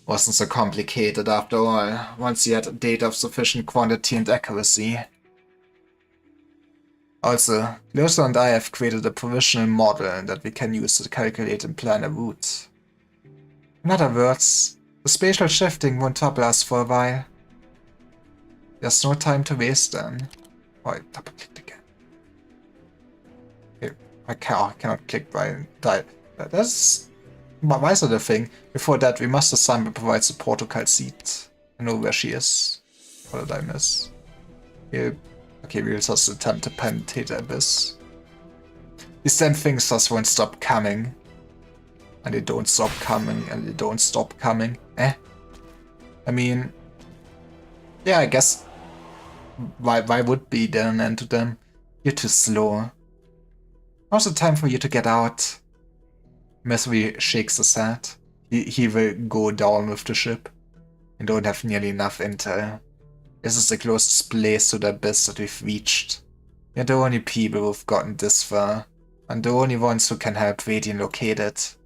Wasn't so complicated after all, once you had data of sufficient quantity and accuracy. Also, Lursa and I have created a provisional model that we can use to calculate and plan a route. In other words, the spatial shifting won't trouble us for a while. There's no time to waste then. Oh, I double clicked again. Okay, I cannot click by die. That's why is that a thing? Before that, we must assign and provide support to Calcite. I know where she is. What did I miss? Here. Okay, we'll just attempt to penetrate the abyss. These damn things just won't stop coming. And they don't stop coming, and they don't stop coming. I mean... yeah, I guess... Why would be there an end to them? You're too slow. Now's the time for you to get out. Misery shakes his head. He will go down with the ship. You don't have nearly enough intel. This is the closest place to the abyss that we've reached. You're the only people who've gotten this far, and the only ones who can help Radian locate it.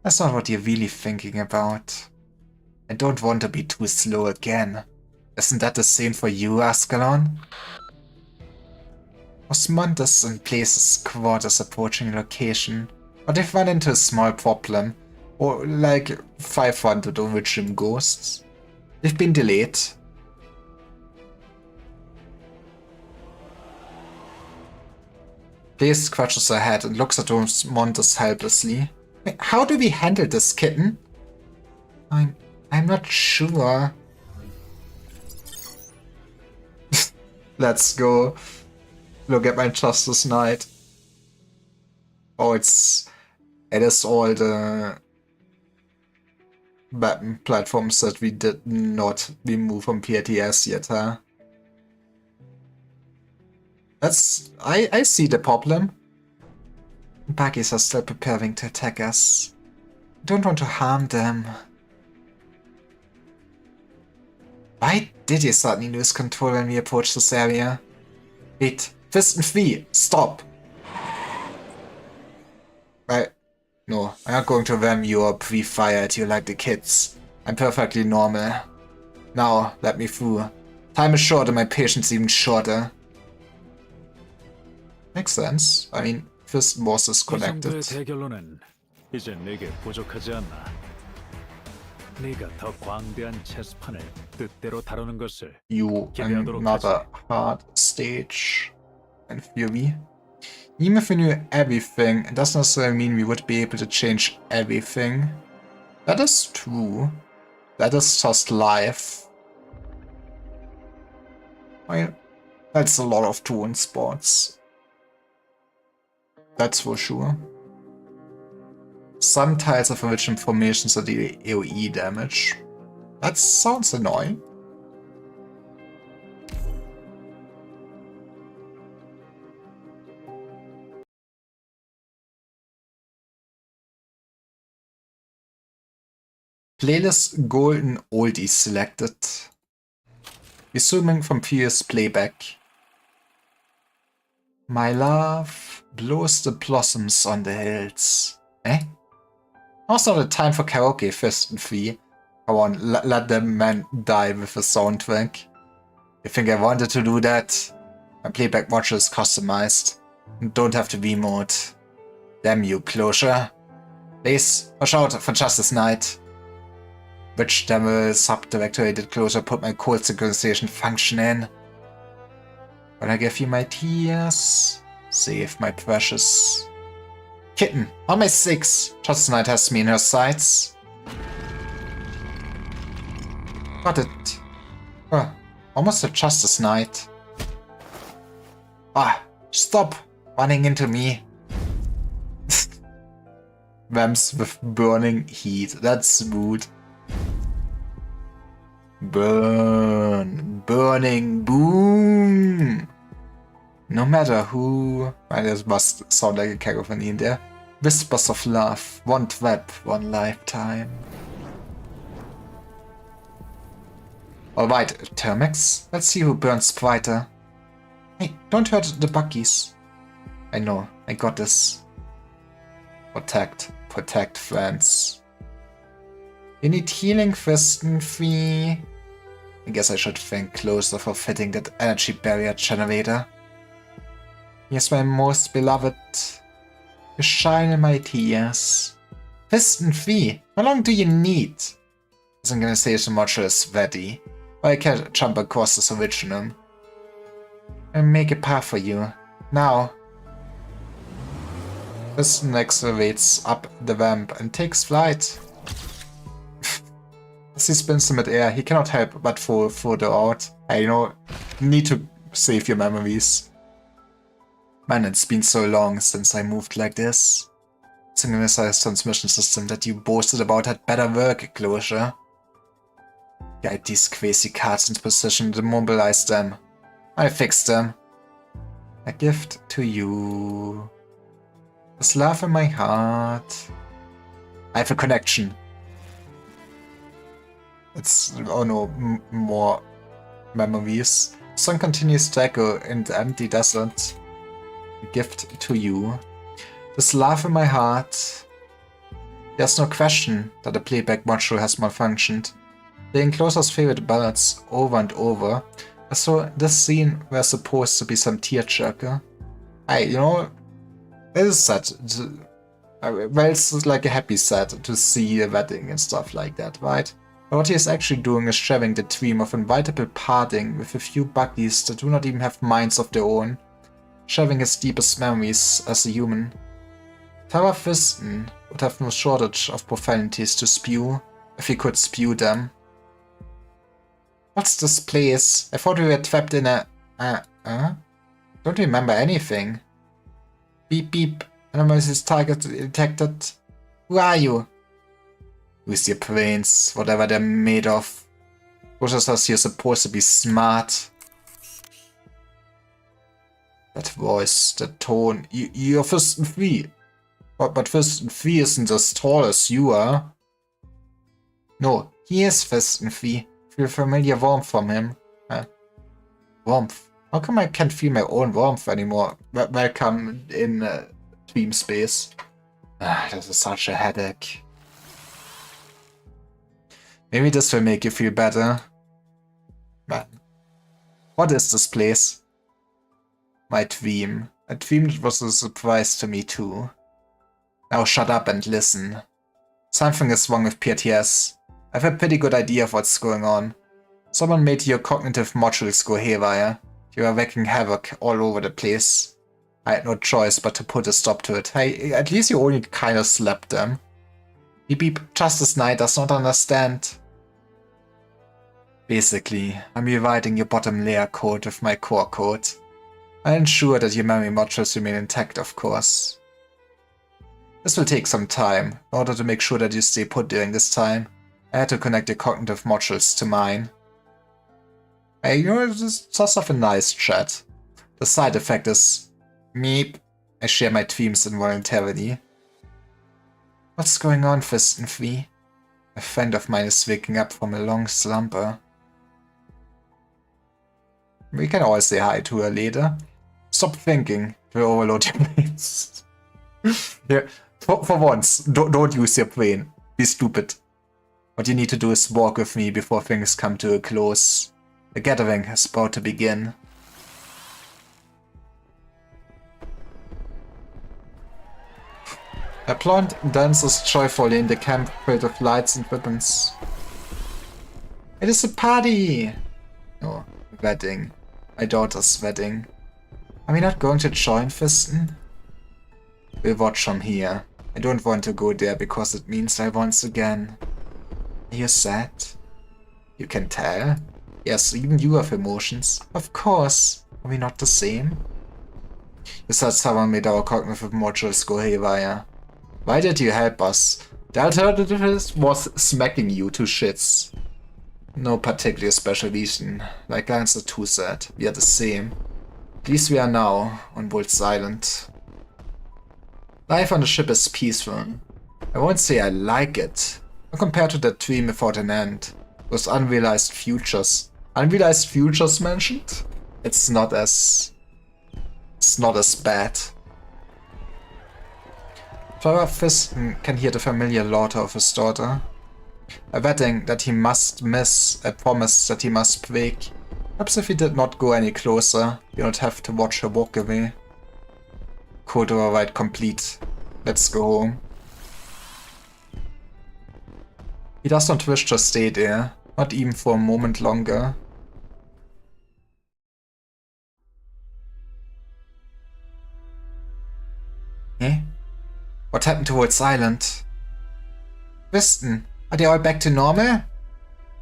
That's not what you're really thinking about. I don't want to be too slow again. Isn't that the same for you, Ascalon? Osmundus and places squad is approaching location, but they've run into a small problem, or like 500 Richum ghosts. They've been delayed. Blaze scratches her head and looks at Montes helplessly. How do we handle this, kitten? I'm not sure. Let's go. Look at my Justice Knight. Oh, it is all the weapon platforms that we did not remove from PTS yet, huh? I see the problem. Buggies are still preparing to attack us. I don't want to harm them. Why did you suddenly lose control when we approached this area? Wait, Fist and Fee, stop! No, I'm not going to ram you or pre-fire at you like the kids. I'm perfectly normal. Now, let me through. Time is short and my patience even shorter. Makes sense. I mean, Fist and Boss is 이 정도의 connected. 대결로는 이제 내게 부족하지 않나. 네가 더 광대한 체스판을 뜻대로 다루는 것을 You 기대하도록 another hard stage and Fury. Even if we knew everything, it doesn't necessarily mean we would be able to change everything. That is true. That is just life. That's a lot of tone spots. That's for sure. Some tiles have rich information that deal AoE damage. That sounds annoying. Playlist Golden Oldies selected. Resuming from previous playback. My love blows the blossoms on the hills. Eh? Now's not the time for karaoke, Fist and Fee. Come on, let the man die with a soundtrack. You think I wanted to do that? My playback module is customized. And don't have to remote. Damn you, Closure. Please, watch out for Justice Knight. Which devil subdirectory did Closure put my cold synchronization function in? When I give you my tears, save my precious kitten. On my 6, Justice Knight has me in her sights. Got it. Oh, almost a Justice Knight. Ah, stop running into me. Vamps with burning heat. That's rude. Burn. Burning boom. No matter who. This must sound like a cacophony in there. Whispers of love. One trap, one lifetime. Alright, Termex. Let's see who burns brighter. Hey, don't hurt the buggies. I know, I got this. Protect, friends. You need healing, Fist and Fee. I guess I should thank Closer for fitting that energy barrier generator. Here's my most beloved. You shine in my tears. Fist and Fee, how long do you need? This organization module is ready, but I can't jump across this original. I'll make a path for you. Now. Fist accelerates up the ramp and takes flight. As he spins in mid-air, he cannot help but fall further out. I need to save your memories. Man, it's been so long since I moved like this. Synchronized transmission system that you boasted about had better work, Closure. Guide these crazy cards into position to mobilize them. I fixed them. A gift to you. There's love in my heart. I have a connection. It's, oh no, more memories. Song continues to echo in the empty desert. A gift to you. There's love in my heart. There's no question that the playback module has malfunctioned. Playing Closer's favorite ballads over and over, as though this scene were supposed to be some tearjerker. It is sad. Well, it's like a happy sad to see a wedding and stuff like that, right? But what he is actually doing is sharing the dream of inevitable parting with a few buggies that do not even have minds of their own. sharing his deepest memories as a human. Tara Thiston would have no shortage of profanities to spew, if he could spew them. What's this place? I thought we were trapped in a... Don't remember anything. Beep beep. Anomalous target detected. Who are you? Use your brains, whatever they're made of. Pushes us you're supposed to be smart. That voice, that tone. You're Thiston 3. But Thiston 3 isn't as tall as you are. No, he is Thiston 3. Feel familiar warmth from him. Warmth. How come I can't feel my own warmth anymore? Welcome in Dream Space. This is such a headache. Maybe this will make you feel better. Man. What is this place? My dream. A dream that was a surprise to me too. Now shut up and listen. Something is wrong with PTS. I have a pretty good idea of what's going on. Someone made your cognitive modules go haywire. You are wreaking havoc all over the place. I had no choice but to put a stop to it. Hey, at least you only kinda slapped them. Beep beep, Justice Knight does not understand. Basically, I'm rewriting your bottom layer code with my core code. I ensure that your memory modules remain intact, of course. This will take some time. In order to make sure that you stay put during this time, I had to connect your cognitive modules to mine. Hey, you know, just have a nice chat. The side effect is... meep. I share my dreams involuntarily. What's going on, Thiston 3? A friend of mine is waking up from a long slumber. We can always say hi to her later. Stop thinking to overload your brains. Yeah, for once, don't use your brain. Be stupid. What you need to do is walk with me before things come to a close. The gathering is about to begin. A blonde dances joyfully in the camp filled with lights and ribbons. It is a party! Oh, wedding. My daughter's wedding. Are we not going to join, Thiston? We'll watch from here. I don't want to go there because it means I once again. Are you sad? You can tell. Yes, even you have emotions. Of course. Are we not the same? You said someone made our cognitive modules go haywire. Why did you help us? The alternative was smacking you to shits. No particular special reason. Like Answer 2 said, we are the same. At least we are now on Wolf's Island. Life on the ship is peaceful. I won't say I like it. But compared to that dream without an end, those unrealized futures. Unrealized futures mentioned? It's not as bad. Tara Thiston can hear the familiar laughter of his daughter. A wedding that he must miss, a promise that he must break. Perhaps if he did not go any closer, he would not have to watch her walk away. Code override complete. Let's go home. He does not wish to stay there, not even for a moment longer. Eh? What happened to Wolf's Island? Thiston, are they all back to normal?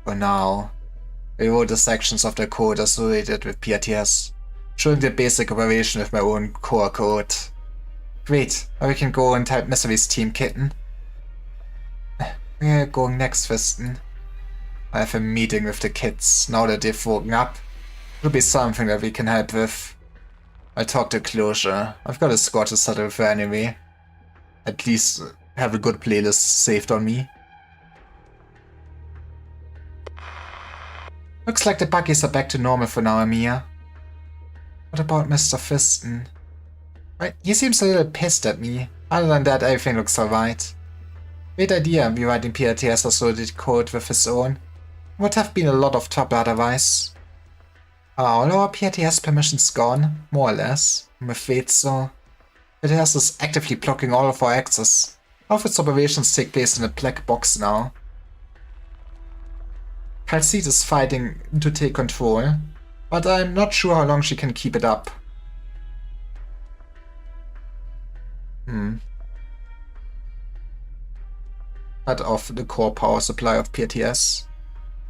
For now. I wrote the sections of the code associated with PRTS, showing the basic operation with my own core code. Great, now we can go and help Misery's team, Kitten. Where are you going next, Thiston? I have a meeting with the kids, now that they've woken up. It'll be something that we can help with. I'll talk to Closure. I've got a score to settle with her anyway. At least have a good playlist saved on me. Looks like the buggies are back to normal for now, Amiya. What about Mr. Thiston? Right, he seems a little pissed at me. Other than that, everything looks alright. Great idea, rewriting PRTS associated code with his own. Would have been a lot of trouble otherwise. Are all our PRTS permissions gone? More or less. I'm afraid so. PRTS is actively blocking all of our access. All of its operations take place in a black box now. Calcite is fighting to take control, but I'm not sure how long she can keep it up. Cut off the core power supply of PTS.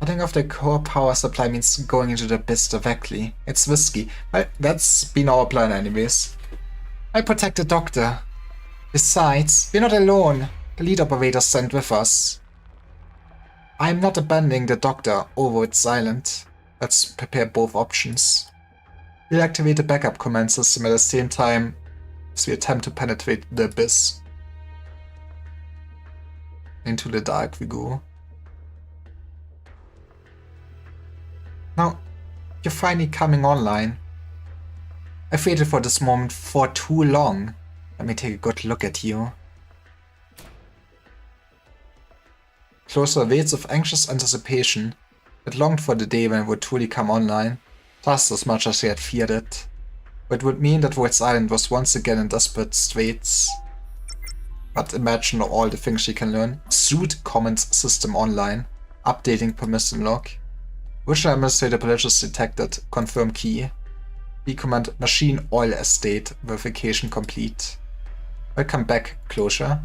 Cutting off the core power supply means going into the abyss directly. It's risky. Well, that's been our plan anyways. I protect the doctor. Besides, we're not alone. The lead operator sent with us. I'm not abandoning the doctor over its island. Let's prepare both options. We'll activate the backup command system at the same time as we attempt to penetrate the abyss. Into the dark we go. Now, you're finally coming online. I've waited for this moment for too long. Let me take a good look at you. Closer waits of anxious anticipation. It longed for the day when it would truly come online, just as much as he had feared it. But it would mean that Void's Island was once again in desperate straits. But imagine all the things she can learn. Suit comments system online. Updating permission log. Virtual administrator privileges detected. Confirm key. B command machine oil estate. Verification complete. Welcome back, closure.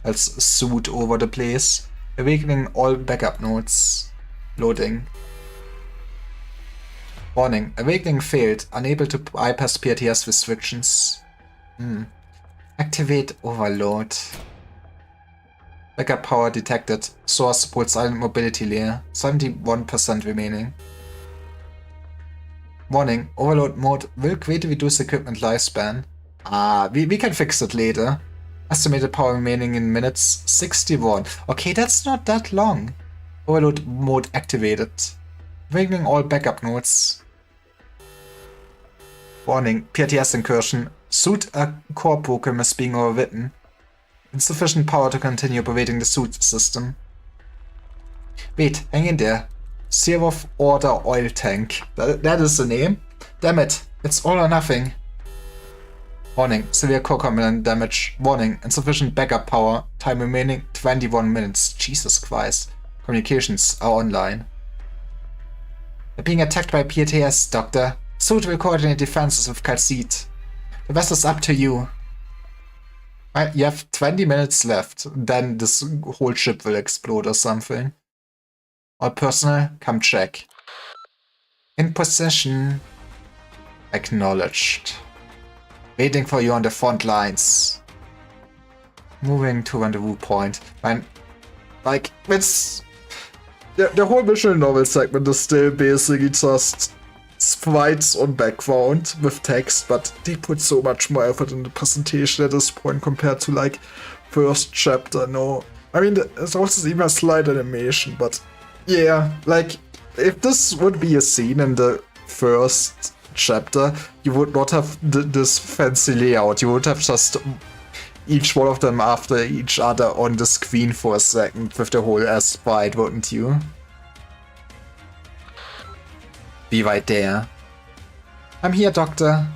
Let's suit over the place. Awakening all backup nodes. Loading. Warning. Awakening failed. Unable to bypass PTS restrictions. Activate overload. Backup power detected. Source supports silent mobility layer. 71% remaining. Warning. Overload mode will greatly reduce equipment lifespan. We can fix it later. Estimated power remaining in minutes 61. Okay, that's not that long. Overload mode activated. Awakening all backup nodes. Warning. PTS incursion. Suit core program is being overwritten. Insufficient power to continue operating the suit system. Wait, hang in there. Serov Order Oil Tank. That is the name? Damn it, it's all or nothing. Warning, severe core component damage. Warning, insufficient backup power. Time remaining 21 minutes. Jesus Christ. Communications are online. We're being attacked by PTS, Doctor. Suit will coordinate defenses with Calcite. The rest is up to you. You have 20 minutes left, then this whole ship will explode or something. All personnel, come check. In position. Acknowledged. Waiting for you on the front lines. Moving to rendezvous point. Like, it's... The whole visual novel segment is still basically just fights on background with text, but they put so much more effort in the presentation at this point compared to, like, first chapter, no. I mean, there's also even a slide animation, but yeah, like, if this would be a scene in the first chapter, you would not have this fancy layout. You would have just each one of them after each other on the screen for a second with the whole ass fight, wouldn't you? Be right there. I'm here, Doctor.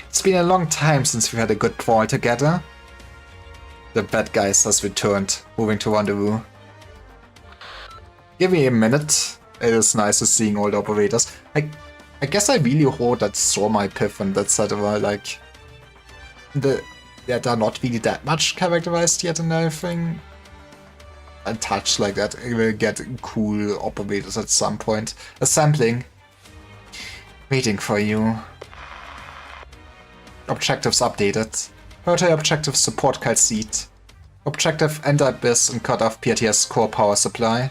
It's been a long time since we had a good brawl together. The bad guys has returned, moving to rendezvous. Give me a minute. It is nice to seeing all the operators. I guess I really hope that saw my piff and etc. Like they're not really that much characterized yet and everything. And touch like that, it will get cool operators at some point. Assembling. Waiting for you. Objectives updated. Further objectives support Calcite. Objective enter abyss and cut off PTS core power supply.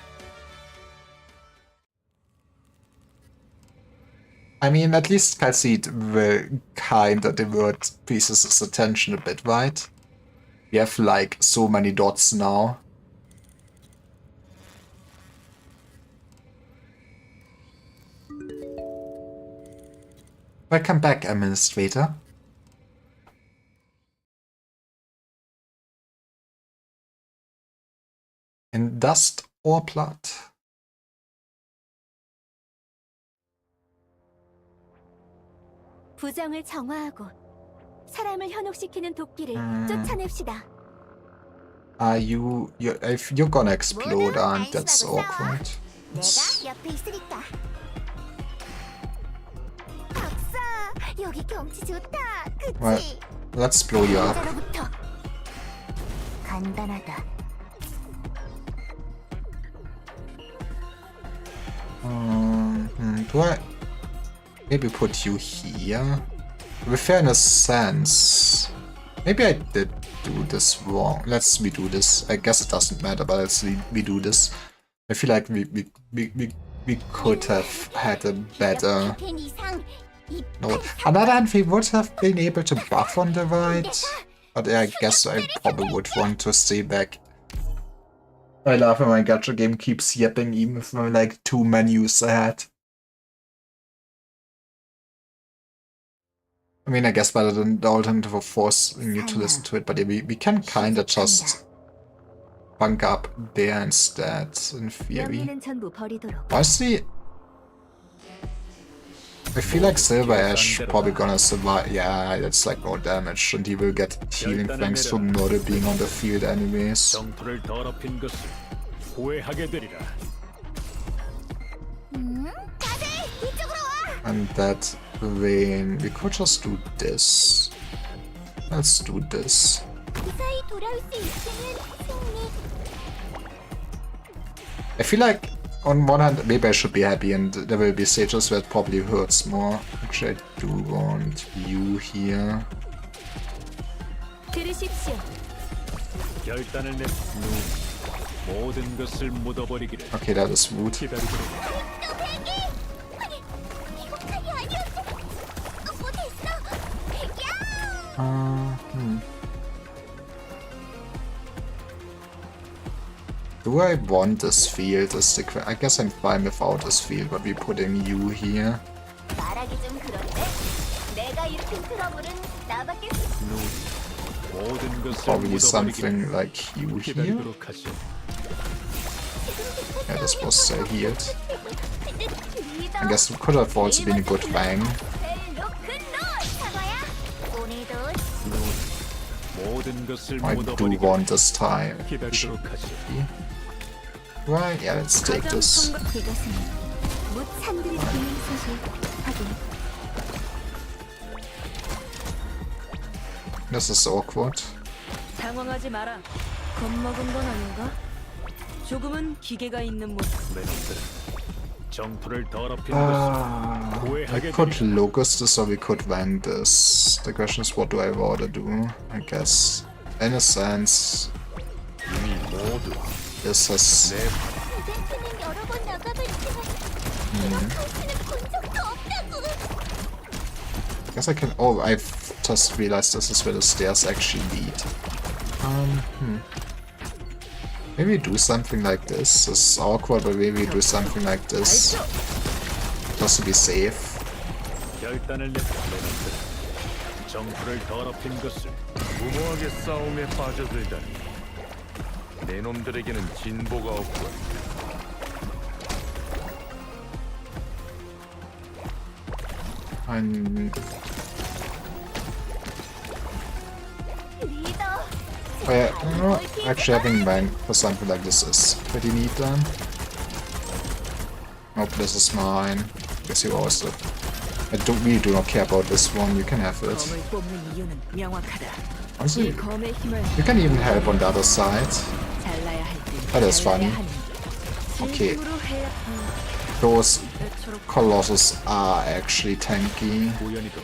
I mean, at least Calcite will kinda divert Priestess's attention a bit, right? We have like so many dots now. Welcome back, Administrator. In dust or blood? 부정을 정화하고 사람을 현혹시키는 도끼를 쫓아냅시다. If you're gonna explode, aren't that's awkward. 내가 옆에 있으니까. 박사, 여기 경치 좋다. Well, 그치? let's blow you up. 자로부터 간단하다. Do I maybe put you here? To be fair, in a sense, maybe I did do this wrong. Let's redo this. I guess it doesn't matter, but let's redo this. I feel like we could have had a better 된 이상 이 note. On the other hand, we would have been able to buff on the right, but I guess I probably would want to stay back. I love when my gacha game keeps yapping even if we're like 2 menus ahead. I mean, I guess better than the alternative of forcing you to listen to it, but yeah, we can kinda just bunk up there instead, in theory. 영리는 전부 버리도록. Honestly, I feel like Silver Ash probably gonna survive. Yeah, that's like more damage, and he will get healing thanks to Murder being on the field anyways. 정토를 더럽힌 것을 후회하게 되리라. 다들 이쪽으로 와. And that vein, we could just do this. Let's do this. 무사히 돌아올 수 있으면 승리. I feel like on one hand, maybe I should be happy, and there will be stages where it probably hurts more. Actually, I do want you here. 들으십시오. 결단을 내 모든 것을 묻어버리기를 Okay, that is wood. 기다리도록. 또 대기. 아니, 이거 판이 아니었어. 뭐 됐어? 야! Do I want this field? I guess I'm fine without this field, but we're putting you here. 말하기 좀 그런데 내가 일으킨 트러블은 나밖에 모든 것을 Probably 묻어버리기를 something like you here. 기다리도록 하시. Yeah, this was still healed. 리더. I guess it could have also been a good Fang. 로큰롤 사과야. 오늘도 모든 것을 I do 묻어버리기를 want this time. 기다리도록 하시. Right, yeah, let's take this. 이것은 못 산들의 비밀 소식 확인. This is awkward. 당황하지 마라. 겁먹은 건 아닌가? 조금은 기계가 있는 모습. 내 놈들은 정토를 더럽힌 것을 I 후회하게 could 되리라. locust this or we could Vang this. The question is, what do I rather do? I guess, in a sense, 이미 모두 this has. 이벤트는 여러 번 나가봤지만 이런 코스는 본 적도 없다고. I guess I can. Oh, I've just realized this is where the stairs actually lead. Maybe do something like this. This is awkward, but maybe do something like this. Just to be safe. 결단을 내 놈들은 정토를 더럽힌 것을 무모하게 싸움에 빠져들다니. 내 놈들에게는 진보가 없군. And 리더. oh yeah, no, actually having Vang for something like this is pretty neat then. Nope, this is mine. Guess you also. I really do not care about this one. You can have it. 검을 뽑는 이유는 명확하다. Honestly, 이 검의 힘을 you can even help on the other side. 잘라야 할 때. That is funny. Okay. Those Colossus are actually tanky. 우연히도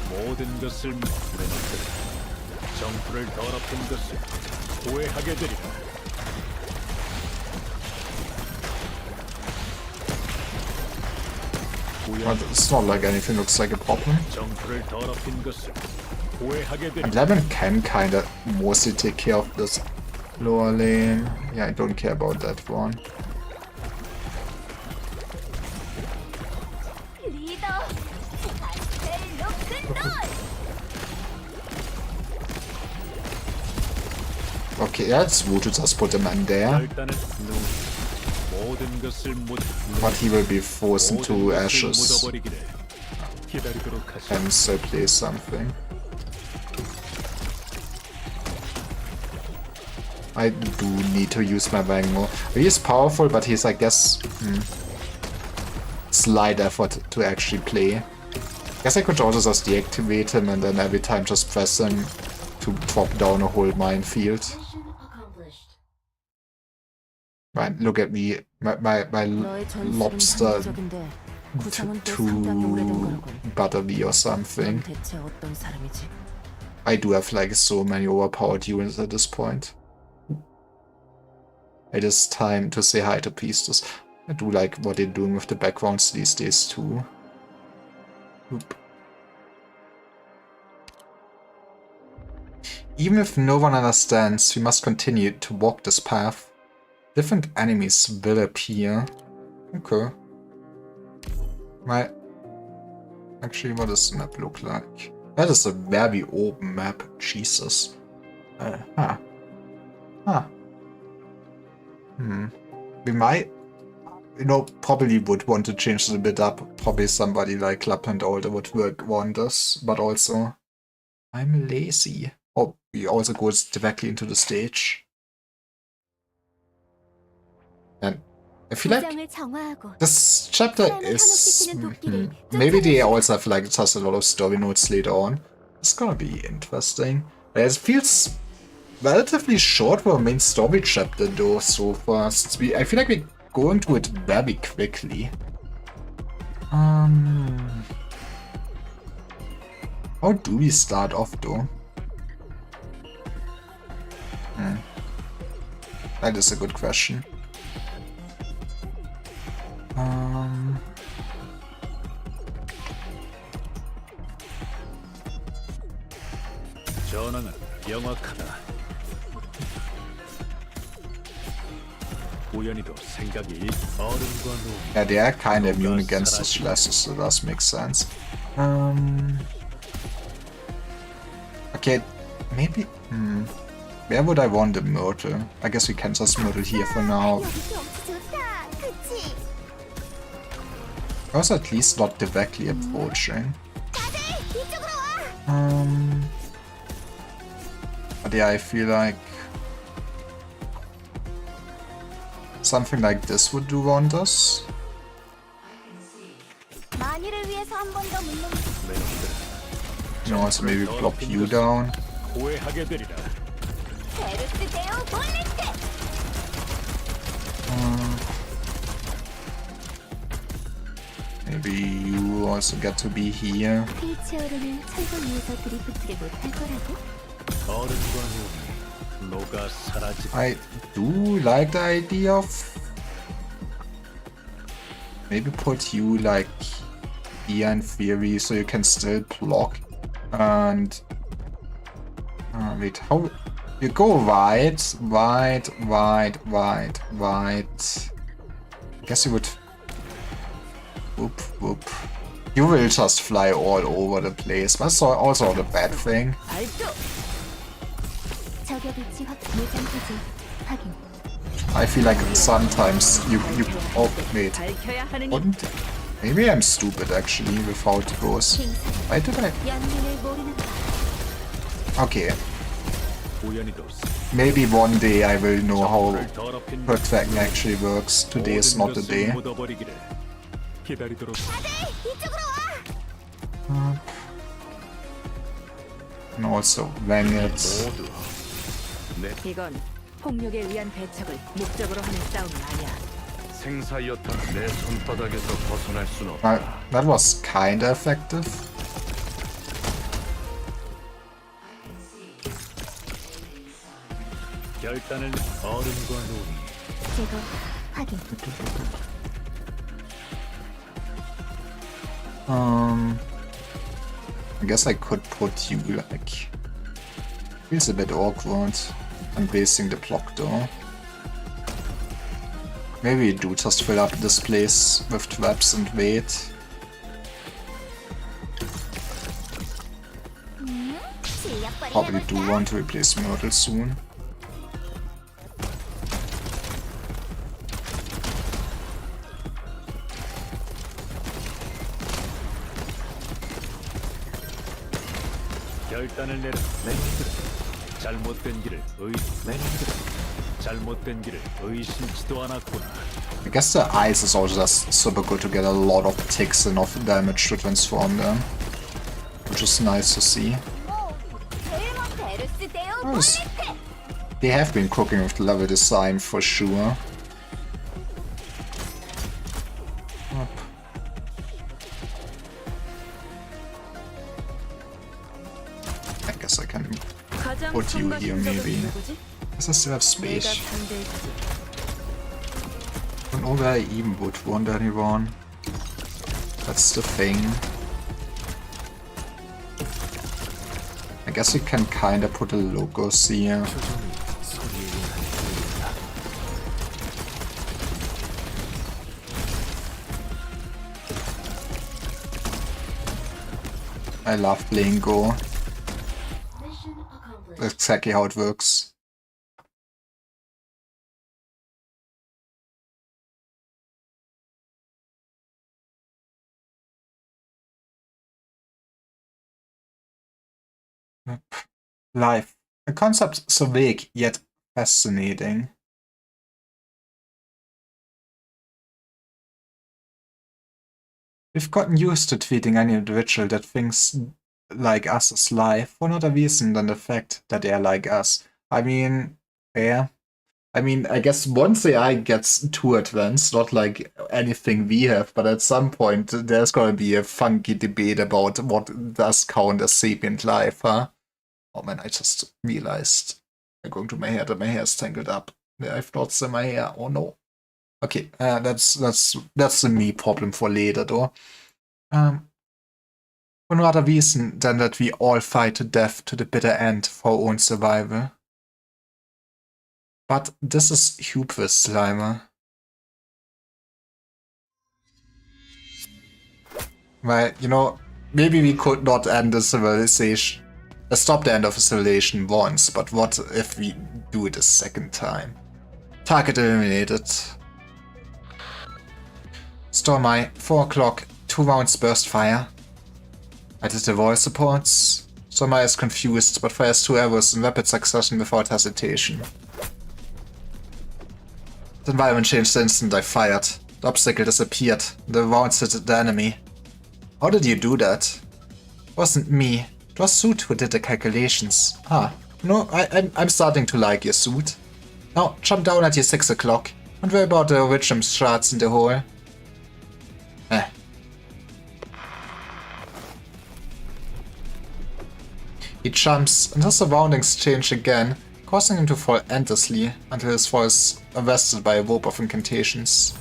모든 것을 내 놈들은 정토를 더럽힌 것을 후회하게 되리라. But it's not like anything looks like a problem. 정토를 더럽힌 것을 후회하게 되리라. And Lemon can kinda mostly take care of this lower lane. Yeah, I don't care about that one. 리더. 다들 로큰롤. Okay, yeah, it's rude to just put him in there. 결단을 모든 것을 But he will be forced into 모든 것을 ashes 묻어버리기를 기다리도록 하시. and still play something. I do need to use my Vang more. He is powerful, but he's, I guess, slight effort to actually play. Guess I could also just deactivate him and then every time just press him to drop down a whole minefield. Right, look at me my 너의 전술은 lobster 합리적인데 구상은 꽤 상당히 too 오래된 거로군. buttery or 넌 something. 대체 어떤 사람이지? I do have like so many overpowered units at this point. It is time to say hi to Priestess. I do like what they're doing with the backgrounds these days too. Oop. Even if no one understands, we must continue to walk this path. Different enemies will appear. Okay. Actually, what does the map look like? That is a very open map. Jesus. We might, probably would want to change it a bit up. Probably somebody like Lapland Older would work wonders, but also I'm lazy. Oh, we also go directly into the stage. And I feel like 부정을 정화하고 this chapter 사람을 is... 현혹시키는 도끼를 maybe they 쫓아내시다. also have like just a lot of story notes later on. It's gonna be interesting. It feels relatively short for a main story chapter though so fast. I feel like we're going through it very quickly. How do we start off though? That is a good question. 전황은 명확하다. 우연히도 생각이 어른과 노. Yeah, they are kind of immune against the slashes, so that does make sense. Okay, maybe... Where would I want the myrtle? I guess we can just myrtle here for now. 여기 경치 좋다. 그치? Also at least not directly approaching. 다들 이쪽으로 와. But yeah, I feel like something like this would do wonders. 만일을 위해서 한 번 더 묻는 You know, also maybe plop you down. 후회하게 되리라. 베르스 데오 볼레트. Maybe you also get to be here. 휠체어로는 철거 위에서 드리프트를 못할 거라고? 어른과 노. 노가 사라지. I do like the idea of maybe put you like here in theory so you can still block and wait, how you go wide. I guess you would whoop. You will just fly all over the place. That's also not a bad thing. 발동. 저격 위치 확 무장 해제 확인. I feel like sometimes you oh wait. 밝혀야 하는 Wouldn't maybe I'm stupid actually with how it goes. 킹사 Why did I? 연민을 모르는 가. Okay, 우연히도 maybe one day I will know how 를 더럽힌 Perfect actually works. Today is not the day. 묻어버리기를 기다리도록. 이쪽으로 와. And also wang it. 모두 내 이건 폭력에 의한 배척을 목적으로 하는 싸움이 아니야. 생사 여타 내 손바닥에서 벗어날 순 없다. That was kinda effective. 결단을 어른과 노. 제거 확인. I guess I could put you like. Feels a bit awkward. I'm basing the block though. Maybe we do just fill up this place with traps and wait. 실력발휘 Probably do 해볼까? want to replace Myrtle soon. 결단을 내려. 잘못된 길을 잘못된 길을 의심치도 않았구나. I guess the ice is also just super good to get a lot of ticks and of damage to transform them. Which is nice to see. 뭐, 제일먼 베르스 데오 Nice. 볼레트. They have been cooking with the level design for sure. I can 가장 put you here 성가신 적은 maybe. 누구지? Does I still have 내가 space? 상대해주지. I don't know where I even would want anyone. That's the thing. I guess we can kinda put a logos here. 표정이 소리에 의한 들린다. I love playing Go. That's exactly how it works. Life. A concept so vague yet fascinating. We've gotten used to treating any individual that thinks like us as life for not a reason than the fact that they are like us. I mean, fair. I mean, I guess once AI gets too advanced, not like anything we have, but at some point there's gonna be a funky debate about what does count as sapient life, huh? Oh man, I just realized I'm going to my hair that my hair is tangled up. I have knots in my hair. Oh no. Okay, that's the me problem for later though. For no other reason than that we all fight to death to the bitter end for our own survival. But this is hubris, Slimer. Well, you know, maybe we could not end the civilization, stop the end of the civilization once, but what if we do it a second time? Target eliminated. Stormeye, 4 o'clock, 2 rounds burst fire. I did the voice supports. Stormeye is confused, but fires 2 arrows in rapid succession without hesitation. The environment changed the instant I fired. The obstacle disappeared. The rounds hit the enemy. How did you do that? It wasn't me. It was Suit who did the calculations. Ah, no, I'm starting to like your Suit. Now, jump down at your 6 o'clock. Don't worry about the Richum shards in the hole. He jumps, and his surroundings change again, causing him to fall endlessly until his fall is arrested by a rope of incantations.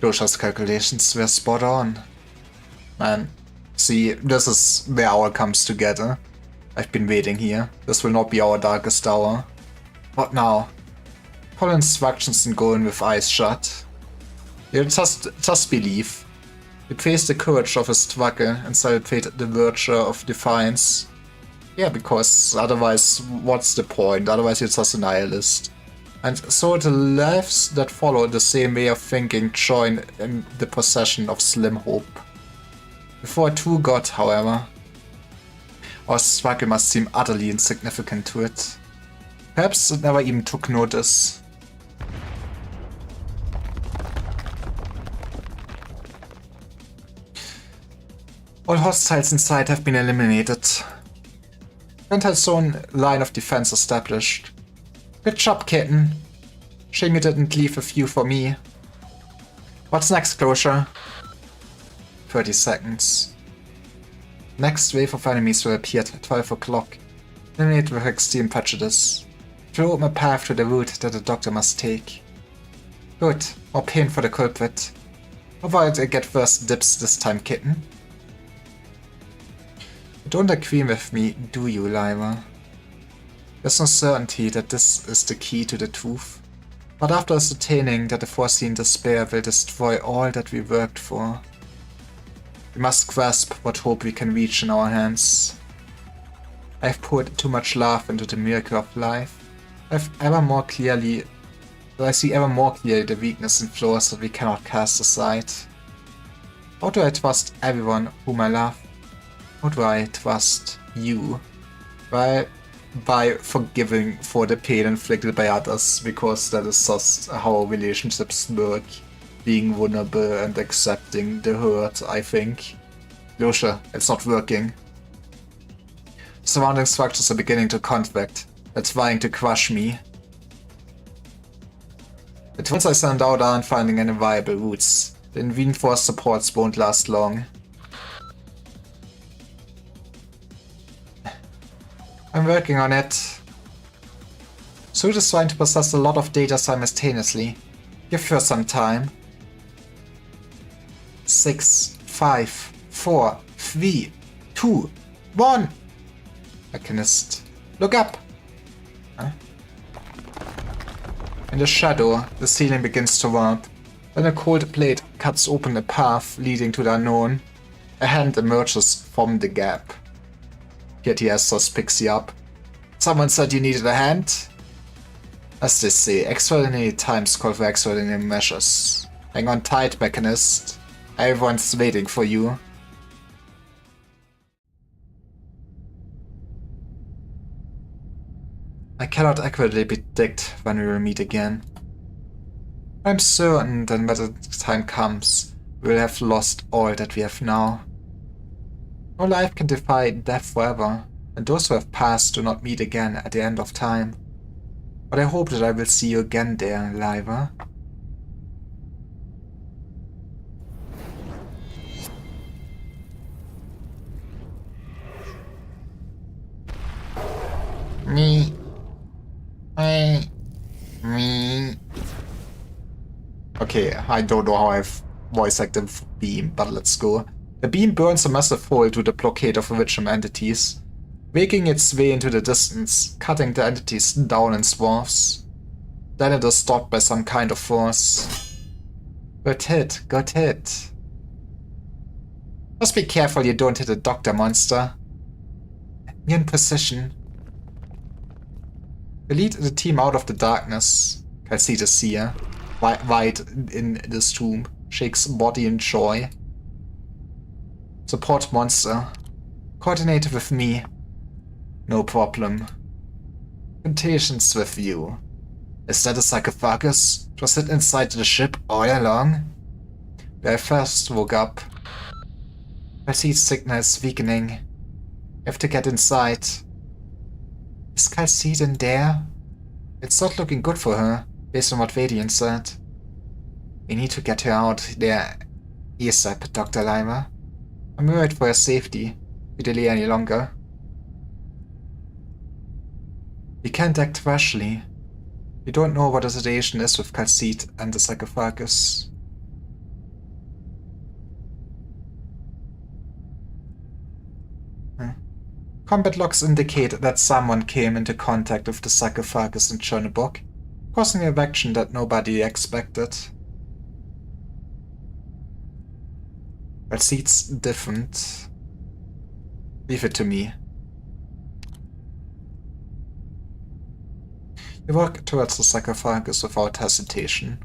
Dosha's calculations were spot on. Man, see, this is where our comes together. I've been waiting here. This will not be our darkest hour. What now? Follow instructions and go in with eyes shut. You just believe. It faced the courage of a struggle and celebrated the virtue of defiance. Yeah, because otherwise, what's the point? Otherwise, you're just a nihilist. And so the lives that follow the same way of thinking join in the possession of slim hope. Before a true god, however, our struggle must seem utterly insignificant to it. Perhaps it never even took notice. All hostiles in sight have been eliminated. Rental zone line of defense established. Good job, kitten. Shame you didn't leave a few for me. What's next, Closure? 30 seconds. Next wave of enemies will appear at 12 o'clock. Eliminate with extreme prejudice. It will open a path to the route that the doctor must take. Good. More pain for the culprit. Avoid I get first dips this time, kitten. You don't agree with me, do you, Lyra? There's no certainty that this is the key to the truth. But after ascertaining that the foreseen despair will destroy all that we worked for, we must grasp what hope we can reach in our hands. I've poured too much love into the miracle of life. I see ever more clearly the weakness and flaws that we cannot cast aside. How do I trust everyone whom I love? How do I trust you? By forgiving for the pain inflicted by others, because that is just how relationships work. Being vulnerable and accepting the hurt, I think. Lucia, it's not working. Surrounding structures are beginning to contract. They're trying to crush me. The twins I sent out aren't finding any viable routes. The reinforced supports won't last long. I'm working on it. Suit is trying to process a lot of data simultaneously. Give her some time. 6, 5, 4, 3, 2, 1. Mechanist. Look up. Huh? In the shadow, the ceiling begins to warp. Then a cold blade cuts open a path leading to the unknown. A hand emerges from the gap. PTS picks you up. Someone said you needed a hand? As they say, extraordinary times call for extraordinary measures. Hang on tight, Mechanist. Everyone's waiting for you. I cannot accurately predict when we will meet again. I'm certain that when the time comes, we will have lost all that we have now. No life can defy death forever, and those who have passed do not meet again at the end of time. But I hope that I will see you again there, Liva. Me. Okay, I don't know how I've voice acted beam, but let's go. The beam burns a massive hole through the blockade of original entities, making its way into the distance, cutting the entities down in swaths. Then it is stopped by some kind of force. Good hit, good hit. Just be careful you don't hit a doctor monster. You're in precision. We lead the team out of the darkness. Calcite is here, wide in this tomb, shakes body in joy. Support monster. Coordinate with me. No problem. Contagions with you. Is that a sarcophagus? Was it inside the ship all along? When I first woke up, Calcite's signal is weakening. You have to get inside. Is Calcite in there? It's not looking good for her, based on what Vadian said. We need to get her out there ASAP, Dr. Liva. I'm worried for her safety. We delay any longer. We can't act rashly. We don't know what the situation is with Calcite and the sarcophagus. Combat logs indicate that someone came into contact with the sarcophagus in Chernobog, causing a reaction that nobody expected. Calcite's different. Leave it to me. You walk towards the sarcophagus without hesitation.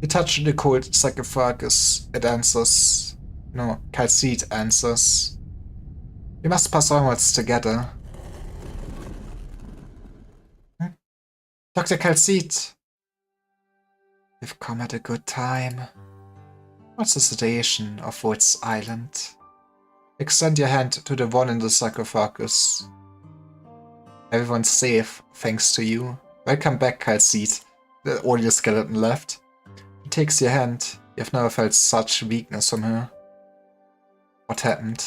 You touch the cold sarcophagus. It answers. No, Calcite answers. We must pass onwards together. Dr. Calcite. We've come at a good time. What's the situation of Woods Island? Extend your hand to the one in the sarcophagus. Everyone's safe, thanks to you. Welcome back, Calcite. The only skeleton left. He takes your hand. You've never felt such weakness from her. What happened?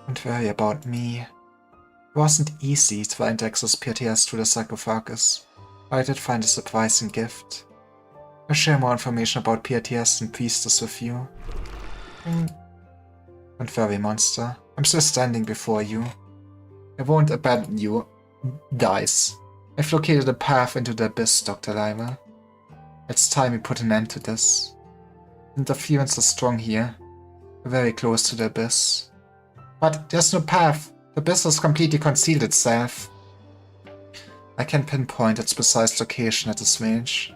Don't worry about me. It wasn't easy to find access PTS to the sarcophagus, but I did find a surprising gift. I'll share more information about PTS and Priestess with you. Don't worry, monster. I'm still standing before you. I won't abandon you, guys. I've located a path into the abyss, Dr. Liva. It's time we put an end to this. Interference is strong here. We're very close to the abyss. But there's no path. The abyss has completely concealed itself. I can pinpoint its precise location at this range.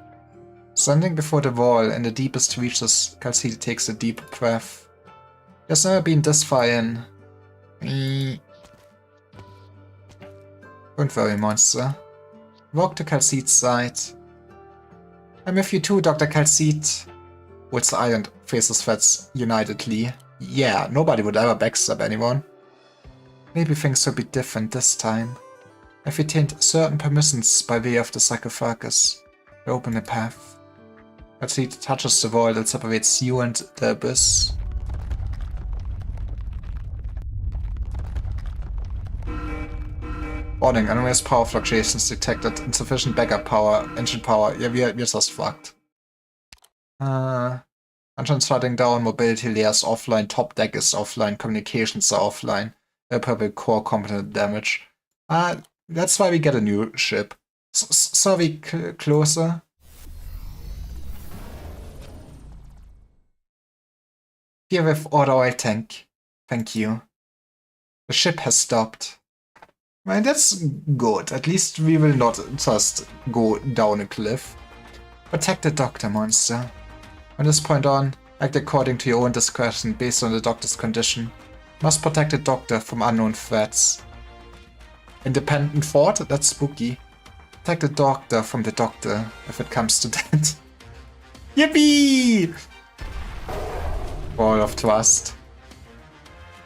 Standing before the wall in the deepest reaches, Calcite takes a deep breath. There's never been this far in. Don't worry, monster. Walk to Calcite's side. I'm with you too, Dr. Calcite. Woods Island faces threats unitedly. Yeah, nobody would ever backstab anyone. Maybe things will be different this time. I've retained certain permissions by way of the sarcophagus. I open a path. Calcite touches the wall that separates you and the abyss. Warning, anomalous power fluctuations detected. Insufficient backup power, engine power. Yeah, we're just fucked. Engine shutting down, mobility layers offline, top deck is offline, communications are offline. Probably core component damage. That's why we get a new ship. So we closer. Here with auto oil tank. Thank you. The ship has stopped. Well, that's good. At least we will not just go down a cliff. Protect the doctor, monster. From this point on, act according to your own discretion based on the doctor's condition. Must protect the doctor from unknown threats. Independent thought? That's spooky. Protect the doctor from the doctor, if it comes to that. Yippee! Ball of trust.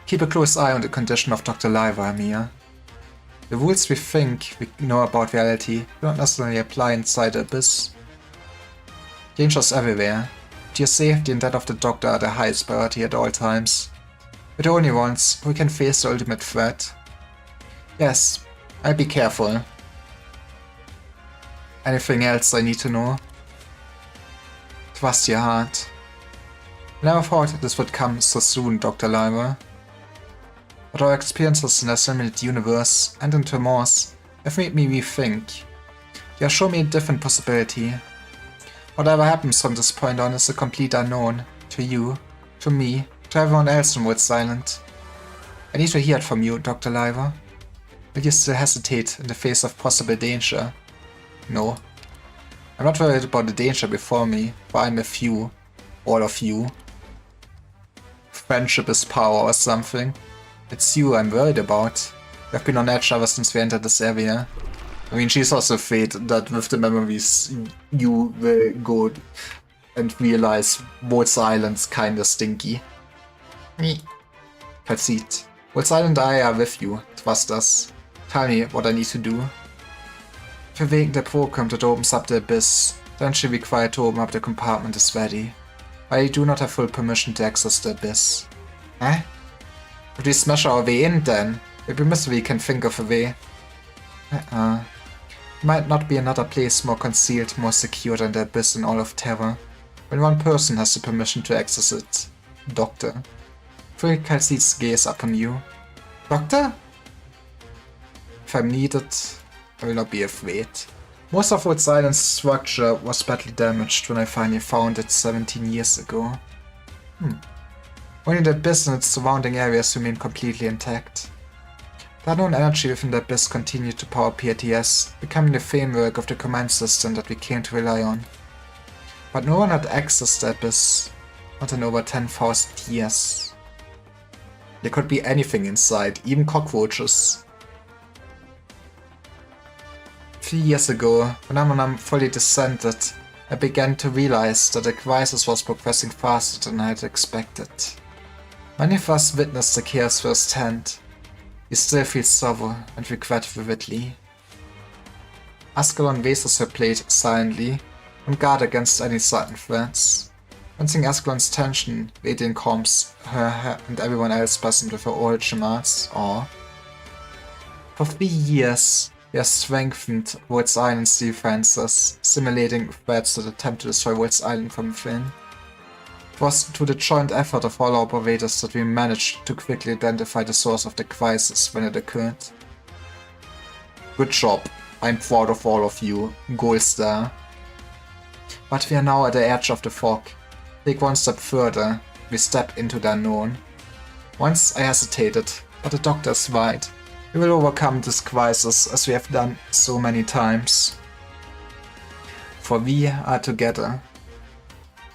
Keep a close eye on the condition of Dr. Liva, Amir. The rules we think we know about reality do not necessarily apply inside the Abyss. Dangers everywhere. But your safety and that of the Doctor are the highest priority at all times. We're the only ones who can face the ultimate threat. Yes, I'll be careful. Anything else I need to know? Trust your heart. I never thought this would come so soon, Dr. Liva. But our experiences in this limited universe and in Tremors have made me rethink. They have shown me a different possibility. Whatever happens from this point on is a complete unknown. To you, to me, to everyone else on Woods Island. I need to hear it from you, Dr. Liva. Will you still hesitate in the face of possible danger? No. I'm not worried about the danger before me, for I'm with you. All of you. Friendship is power or something. It's you I'm worried about. We've been on edge ever since we entered this area. I mean, she's also afraid that with the memories you will go and realize Woods Island's kinda stinky. Conceit. Woods Island and I are with you. Trust us. Tell me what I need to do. If you're waking the program that opens up the Abyss, then she required to open up the compartment is ready. I do not have full permission to access the Abyss. Huh? If we smash our way in then, maybe Mystery can think of a way. Might not be another place more concealed, more secure than the Abyss in all of Terra. When one person has the permission to access it. Doctor. Feel Calcete's gaze upon you. Doctor? If I'm needed, I will not be afraid. Most of Woods Island's structure was badly damaged when I finally found it 17 years ago. Only the Abyss and its surrounding areas remain completely intact. The unknown energy within the Abyss continued to power PTS, becoming the framework of the command system that we came to rely on. But no one had accessed the Abyss, not in over 10,000 years. There could be anything inside, even cockroaches. 3 years ago, when Amonam fully descended, I began to realize that the crisis was progressing faster than I had expected. Many of us witnessed the chaos firsthand. We still feel sorrow and regret vividly. Ascalon raises her plate silently, on guard against any sudden threats. Sensing Ascalon's tension, Radiant calms her and everyone else present with her origin arts, awe. For 3 years, we have strengthened Woods Island's defenses, simulating threats that attempt to destroy Woods Island from within. It was through the joint effort of all operators that we managed to quickly identify the source of the crisis when it occurred. Good job. I'm proud of all of you. Gold star. But we are now at the edge of the fog. Take one step further. We step into the unknown. Once I hesitated, but the doctor is right. We will overcome this crisis as we have done so many times. For we are together.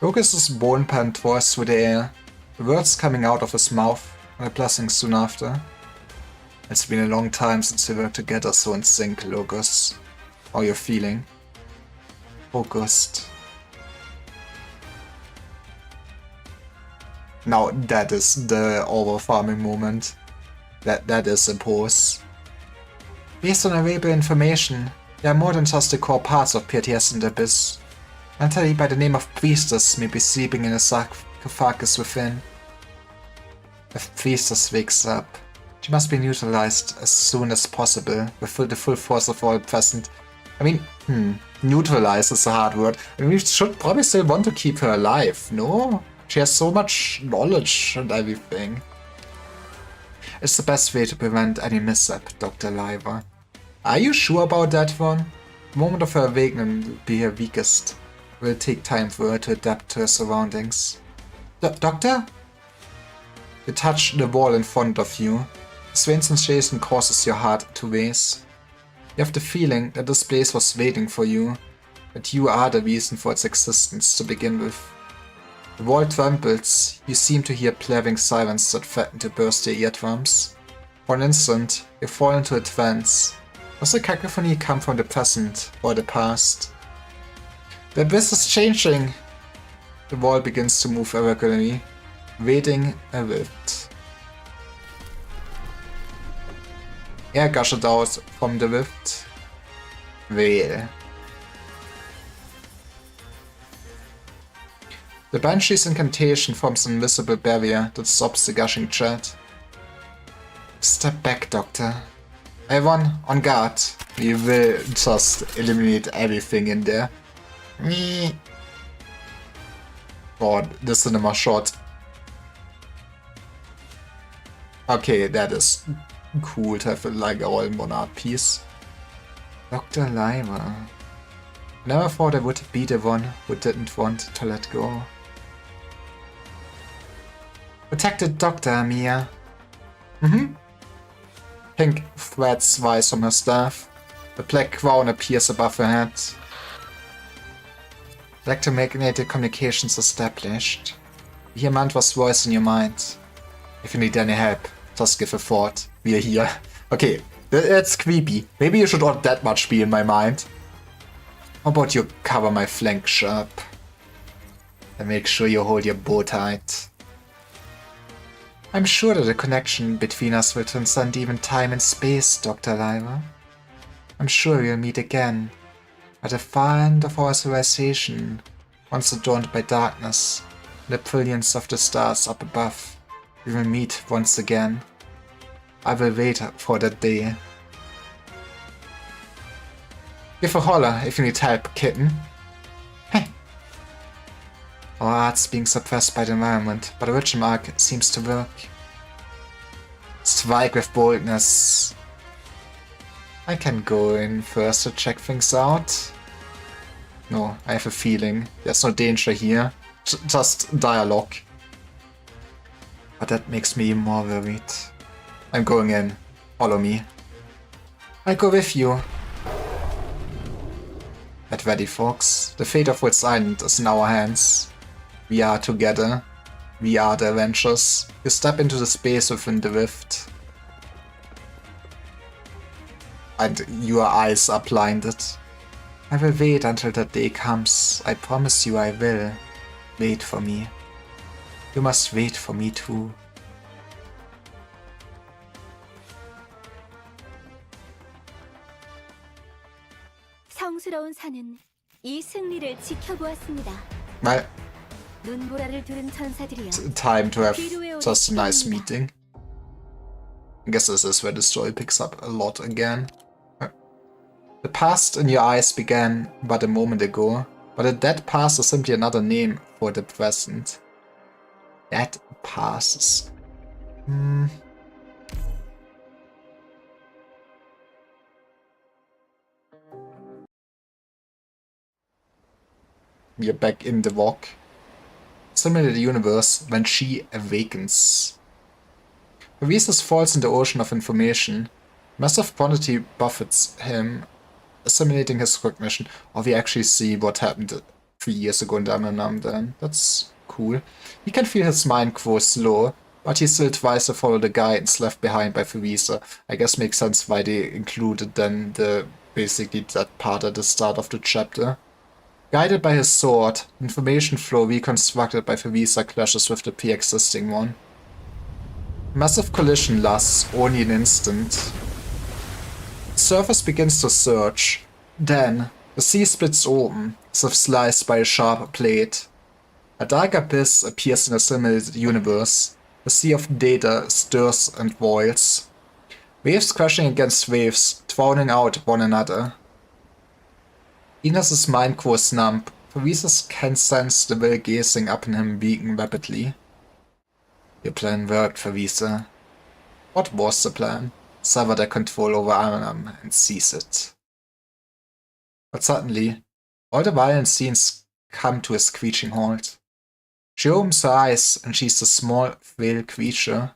Locus's bone pen twice through the air, the words coming out of his mouth, and a blessing soon after. It's been a long time since we were together so in sync, Locus. How are you feeling? Focused. Now that is the over-farming moment. That is a pose. Based on available information, there are more than just the core parts of PTS in the Abyss. An entity by the name of Priestess may be sleeping in a sarcophagus within. If Priestess wakes up, She must be neutralized as soon as possible, with the full force of all present. I mean, neutralize is a hard word. I mean, we should probably still want to keep her alive, no? She has so much knowledge and everything. It's the best way to prevent any mishap, Dr. Liver. Are you sure about that one? The moment of her awakening will be her weakest. It will take time for her to adapt to her surroundings. Doctor? You touch the wall in front of you. The strange sensation causes your heart to race. You have the feeling that this place was waiting for you, that you are the reason for its existence to begin with. The wall trembles. You seem to hear blaring sirens that threaten to burst your eardrums. For an instant, you fall into a trance. Does the cacophony come from the present or the past? The abyss is changing. The wall begins to move irregularly, creating a rift. Air gushes out from the rift. Veil. The Banshee's incantation forms an invisible barrier that stops the gushing jet. Step back, Doctor. Everyone, on guard. We will just eliminate everything in there. God, the cinema shot. Okay, that is cool to have like a all-in-one art piece. Dr. Liver. I never thought I would be the one who didn't want to let go. Protected Doctor, Mia. Pink threads rise from her staff. A black crown appears above her head. Electromagnetic communications established. You hear Mantra's voice in your mind. If you need any help, just give a thought. We are here. Okay, that's creepy. Maybe you should not that much be in my mind. How about you cover my flank sharp? And make sure you hold your bow tight. I'm sure that the connection between us will transcend even time and space, Dr. Liver. I'm sure we'll meet again, at the far end of our civilization, once adorned by darkness, and the brilliance of the stars up above. We will meet once again. I will wait for that day. Give a holler if you need help, kitten. Hey. Our art's being suppressed by the environment, but the original arc seems to work. Strike with boldness. I can go in first to check things out. No, I have a feeling. There's no danger here. Just dialogue. But that makes me more worried. I'm going in. Follow me. I go with you. Get ready, folks. The fate of Wits Island is in our hands. We are together. We are the Avengers. You step into the space within the rift. And your eyes are blinded. I will wait until that day comes. I promise you I will. Wait for me. You must wait for me too. 성스러운 산은 이 승리를 지켜보았습니다. Well, 눈보라를 두른 천사들이여. time to have just a nice meeting. I guess this is where the story picks up a lot again. The past in your eyes began but a moment ago, but the dead past is simply another name for the present. Dead passes. We are back in the walk. Similar to the universe when she awakens. Reeses falls in the ocean of information. Massive quantity buffets him, assimilating his recognition. Or we actually see what happened 3 years ago in Damanam then. That's cool. He can feel his mind grow slow, but he still tries to follow the guidance left behind by Theresa. I guess makes sense why they included then basically that part at the start of the chapter. Guided by his sword, information flow reconstructed by Theresa clashes with the pre-existing one. Massive collision lasts only an instant. The surface begins to surge. Then, the sea splits open, as if sliced by a sharp blade. A dark abyss appears in a simulated universe. The sea of data stirs and boils. Waves crashing against waves, drowning out one another. Venus's mind goes numb. Theresis can sense the will gazing up on him weaken rapidly. Your plan worked, Theresa. What was the plan? Sever their control over Aram and seize it. But suddenly, all the violent scenes come to a screeching halt. She opens her eyes and sees a small, frail creature.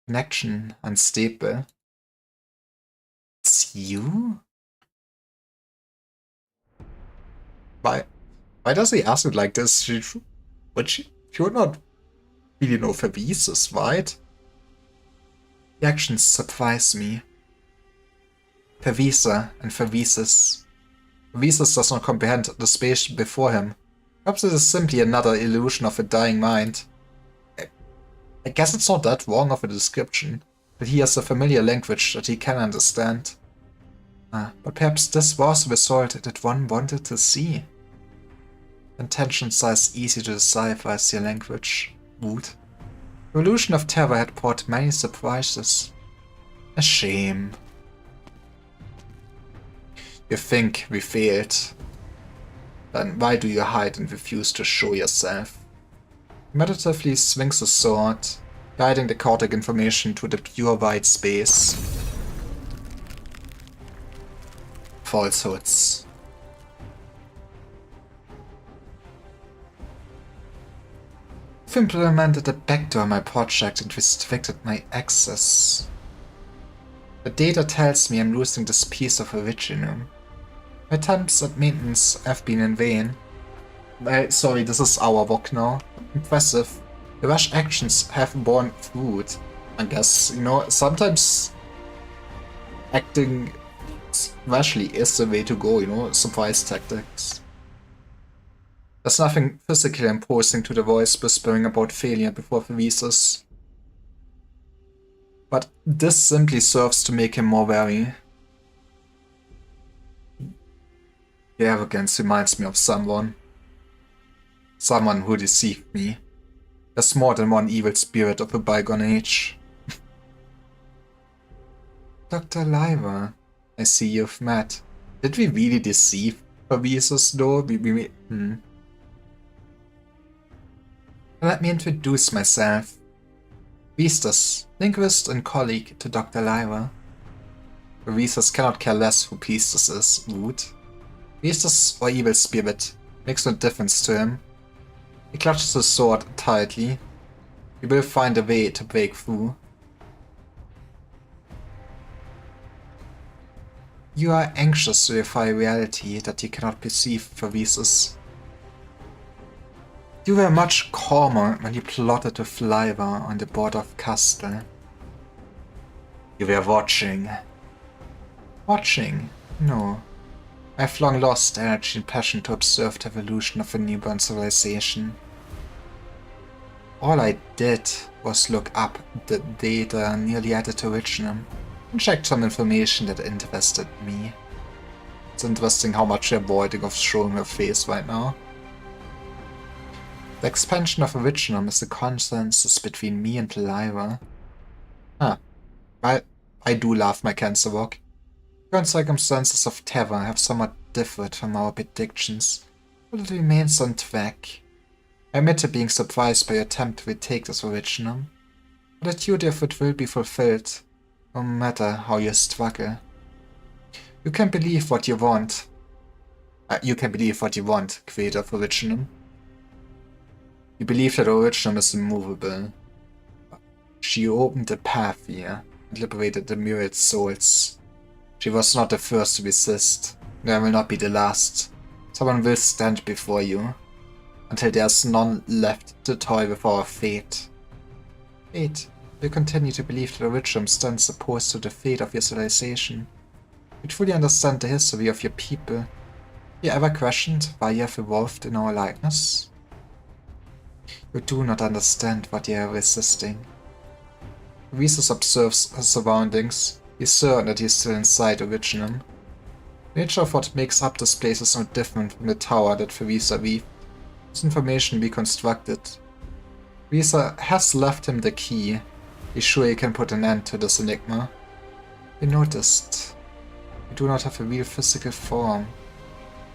Connection unstable. It's you? Why does he ask it like this? She would not really know Thesis, right? The actions surprise me. Theresa and Thesis. Thesis does not comprehend the space before him. Perhaps it is simply another illusion of a dying mind. I guess it's not that wrong of a description, that he has a familiar language that he can understand. But perhaps this was the result that one wanted to see. Intentions are as easy to decipher as your language, Wood. The Revolution of Terror had brought many surprises. A shame. You think we failed? Then why do you hide and refuse to show yourself? He meditatively swings his sword, guiding the chaotic information to the pure white space. Falsehoods. I've implemented a backdoor in my project and restricted my access. The data tells me I'm losing this piece of originum. My attempts at maintenance have been in vain. Sorry, this is our work now. Impressive. The rash actions have borne fruit. I guess, you know, sometimes acting rashly is the way to go, you know, surprise tactics. There's nothing physically imposing to the voice whispering about failure before Thesis. But this simply serves to make him more wary. The arrogance reminds me of someone. Someone who deceived me. There's more than one evil spirit of a bygone age. Dr. Lyra, I see you've met. Did we really deceive Thesis though? Let me introduce myself. Vistas, linguist and colleague to Dr. Lyra. Vistas cannot care less who Pistis is, Wood. Vistas or evil spirit, makes no difference to him. He clutches his sword tightly. He will find a way to break through. You are anxious to defy reality that you cannot perceive, Thesis. You were much calmer when you plotted with Lyra on the border of Castle. You were watching. Watching? No. I've long lost energy and passion to observe the evolution of a newborn civilization. All I did was look up the data nearly at its originum and check some information that interested me. It's interesting how much you're avoiding of showing your face right now. The expansion of Originum is a consensus between me and Lyra. I do love my cancer work. Current circumstances of Terror have somewhat differed from our predictions, but it remains on track. I admit to being surprised by your attempt to retake this Originum, but the duty of it will be fulfilled, no matter how you struggle. You can believe what you want. Creator of Originum. You believe that Originum is immovable. She opened a path here and liberated the myriad souls. She was not the first to resist, nor will not be the last. Someone will stand before you, until there's none left to toy with our fate. Fate, you continue to believe that Originum stands opposed to the fate of your civilization. You fully understand the history of your people. Have you ever questioned why you have evolved in our likeness? You do not understand what you are resisting. Thesis observes his surroundings. He's certain that he's still inside Originum. The nature of what makes up this place is no different from the tower that Theresa weaved. This information reconstructed. Theresa has left him the key. Be sure you can put an end to this enigma. You noticed. You do not have a real physical form.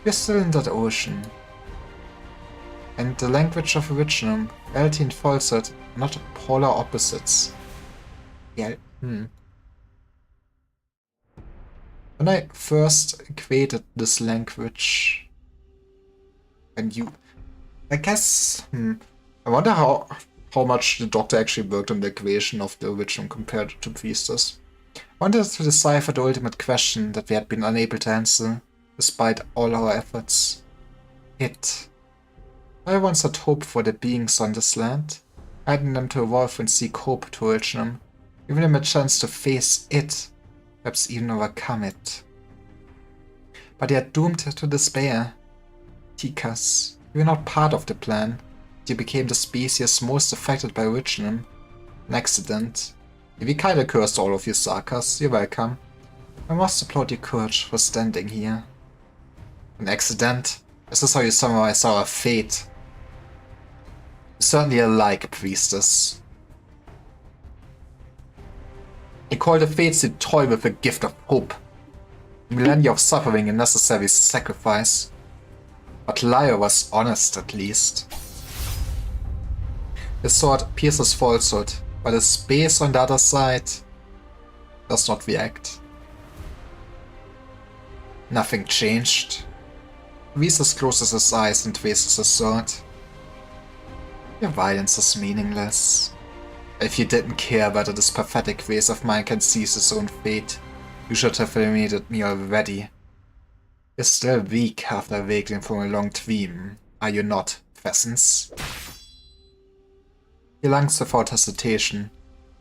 You're still in that ocean. And the language of originum, reality and falsehood, are not polar opposites. Yeah, When I first created this language, and I guess, I wonder how much the Doctor actually worked on the creation of the originum compared to Priestess. I wanted to decipher the ultimate question that we had been unable to answer, despite all our efforts. I once had hope for the beings on this land, guiding them to evolve and seek hope to originum, giving them a chance to face it, perhaps even overcome it. But they are doomed to despair. Tikas, you were not part of the plan. You became the species most affected by originum. An accident. If we kinda cursed all of you Sarkas, you're welcome. I must applaud your courage for standing here. An accident? This is how you summarize our fate. Certainly alike, Priestess. You call the fates to toy with a gift of hope. Millennia of suffering and necessary sacrifice. But Lyra was honest, at least. The sword pierces falsehood, but the space on the other side does not react. Nothing changed. Visas closes his eyes and raises his sword. Your violence is meaningless. If you didn't care whether this pathetic race of mine can seize its own fate, you should have eliminated me already. You're still weak after awakening from a long dream, are you not, pheasants? He lunges without hesitation.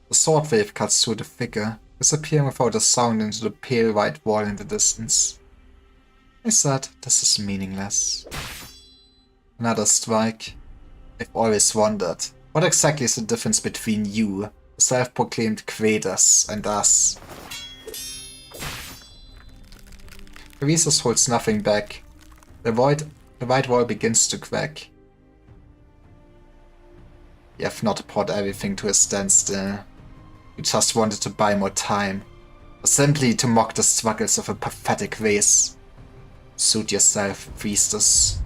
The sword wave cuts through the figure, disappearing without a sound into the pale white wall in the distance. I said, this is meaningless. Another strike. I've always wondered, what exactly is the difference between you, the self-proclaimed creators, and us? Theresis holds nothing back. The white wall begins to crack. You have not brought everything to a standstill. You just wanted to buy more time, or simply to mock the struggles of a pathetic race. Suit yourself, Priestess.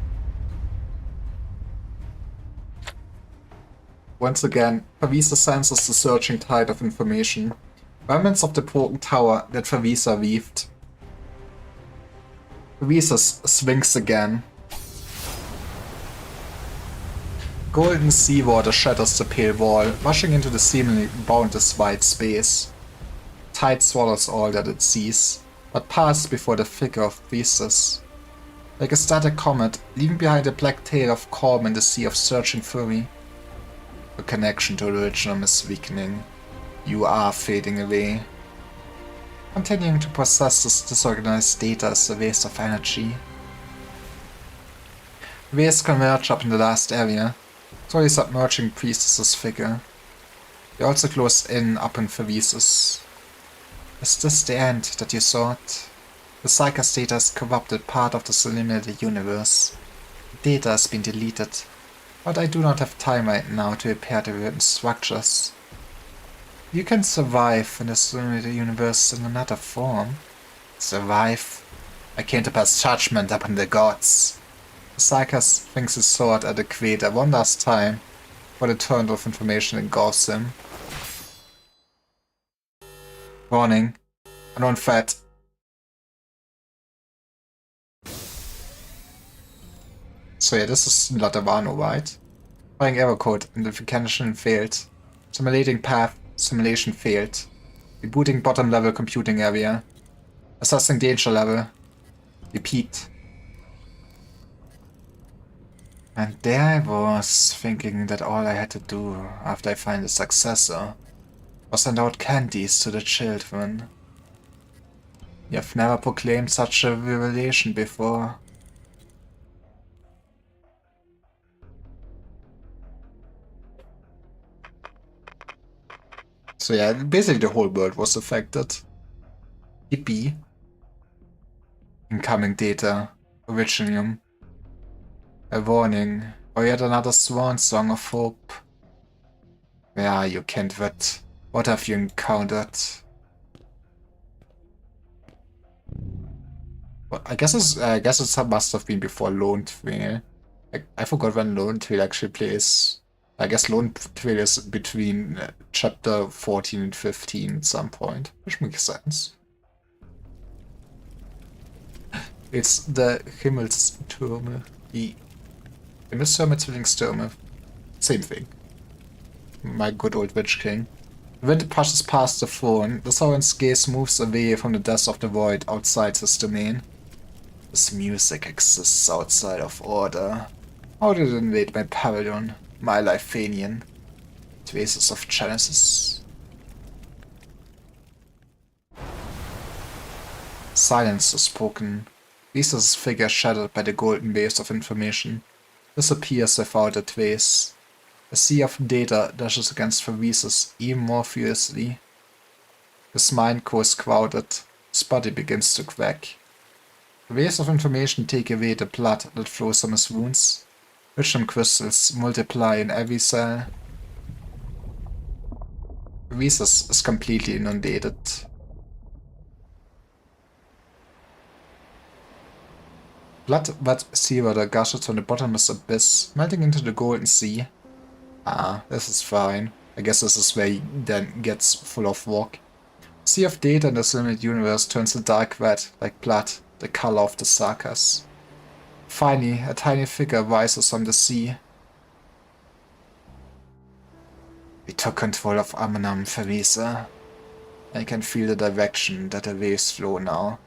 Once again, Favisa senses the surging tide of information. Remnants of the broken tower that Favisa weaved. Favisa swings again. Golden seawater shatters the pale wall, rushing into the seemingly boundless white space. Tide swallows all that it sees, but passes before the figure of Priestess. Like a static comet, leaving behind a black tail of calm in the sea of surging fury. The connection to the originum is weakening. You are fading away. Continuing to process this disorganized data is a waste of energy. Waves converge up in the last area, slowly submerging Priestess's figure. They also close in upon Theresis. Is this the end that you sought? The Psyker's data has corrupted part of the subliminal universe. The data has been deleted, but I do not have time right now to repair the written structures. You can survive in the subliminal universe in another form. Survive? I came to pass judgment upon the gods. The Psyker swings his sword at the creator one last time, before the torrent of information engulfs him. Warning. Unknown threat. So yeah, this is Latavano, right? Trying error code, identification failed. Simulating path, simulation failed. Rebooting bottom level computing area. Assessing danger level. Repeat. And there I was, thinking that all I had to do after I find a successor was send out candies to the children. You have never proclaimed such a revelation before. So yeah, basically the whole world was affected. Yippee. Incoming data. Originium. A warning. Or yet another swan song of hope. Where are you, Kindred? What have you encountered? Well, I guess it must have been before Lone Trail. I forgot when Lone Trail actually plays. I guess Lone Trail is between chapter 14 and 15 at some point, which makes sense. It's the Himmelstürme. The Himmelstürme, Zwillingstürme. Same thing. My good old Witch King. The wind pushes past the throne. The Sovereign's gaze moves away from the depths of the void outside his domain. This music exists outside of order. How did it invade my pavilion, my Lifanian? Traces of Genesis. Silence is spoken. Lisa's figure, shattered by the golden waves of information, disappears without a trace. A sea of data dashes against Fabrice's even more furiously. His mind grows clouded, his body begins to crack. The waves of information take away the blood that flows from his wounds. Wisdom crystals multiply in every cell. Fabrice is completely inundated. Blood-wet seawater gushes from the bottomless abyss, melting into the golden sea. Ah, this is fine. I guess this is where he then gets full of rock. Sea of data in this limited universe turns a dark red, like blood, the color of the Sarkas. Finally, a tiny figure rises from the sea. We took control of Amanam, Fabrice. I can feel the direction that the waves flow now.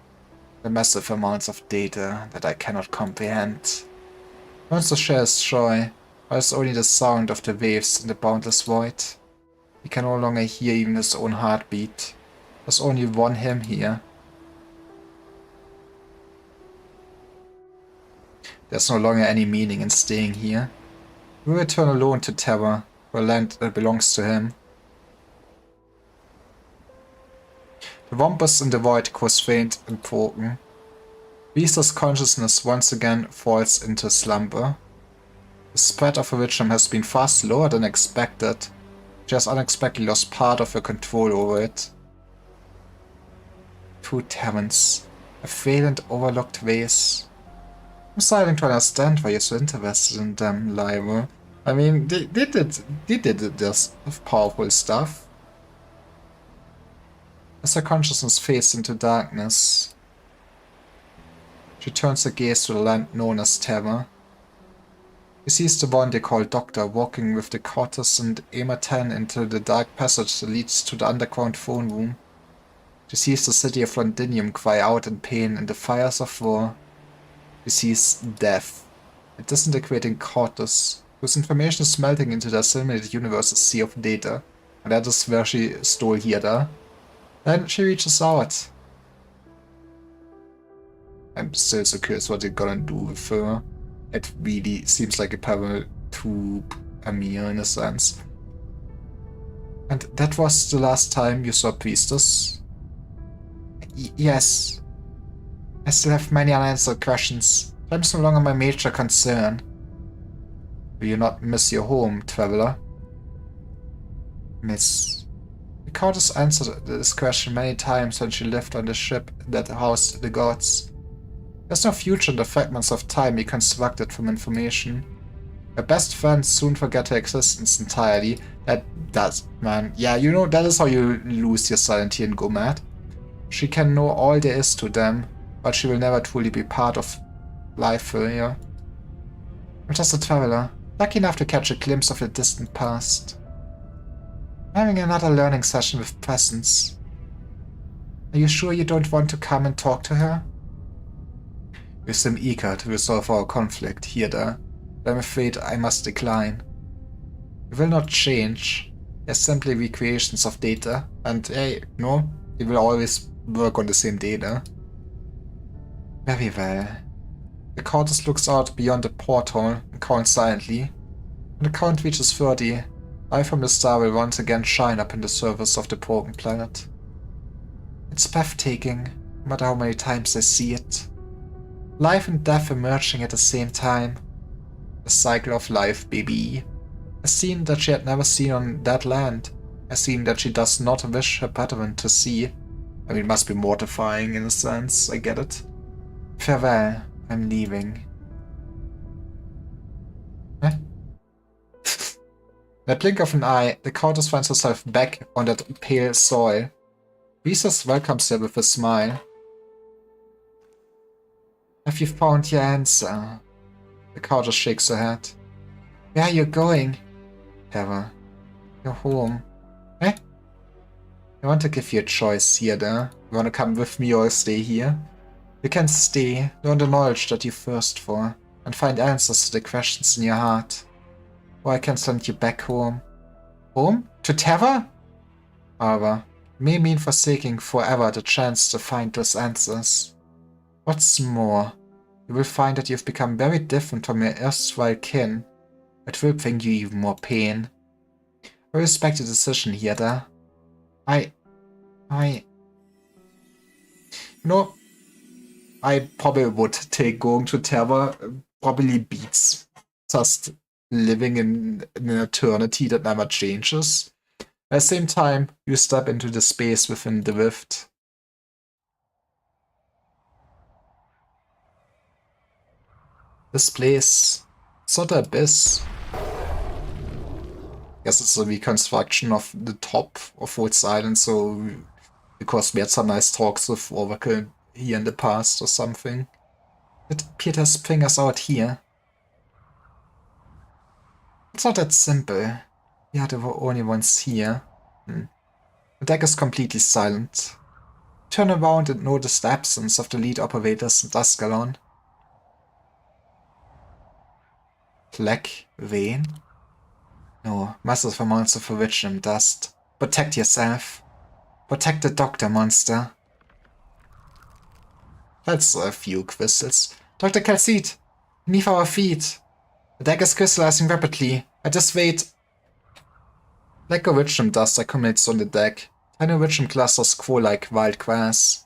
The massive amounts of data that I cannot comprehend. He wants to share his joy, but it's only the sound of the waves in the boundless void. He can no longer hear even his own heartbeat. There's only one him here. There's no longer any meaning in staying here. He will return alone to Terra, a land that belongs to him. The wampus in the void grows faint and broken. Lisa's consciousness once again falls into slumber. The spread of her wisdom has been far slower than expected. She has unexpectedly lost part of her control over it. Two Terrans, a failed and overlooked race. I'm starting to understand why you're so interested in them, Lyra. I mean, they did this powerful stuff. As her consciousness fades into darkness, she turns her gaze to the land known as Terra. She sees the one they call Doctor walking with the Cortes and Ema-10 into the dark passage that leads to the underground phone room. She sees the city of Londinium cry out in pain in the fires of war. She sees death, a disintegrating Cortes, whose information is melting into the assimilated universe's sea of data, and that is where she stole Hierda. Then she reaches out. I'm still so curious what they're gonna do with her. It really seems like a parallel to Amir in a sense. And that was the last time you saw Priestess? Yes. I still have many unanswered questions. Time's no longer my major concern. Will you not miss your home, traveler? Miss. The Countess answered this question many times when she lived on the ship that housed the gods. There's no future in the fragments of time we constructed from information. Her best friends soon forget her existence entirely. That does, man. Yeah, you know, that is how you lose your sanity and go mad. She can know all there is to them, but she will never truly be part of life for her. I'm just a traveler, lucky enough to catch a glimpse of the distant past. I'm having another learning session with Presence. Are you sure you don't want to come and talk to her? You seem eager to resolve our conflict, Hierda, but I'm afraid I must decline. We will not change. They're simply recreations of data, and hey, no, we will always work on the same data. Very well. The Countess looks out beyond the porthole and counts silently. When the count reaches 30, light from the star will once again shine up in the surface of the broken planet. It's breathtaking, no matter how many times I see it. Life and death emerging at the same time. The cycle of life, baby. A scene that she had never seen on that land, I seem that she does not wish her brethren to see. I mean, it must be mortifying in a sense, I get it. Farewell, I'm leaving. Huh? In a blink of an eye, the Countess finds herself back on that pale soil. Visas welcomes her with a smile. Have you found your answer? The Countess shakes her head. Where are you going? Terra. You're home. Eh? I want to give you a choice here, though. You want to come with me or stay here? You can stay, learn the knowledge that you thirst for, and find answers to the questions in your heart. Or I can send you back home. Home? To Terra? However, it may mean forsaking forever the chance to find those answers. What's more, you will find that you've become very different from your erstwhile kin. It will bring you even more pain. I respect your decision here, though. No, I probably would take going to Terra. Probably beats just living in an eternity that never changes. At the same time, you step into the space within the rift. This place, it's not the abyss. I guess it's a reconstruction of the top of Rhodes Island, so because we had some nice talks with Oracle here in the past or something. It Peter's bring us out here. It's not that simple. We are the only ones here. The deck is completely silent. Turn around and notice the absence of the lead operators in Duskalon. Black Vein? No, massive amounts of original dust. Protect yourself. Protect the doctor, monster. That's a few crystals. Dr. Calcite! Beneath our feet! The deck is crystallizing rapidly. At this rate... Like original dust accumulates on the deck. Tiny original clusters grow like wild grass.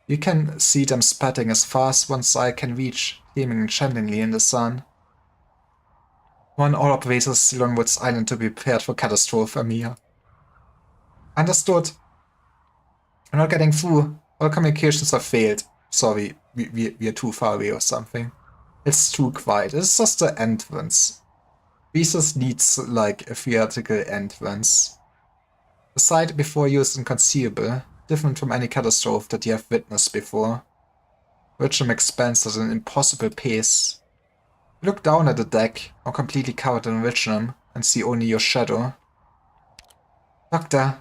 You can see them spreading as far as one's eye can reach, gleaming enchantingly in the sun. Warn all operators along Rhodes Island to be prepared for catastrophe, Amir. Understood. I'm not getting through. All communications have failed. Sorry, we are too far away or something. It's too quiet. It's just the entrance. Visas needs, like, a theatrical entrance. The sight before you is inconceivable, different from any catastrophe that you have witnessed before. Richum expands at an impossible pace. You look down at the deck, now completely covered in Richum, and see only your shadow. Doctor!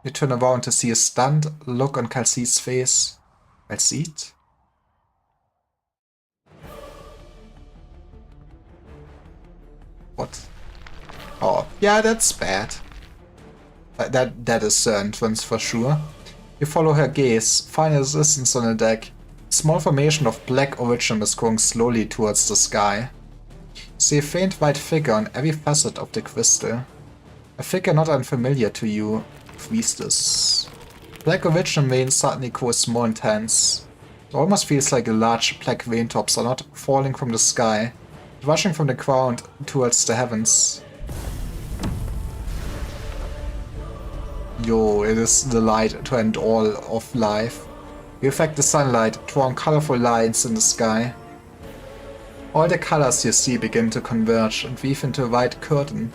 You turn around to see a stunned look on Calcite's face. Calcite? What? Oh, yeah, that's bad. That is the entrance for sure. You follow her gaze, find resistance on the deck. A small formation of black origin is growing slowly towards the sky. You see a faint white figure on every facet of the crystal. A figure not unfamiliar to you, Priestess. Black origin veins suddenly grows more intense. It almost feels like a large black vein tops are not falling from the sky, but rushing from the ground towards the heavens. Yo, it is the light to end all of life. You affect the sunlight, drawing colorful lines in the sky. All the colors you see begin to converge and weave into a white curtain,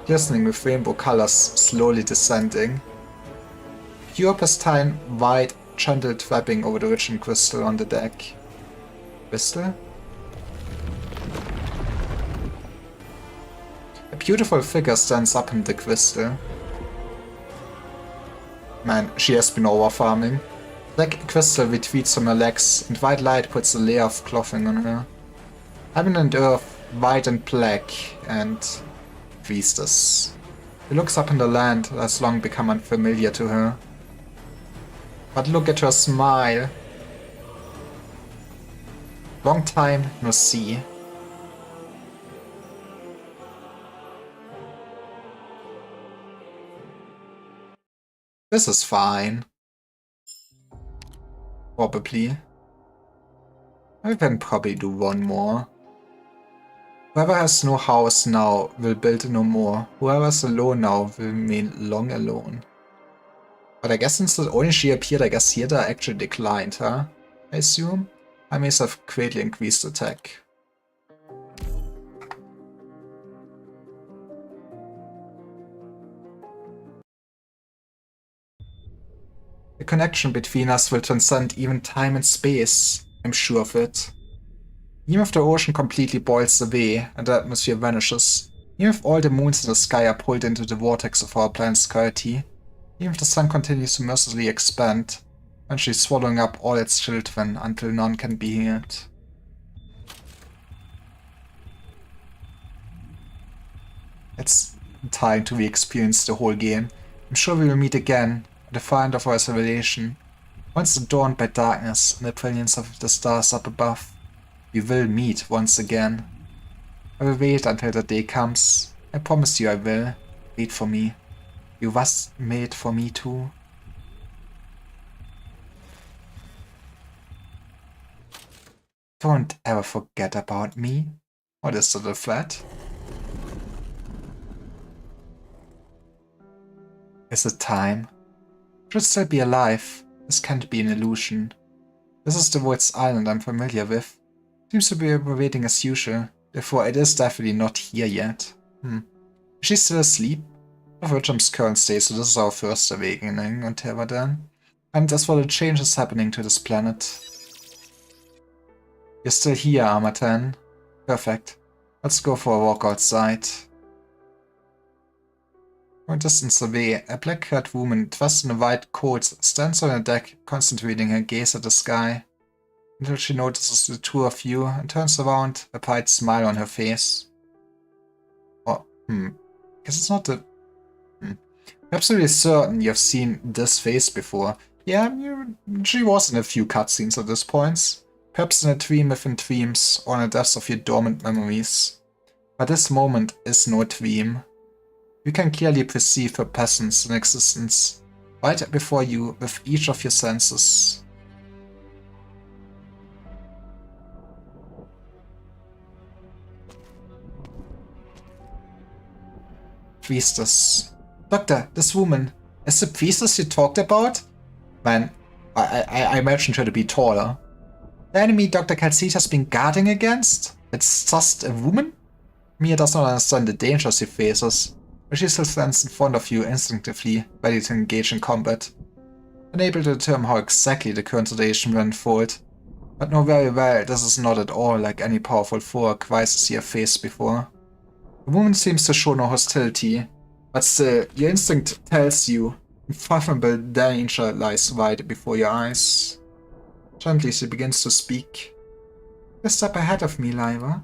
glistening with rainbow colors slowly descending. Pure pristine white gentle wrapping over the origin crystal on the deck. Crystal? A beautiful figure stands up in the crystal. Man, she has been over-farming. Black crystal retreats from her legs, and white light puts a layer of clothing on her. Heaven and earth, white and black, and priestess. She looks up in the land that has long become unfamiliar to her. But look at her smile. Long time no see. This is fine. Probably. I can probably do one more. Whoever has no house now will build no more. Whoever's alone now will remain long alone. But I guess since only she appeared, I guess Hirda actually declined, huh? I assume? Armies have greatly increased attack. The connection between us will transcend even time and space. I'm sure of it. Even if the ocean completely boils away and the atmosphere vanishes, even if all the moons in the sky are pulled into the vortex of our planet's gravity, even if the sun continues to mercilessly expand, eventually swallowing up all its children until none can be healed. It's time to re-experience the whole game. I'm sure we will meet again, at the far end of our civilization. Once adorned by darkness and the brilliance of the stars up above, we will meet once again. I will wait until the day comes. I promise you I will. Wait for me. You was made for me too. Don't ever forget about me. What is the threat? Is it time? Should still be alive. This can't be an illusion. This is the Woods Island I'm familiar with. Seems to be operating as usual. Therefore, it is definitely not here yet. Is she still asleep? Of Richam's current state, so this is our first awakening until then. And as for the changes happening to this planet. You're still here, Armatan. Perfect. Let's go for a walk outside. From a distance away, a black-haired woman dressed in a white coat stands on a deck, concentrating her gaze at the sky, until she notices the two of you and turns around, a bright smile on her face. Oh, guess it's not the... I'm absolutely certain you've seen this face before. Yeah, she was in a few cutscenes at this point. Perhaps in a dream within dreams, or in the depths of your dormant memories. But this moment is no dream. You can clearly perceive her presence and existence, right before you with each of your senses. Priestess. Doctor, this woman, is the priestess you talked about? Man, I imagined her to be taller. The enemy Dr. Calcita has been guarding against? It's just a woman? Mia does not understand the dangers she faces, but she still stands in front of you instinctively, ready to engage in combat. Unable to determine how exactly the current situation will unfold, but know very well this is not at all like any powerful foe or crisis you have faced before. The woman seems to show no hostility, but still, your instinct tells you unfathomable danger lies right before your eyes. Gently she begins to speak. You step ahead of me, Lyra.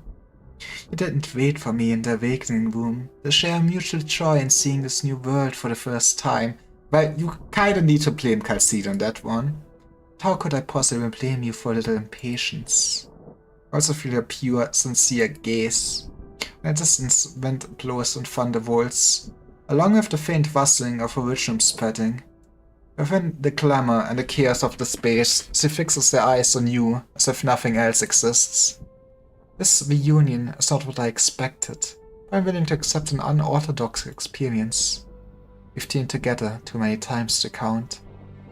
You didn't wait for me in the awakening room to share mutual joy in seeing this new world for the first time. Well, you kinda need to blame Calcita on that one. But how could I possibly blame you for a little impatience? I also feel your pure, sincere gaze. In the distance, wind blows and thunder rolls, along with the faint rustling of a rhythm spreading. Within the clamor and the chaos of the space, she fixes her eyes on you, as if nothing else exists. This reunion is not what I expected, but I'm willing to accept an unorthodox experience. We've been together too many times to count.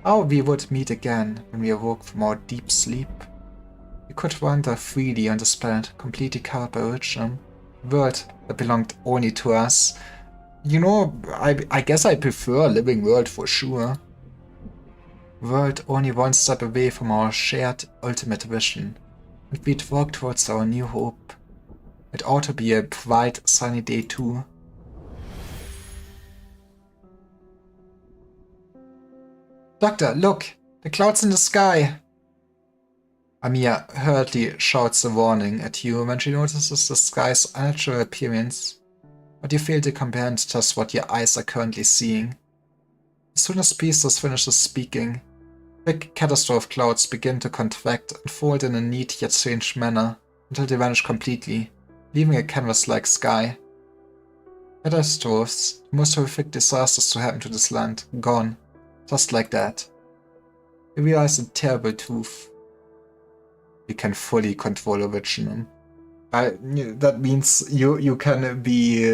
How we would meet again when we awoke from our deep sleep. We could wander freely on this planet, completely covered by Richam, a world that belonged only to us. You know, I guess I prefer a living world for sure. World only one step away from our shared ultimate vision, and we'd walk towards our new hope. It ought to be a bright, sunny day too. Doctor, look! The clouds in the sky! Amia hurriedly shouts a warning at you when she notices the sky's unnatural appearance, but you fail to comprehend just what your eyes are currently seeing. As soon as Priestess finishes speaking, big catastrophe clouds begin to contract and fold in a neat yet strange manner until they vanish completely, leaving a canvas-like sky. Catastrophes, the most horrific disasters to happen to this land, gone, just like that. You realize a terrible truth. You can fully control Originum. That means you can be...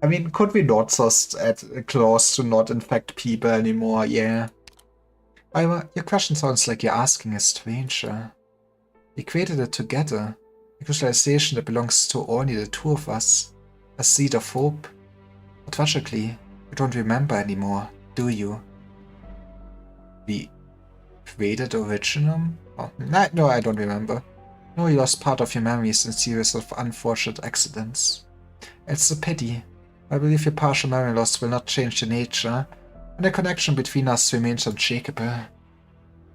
I mean, could we not just add a clause to not infect people anymore? Yeah. However, your question sounds like you're asking a stranger. We created it together. A visualization that belongs to only the two of us. A seed of hope. But tragically, you don't remember anymore, do you? We created Originum? Oh, no, I don't remember. No, you lost part of your memories in a series of unfortunate accidents. It's a pity. I believe your partial memory loss will not change your nature, and the connection between us remains unshakable. I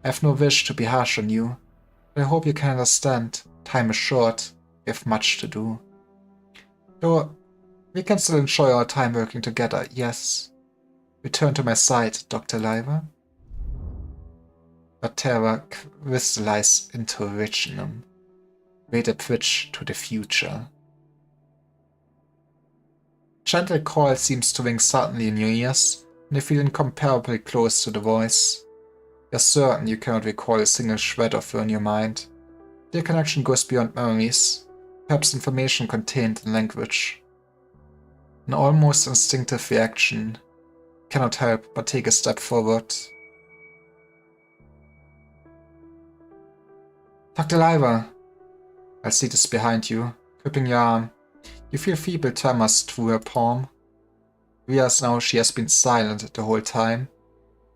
have no wish to be harsh on you, but I hope you can understand. Time is short. We have much to do. Though, we can still enjoy our time working together, yes. Return to my side, Dr. Liver. But terror crystallized into Originum. Create a bridge to the future. Gentle call seems to ring suddenly in your ears, and you feel incomparably close to the voice. You're certain you cannot recall a single shred of her in your mind. Their connection goes beyond memories, perhaps information contained in language. An almost instinctive reaction. You cannot help but take a step forward. Dr. Liver! Alcide is behind you, gripping your arm. You feel feeble tremors through her palm. Realize now she has been silent the whole time.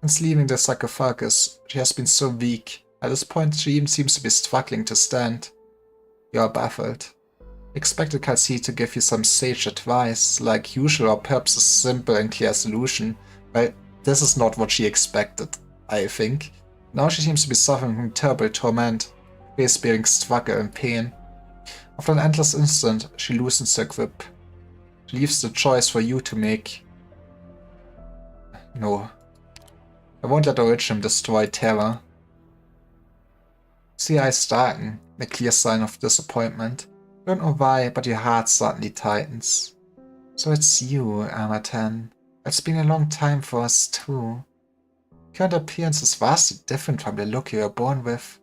Since leaving the sarcophagus, she has been so weak. At this point, she even seems to be struggling to stand. You are baffled. You expected Calcide to give you some sage advice, like usual, or perhaps a simple and clear solution. But this is not what she expected, I think. Now she seems to be suffering from terrible torment, face-bearing struggle and pain. After an endless instant, she loosens her grip. She leaves the choice for you to make. No. I won't let Originum destroy terror. See eyes darken, a clear sign of disappointment. You don't know why, but your heart suddenly tightens. So it's you, Amatan. It's been a long time for us too. Current appearance is vastly different from the look you were born with.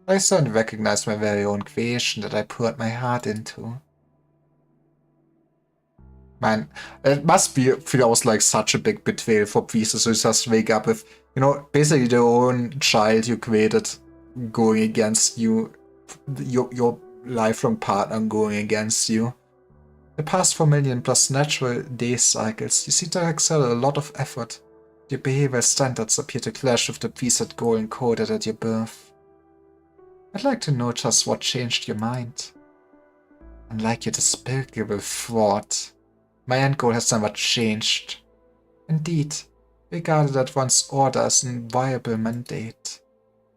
I certainly recognize my very own creation that I poured my heart into. Man, it must feels like such a big betrayal for pieces who just wake up with, you know, basically their own child you created going against you, your lifelong partner going against you. The past 4 million plus natural day cycles, you see to excel a lot of effort. Your behavioral standards appear to clash with the preset goal encoded at your birth. I'd like to know just what changed your mind. Unlike your despicable fraud, my end goal has never changed. Indeed, regarded at one's order as an inviolable mandate.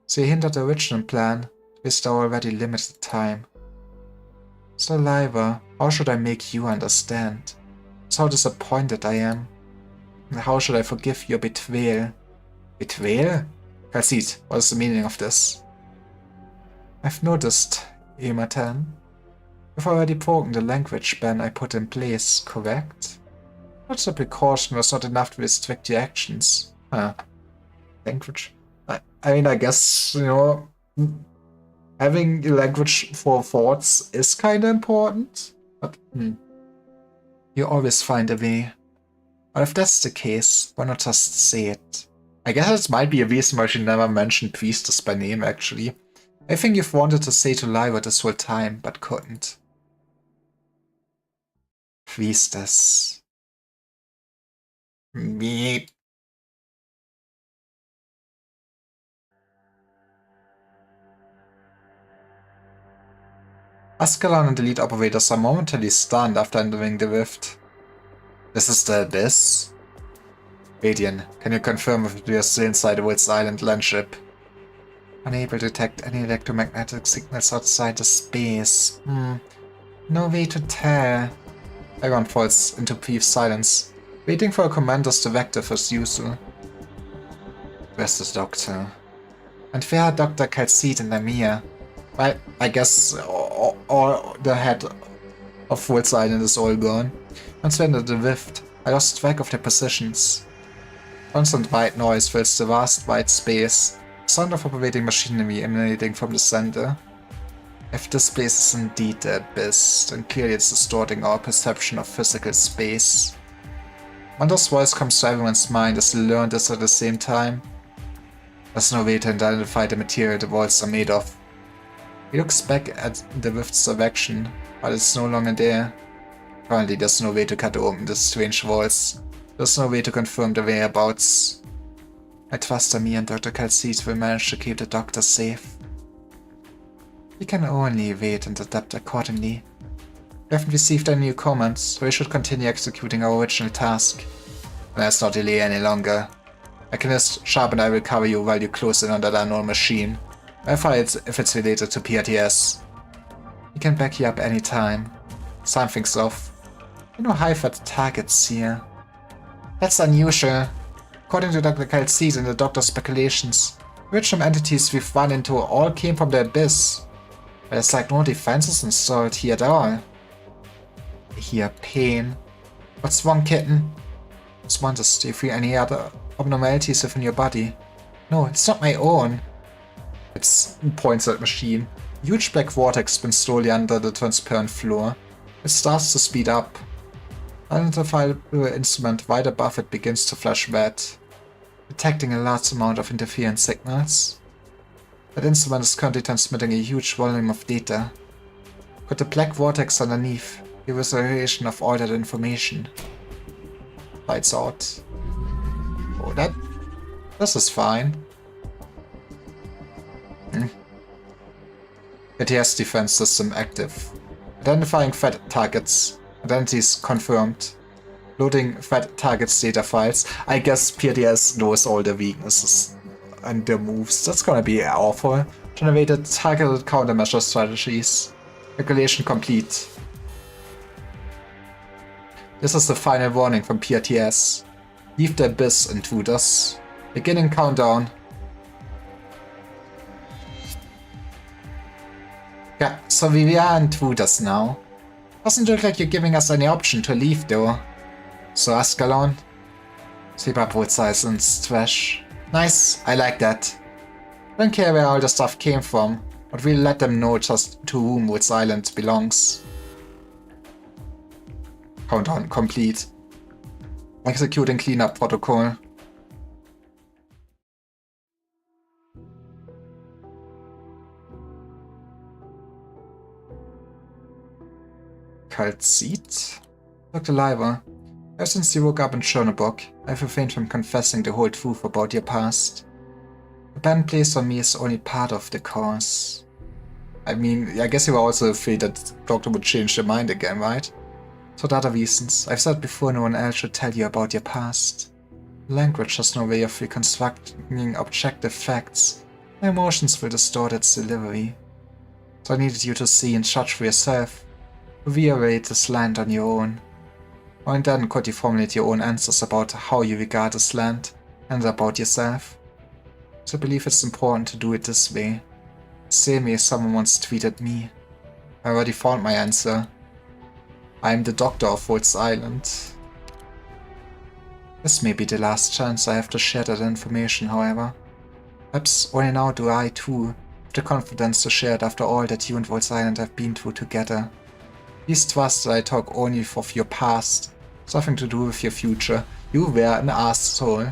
So you hindered the original plan, with our already limited time. So Liver, how should I make you understand? Just how disappointed I am. And how should I forgive your betrayal? Betrayal? Calcide, what is the meaning of this? I've noticed, Amatan. You've already broken the language ban I put in place, correct? But the precaution was not enough to restrict your actions. Language? I mean, I guess, you know, having a language for thoughts is kind of important. But, you always find a way. But if that's the case, why not just say it? I guess it might be a reason why she never mentioned Priestess by name, actually. I think you've wanted to say to Liver this whole time, but couldn't. Priestess. Meep. Ascalon and the lead operators are momentarily stunned after entering the rift. This is the Abyss? Radian, can you confirm if we are still inside the Woods Island landship? Unable to detect any electromagnetic signals outside the space. No way to tell. Everyone falls into brief silence, waiting for a commander's directive as usual. Where's the doctor? And where are Dr. Calcide and Lamia? Well, I guess all the head of Woods Island is all gone. Once we entered the rift, I lost track of their positions. Constant white noise fills the vast white space. Sound of operating machinery emanating from the center. If this place is indeed the abyss, then clearly it's distorting our perception of physical space. Wanda's voice comes to everyone's mind as they learn this at the same time. There's no way to identify the material the walls are made of. He looks back at the rift's direction, but it's no longer there. Currently, there's no way to cut open the strange walls. There's no way to confirm the whereabouts. I trust that me and Dr. Calcite will manage to keep the doctor safe. We can only wait and adapt accordingly. We haven't received any new comments, so we should continue executing our original task. Let's not delay any longer. Mechanist, Sharp and I will cover you while you close in on that unknown machine. Verify if it's related to PRTS. We can back you up anytime. Something's off. You know high-fat targets here. That's unusual. According to Dr. Calcite and the doctor's speculations, original entities we've run into all came from the abyss. There's like no defenses installed here at all. I hear pain. What's wrong, kitten? Just wonders, do you feel any other abnormalities within your body? No, it's not my own. It points at the machine. Huge black vortex spins slowly under the transparent floor. It starts to speed up. An identifiable instrument right above it begins to flash red, detecting a large amount of interference signals. That instrument is currently transmitting a huge volume of data. Could the black vortex underneath give us a relation of all that information? Lights out. Oh, this is fine. ATS defense system active. Identifying threat targets. Identities confirmed. Loading threat targets data files. I guess PRTS knows all the weaknesses and their moves. That's gonna be awful. Generated targeted countermeasure strategies. Regulation complete. This is the final warning from PRTS. Leave the abyss, intruders. Beginning countdown. Yeah, so we are intruders now. Doesn't look like you're giving us any option to leave though. So Ascalon. Zebra Broadside and trash. Nice, I like that. Don't care where all the stuff came from, but we'll let them know just to whom Woods Island belongs. Countdown complete. Executing cleanup protocol. Calcite? Dr. Liver, ever since you woke up in Chernobog, I've refrained from confessing the whole truth about your past. The ban placed on me is only part of the cause. I mean, I guess you were also afraid that the doctor would change their mind again, right? For other reasons, I've said before no one else should tell you about your past. Language has no way of reconstructing objective facts. My emotions will distort its delivery. So I needed you to see and judge for yourself. Reiterate this land on your own. Only then could you formulate your own answers about how you regard this land and about yourself. So I believe it's important to do it this way. Same way someone once treated me. I already found my answer. I am the doctor of Woods Island. This may be the last chance I have to share that information, however. Perhaps only now do I too have the confidence to share it after all that you and Woods Island have been through together. Please trust that I talk only of your past, nothing to do with your future. You were an asshole.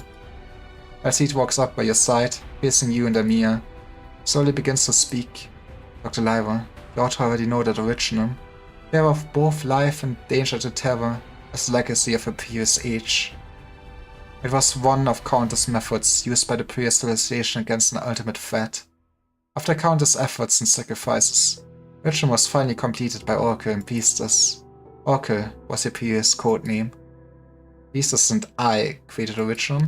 Calcite walks up by your side, facing you and Amir. Slowly begins to speak. Dr. Liver, you ought to already know that original. Fear of both life and danger to terror as the legacy of a previous age. It was one of countless methods used by the previous civilization against an ultimate threat. After countless efforts and sacrifices, Ritual was finally completed by Oracle and Priestess. Oracle was your previous codename. Priestess and I created Original.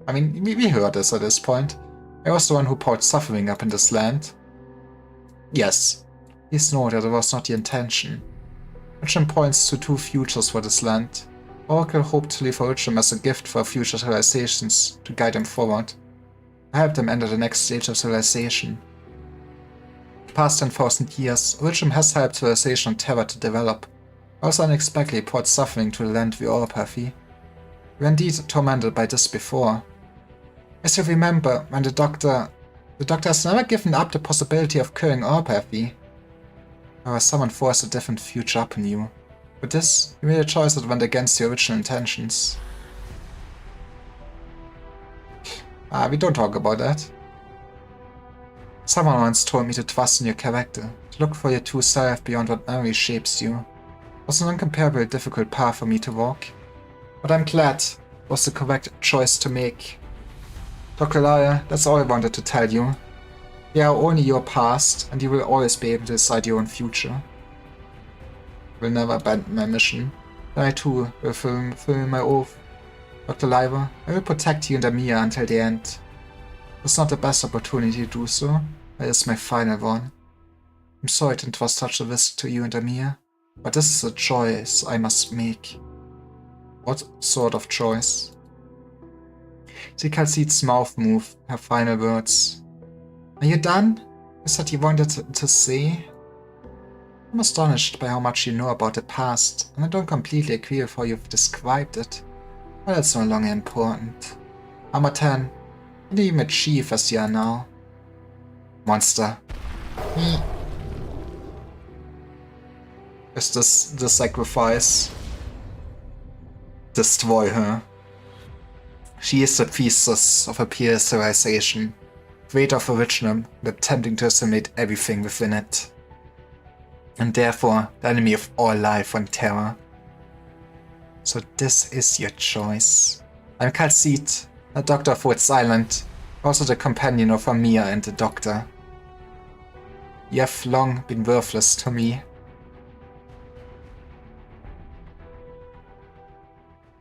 I mean, we heard this at this point. I was the one who poured suffering up in this land. Yes, please know that it was not the intention. Original points to two futures for this land. Oracle hoped to leave Original as a gift for future civilizations to guide them forward. I helped them enter the next stage of civilization. The past 10,000 years, Original has helped civilization on Terra to develop. Also unexpectedly poured suffering to the land we all pathy. We were indeed tormented by this before. As you remember, when the Doctor The Doctor has never given up the possibility of killing Orpathy. However, someone forced a different future upon you. With this, you made a choice that went against your original intentions. We don't talk about that. Someone once told me to trust in your character, to look for your true self beyond what memory shapes you. It was an incomparably difficult path for me to walk. But I'm glad it was the correct choice to make. Dr. Liar, that's all I wanted to tell you. You are only your past, and you will always be able to decide your own future. I will never abandon my mission. Then I too will fulfill my oath. Dr. Liver, I will protect you and Amia until the end. It's not the best opportunity to do so, but it's my final one. I'm sorry to entrust such a risk to you and Amia, but this is a choice I must make. What sort of choice? See Calcete's mouth move, her final words. Are you done? Is that you wanted to say? I'm astonished by how much you know about the past, and I don't completely agree with how you've described it. But that's no longer important. Armor 10, you didn't even achieve as you are now. Monster. Is this the sacrifice? Destroy her. She is the thesis of a pure civilization, creator of originum, and attempting to assimilate everything within it. And therefore, the enemy of all life and terror. So this is your choice. I'm Calcete, a doctor of Woods Island, also the companion of Amia and the Doctor. You have long been worthless to me.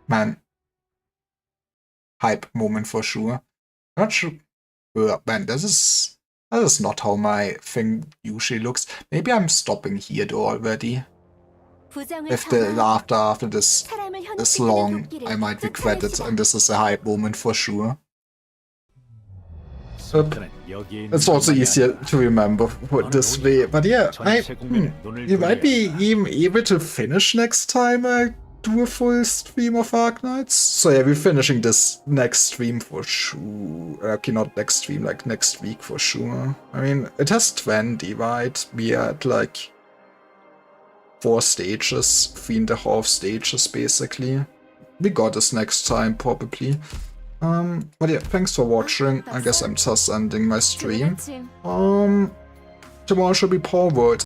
Man. Hype moment for sure. Not sure. Man, this is not how my thing usually looks. Maybe I'm stopping here though already. If the laughter after this is long, I might regret it, and this is a hype moment for sure. It's also easier to remember this way, but yeah, you might be even able to finish next time I do a full stream of Arknights. So yeah, we're finishing this next stream for sure. Okay, not next stream, like next week for sure. I mean, it has 20, right? We had like 4 stages, 3.5 stages basically. We got this next time probably. But yeah, thanks for watching. I guess I'm just ending my stream. Tomorrow should be Power World.